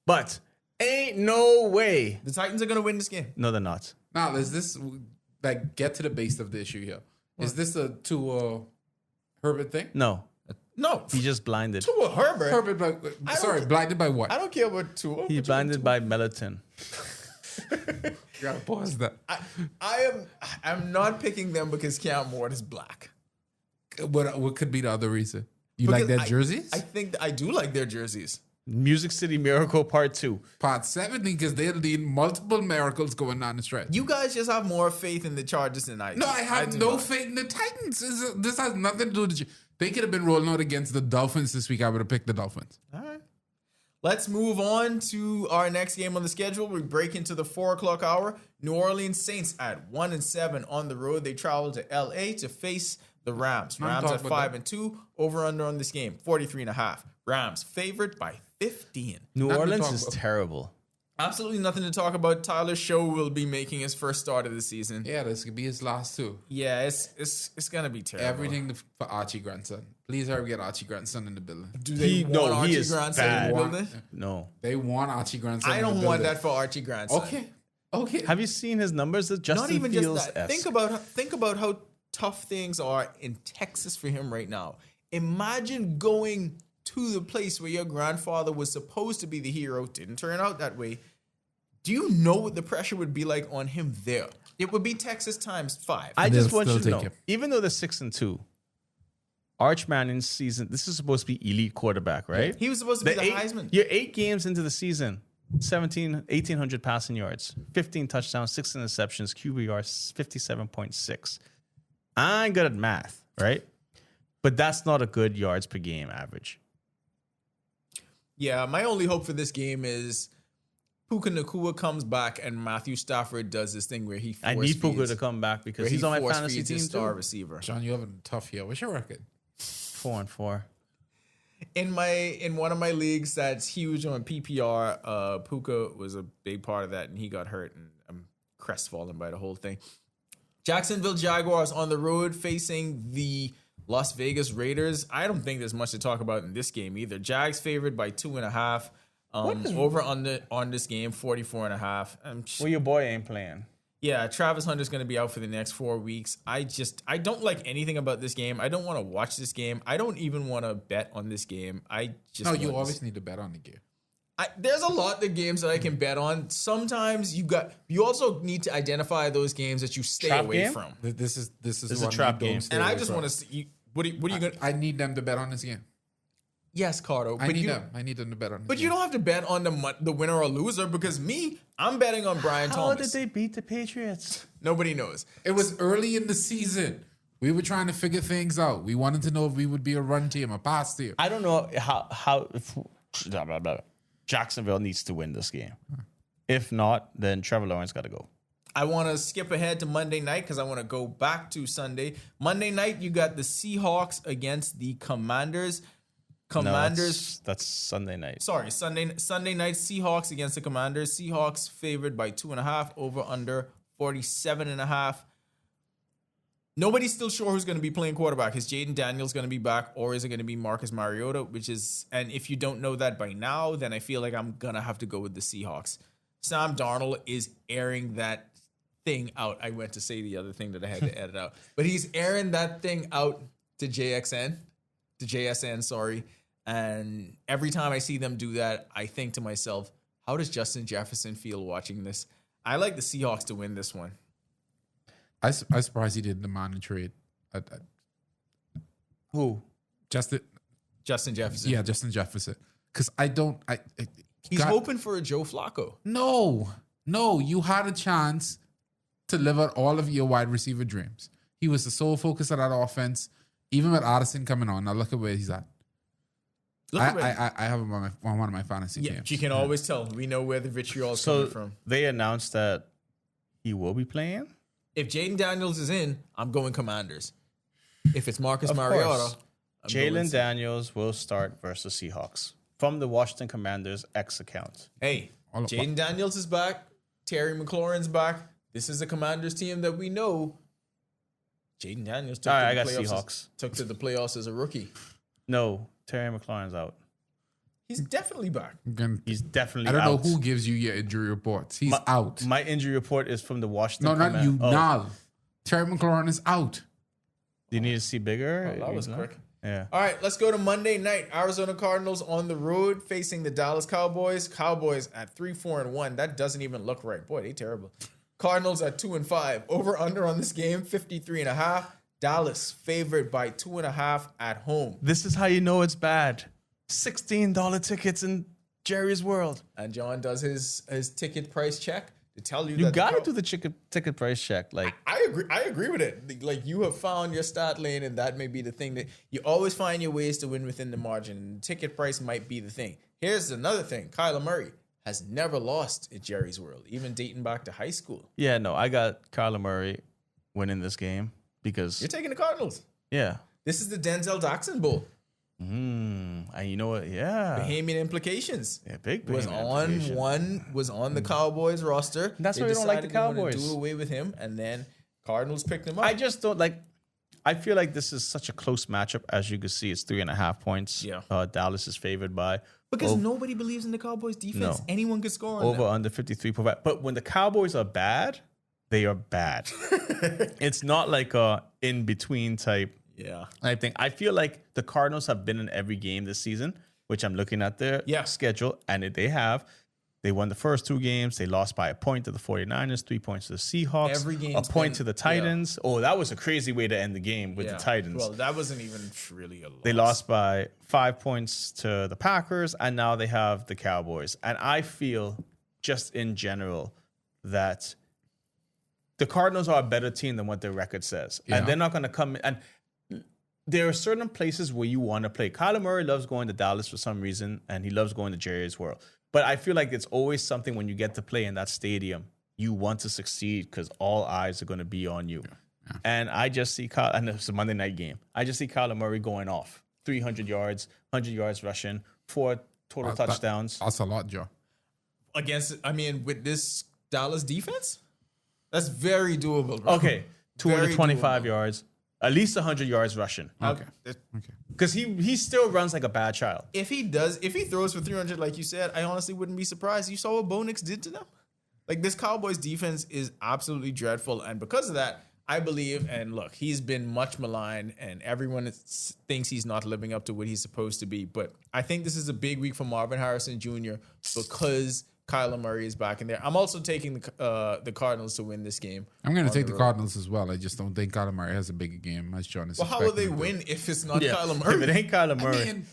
but ain't no way. The Titans are gonna win this game. No, they're not. Now, is this like get to the base of the issue here? Is this a Tua Herbert thing? No. No. He just blinded. Tua Herbert. Herbert, blinded by what? I don't care about Tua. He blinded by melatonin. You gotta pause that. I'm not picking them because Cam Ward is black. What could be the other reason? You like their jerseys? I think I do like their jerseys. Music City Miracle Part 2. Part 70, because they'll need multiple miracles going down the stretch. You guys just have more faith in the Chargers than I do. No, I have do no not. faith in the Titans. This has nothing to do with They could have been rolling out against the Dolphins this week. I would have picked the Dolphins. All right. Let's move on to our next game on the schedule. We break into the 4:00 hour. New Orleans Saints at 1-7 on the road. They travel to LA to face the Rams. I'm Rams talking at about 5-2. Over under on this game, 43.5. Rams favored by 15. New Nothing to Orleans talk is about. terrible. Absolutely nothing to talk about. Tyler Show will be making his first start of the season. Yeah, this could be his last two. Yeah, it's gonna be terrible. Everything for Archie Grandson. Please hurry get Archie Grandson in the building. Do they want Archie Grandson in bad. the building? No. They want Archie Grandson. I in the don't want building. that for Archie Grandson. Okay. Have you seen his numbers? That Justin Not even Fields just that. Think about how tough things are in Texas for him right now. Imagine going to the place where your grandfather was supposed to be the hero, didn't turn out that way. Do you know what the pressure would be like on him there? It would be Texas times 5. I just They'll want you still to take know, him. even though they're 6-2, Arch Manning's season, this is supposed to be elite quarterback, right? He was supposed to be the Heisman. You're 8 games into the season, 1,800 passing yards, 15 touchdowns, 6 interceptions, QBR 57.6. I ain't good at math, right? But that's not a good yards per game average. Yeah, my only hope for this game is Puka Nacua comes back and Matthew Stafford does this thing where he I need Puka to come back because he's on my fantasy team star too. receiver. John, you having a tough year. What's your record? 4-4. in one of my leagues that's huge on PPR, Puka was a big part of that, and he got hurt, and I'm crestfallen by the whole thing. Jacksonville Jaguars on the road facing the Las Vegas Raiders. I don't think there's much to talk about in this game either. Jags favored by 2.5. Over on this game, 44.5. Well, your boy ain't playing. Yeah, Travis Hunter's going to be out for the next 4 weeks. I don't like anything about this game. I don't want to watch this game. I don't even want to bet on this game. You always need to bet on the game. There's a lot of games that I can bet on. Sometimes you also need to identify those games that you stay Trap away game? from. This is a trap game. And I just want to see what are you going to? I need them to bet on this game. Yes, Cardo. I need them to bet on this But game. you don't have to bet on the winner or loser because I'm betting on Brian How Thomas. did they beat the Patriots? Nobody knows. It was early in the season. We were trying to figure things out. We wanted to know if we would be a run team, a pass team. I don't know how blah, blah, blah. Jacksonville needs to win this game. If not, then Trevor Lawrence got to go. I want to skip ahead to Monday night because I want to go back to Sunday. Monday night, you got the Seahawks against the Commanders. That's Sunday night. Sorry, Sunday night, Seahawks against the Commanders. Seahawks favored by 2.5, over under 47.5. Nobody's still sure who's going to be playing quarterback. Is Jaden Daniels going to be back, or is it going to be Marcus Mariota? And if you don't know that by now, then I feel like I'm going to have to go with the Seahawks. Sam Darnold is airing that thing out. I went to say the other thing that I had to edit out. But he's airing that thing out to JSN, sorry. And every time I see them do that, I think to myself, how does Justin Jefferson feel watching this? I like the Seahawks to win this one. I surprised he didn't demand a trade. Who? Justin Jefferson. Yeah, Justin Jefferson. Because he's hoping for a Joe Flacco. No, you had a chance to live out all of your wide receiver dreams. He was the sole focus of that offense, even with Addison coming on. Now look at where he's at. I have him on one of my fantasy games. You can always tell. We know where the vitriol is coming from. They announced that he will be playing. If Jaden Daniels is in, I'm going Commanders. If it's Marcus Mariota, Jalen Daniels will start versus Seahawks from the Washington Commanders X account. Hey, Jaden Daniels is back. Terry McLaurin's back. This is a Commanders team that we know. Jaden Daniels took to the playoffs as a rookie. No, Terry McLaurin's out. He's definitely back. He's definitely out. I don't know who gives you your injury reports. He's out. My injury report is from the Washington. No, not you. Now, Terry McLaurin is out. Do you need to see bigger? Oh, that was quick. Yeah. All right, let's go to Monday night. Arizona Cardinals on the road facing the Dallas Cowboys. Cowboys at 3-4-1. That doesn't even look right. Boy, they terrible. Cardinals at 2-5. Over under on this game, 53.5. Dallas favored by 2.5 at home. This is how you know it's bad. $16 tickets in Jerry's World. And John does his ticket price check to tell you you that got to do the ticket price check. Like I agree with it. Like you have found your start lane, and that may be the thing that you always find your ways to win within the margin. And ticket price might be the thing. Here's another thing: Kyler Murray has never lost at Jerry's World, even dating back to high school. Yeah, no, I got Kyler Murray winning this game because You're taking the Cardinals. Yeah, this is the Denzel Jackson Bowl. And you know what? Yeah, Bahamian implications. Yeah, big was on the Cowboys roster. That's why we don't like the Cowboys. Do away with him, and then Cardinals picked him up. I just don't like. I feel like this is such a close matchup. As you can see, it's 3.5 points. Yeah, Dallas is favored by because nobody believes in the Cowboys defense. No. Anyone could score on over them. under 53. But when the Cowboys are bad, they are bad. It's not like a in between type. Yeah, I feel like the Cardinals have been in every game this season, which I'm looking at their schedule, and they won the first 2 games. They lost by a point to the 49ers, 3 points to the Seahawks, every game a point to the Titans. Yeah. Oh, that was a crazy way to end the game with the Titans. Well, that wasn't even really a loss. They lost by 5 points to the Packers, and now they have the Cowboys. And I feel just in general that the Cardinals are a better team than what their record says. Yeah. And they're not going to come and there are certain places where you want to play. Kyler Murray loves going to Dallas for some reason, and he loves going to Jerry's World. But I feel like it's always something when you get to play in that stadium, you want to succeed because all eyes are going to be on you. Yeah. And I just see and it's a Monday night game. I just see Kyler Murray going off. 300 yards, 100 yards rushing, 4 total touchdowns. That's a lot, Joe. With this Dallas defense, that's very doable, bro. Okay, 225 doable. yards, at least 100 yards rushing. Okay. Because he still runs like a bad child. If he throws for 300, like you said, I honestly wouldn't be surprised. You saw what Bo Nix did to them? Like, this Cowboys defense is absolutely dreadful. And because of that, I believe, and look, he's been much maligned and everyone thinks he's not living up to what he's supposed to be. But I think this is a big week for Marvin Harrison Jr. because Kyler Murray is back in there. I'm also taking the Cardinals to win this game. I'm going to take the Cardinals as well. I just don't think Kyler Murray has a bigger game as John is. Well, how will they win if it's not Kyler Murray? If it ain't Kyler Murray. I mean,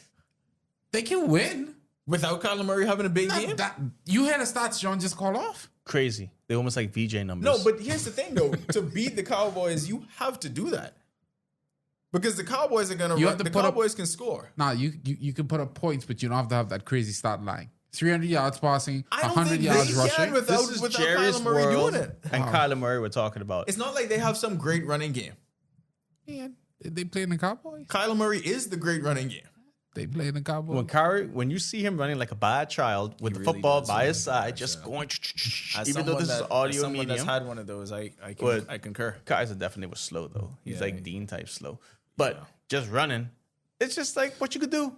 they can win. Without Kyler Murray having a big game? You had the stats John just called off? Crazy. They're almost like VJ numbers. No, but here's the thing, though. To beat the Cowboys, you have to do that. Because the Cowboys are going to run. The Cowboys can score. Nah, you can put up points, but you don't have to have that crazy stat line. 300 yards passing, 100 yards rushing. Without Jerry's Kyler Murray world doing it. and Kyler Murray we're talking about. It's not like they have some great running game. Man, they play in the Cowboys. Kyler Murray is the great running game. They play in the Cowboys. When you see him running like a bad child with the really football does by his side, just going, even though this is audio medium. That's had one of those, I concur. Kaiser definitely was slow though. He's like Dean type slow, but just running, it's just like what you could do.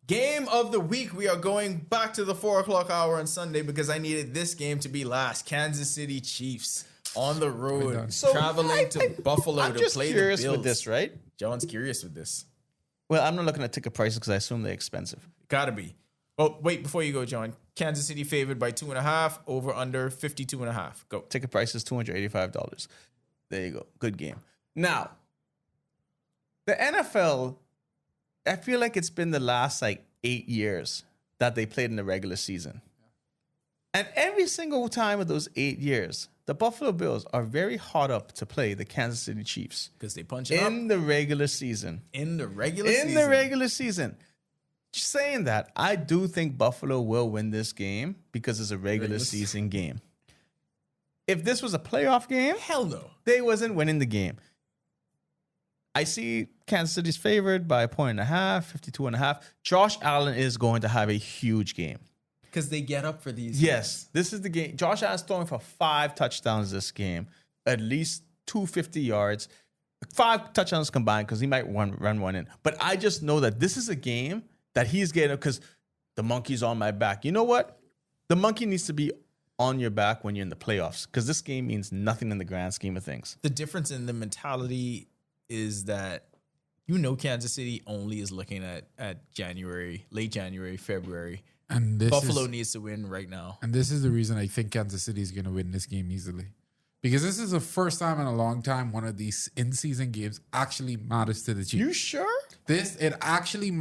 Game of the week. We are going back to the 4:00 hour on Sunday because I needed this game to be last. Kansas City Chiefs on the road, traveling to Buffalo to play the Bills. I'm curious with this, right? John's curious with this. Well, I'm not looking at ticket prices because I assume they're expensive. Gotta be. Oh, wait, before you go, John. Kansas City favored by 2.5, over under 52.5. Go. Ticket price is $285. There you go. Good game. Now, the NFL, I feel like it's been the last 8 years that they played in the regular season. And every single time of those 8 years, the Buffalo Bills are very hot up to play the Kansas City Chiefs. Because they punch it in the regular season. In the regular season. Just saying that, I do think Buffalo will win this game because it's a regular season game. If this was a playoff game, hell no. They wasn't winning the game. I see Kansas City's favored by 1.5, 52.5. Josh Allen is going to have a huge game. Because they get up for these. Yes, this is the game. Josh Allen's throwing for 5 touchdowns this game, at least 250 yards, 5 touchdowns combined because he might run one in. But I just know that this is a game that he's getting because the monkey's on my back. You know what? The monkey needs to be on your back when you're in the playoffs because this game means nothing in the grand scheme of things. The difference in the mentality is that Kansas City only is looking at January, late January, February. And Buffalo needs to win right now. And this is the reason I think Kansas City is going to win this game easily. Because this is the first time in a long time one of these in-season games actually matters to the Chiefs. You sure? It actually...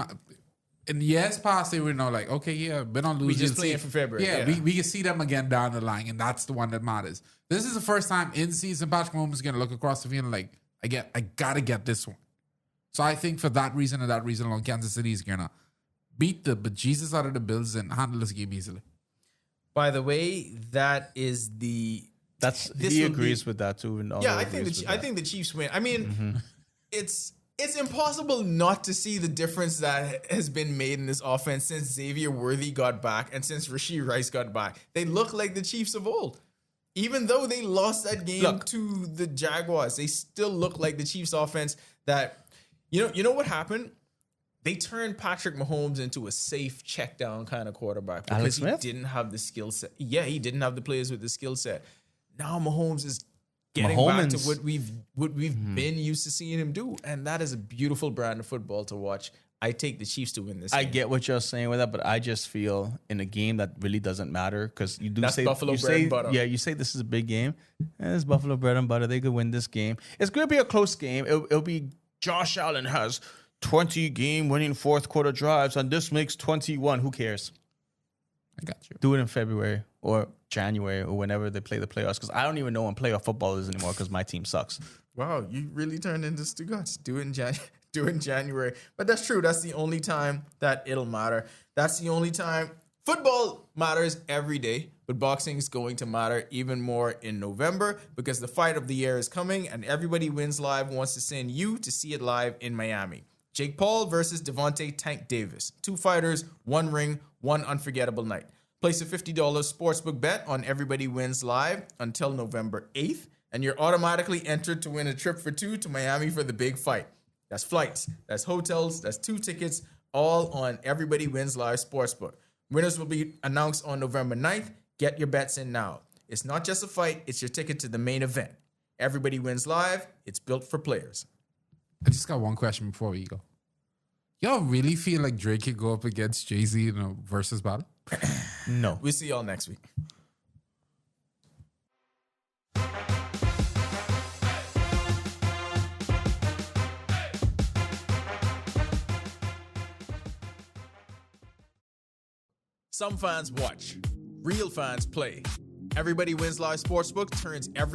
In years past, they were been on losing. We just playing for February. Yeah. We can see them again down the line, and that's the one that matters. This is the first time in-season Patrick Mahomes is going to look across the field like, I got to get this one. So I think for that reason and that reason alone, Kansas City is going to beat the bejesus out of the Bills and handle this game easily. By the way, that is the... He agrees with that too. And I think the Chiefs win. I mean, it's impossible not to see the difference that has been made in this offense since Xavier Worthy got back and since Rashee Rice got back. They look like the Chiefs of old. Even though they lost that game to the Jaguars, they still look like the Chiefs offense that, you know what happened? They turned Patrick Mahomes into a safe check down kind of quarterback because he didn't have the skill set. Yeah, he didn't have the players with the skill set. Now Mahomes is getting back to what we've been used to seeing him do, and that is a beautiful brand of football to watch. I take the Chiefs to win this game. I get what you're saying with that, but I just feel in a game that really doesn't matter because you do That's say Buffalo bread and butter. Yeah, you say this is a big game. It's Buffalo bread and butter. They could win this game. It's going to be a close game. It'll be Josh Allen has 20 game-winning fourth-quarter drives, and this makes 21. Who cares? I got you. Do it in February or January or whenever they play the playoffs because I don't even know when playoff football is anymore because my team sucks. Wow, you really turned into Stugatz. Do it in January. But that's true. That's the only time that it'll matter. That's the only time. Football matters every day, but boxing is going to matter even more in November because the fight of the year is coming and Everybody Wins Live wants to send you to see it live in Miami. Jake Paul versus Devontae Tank Davis. 2 fighters, 1 ring, 1 unforgettable night. Place a $50 sportsbook bet on Everybody Wins Live until November 8th, and you're automatically entered to win a trip for 2 to Miami for the big fight. That's flights, that's hotels, that's 2 tickets, all on Everybody Wins Live Sportsbook. Winners will be announced on November 9th. Get your bets in now. It's not just a fight, it's your ticket to the main event. Everybody Wins Live. It's built for players. I just got one question before we go. Y'all really feel like Drake could go up against Jay-Z in a versus battle? No. We'll see y'all next week. Some fans watch. Real fans play. Everybody Wins Live Sportsbook turns every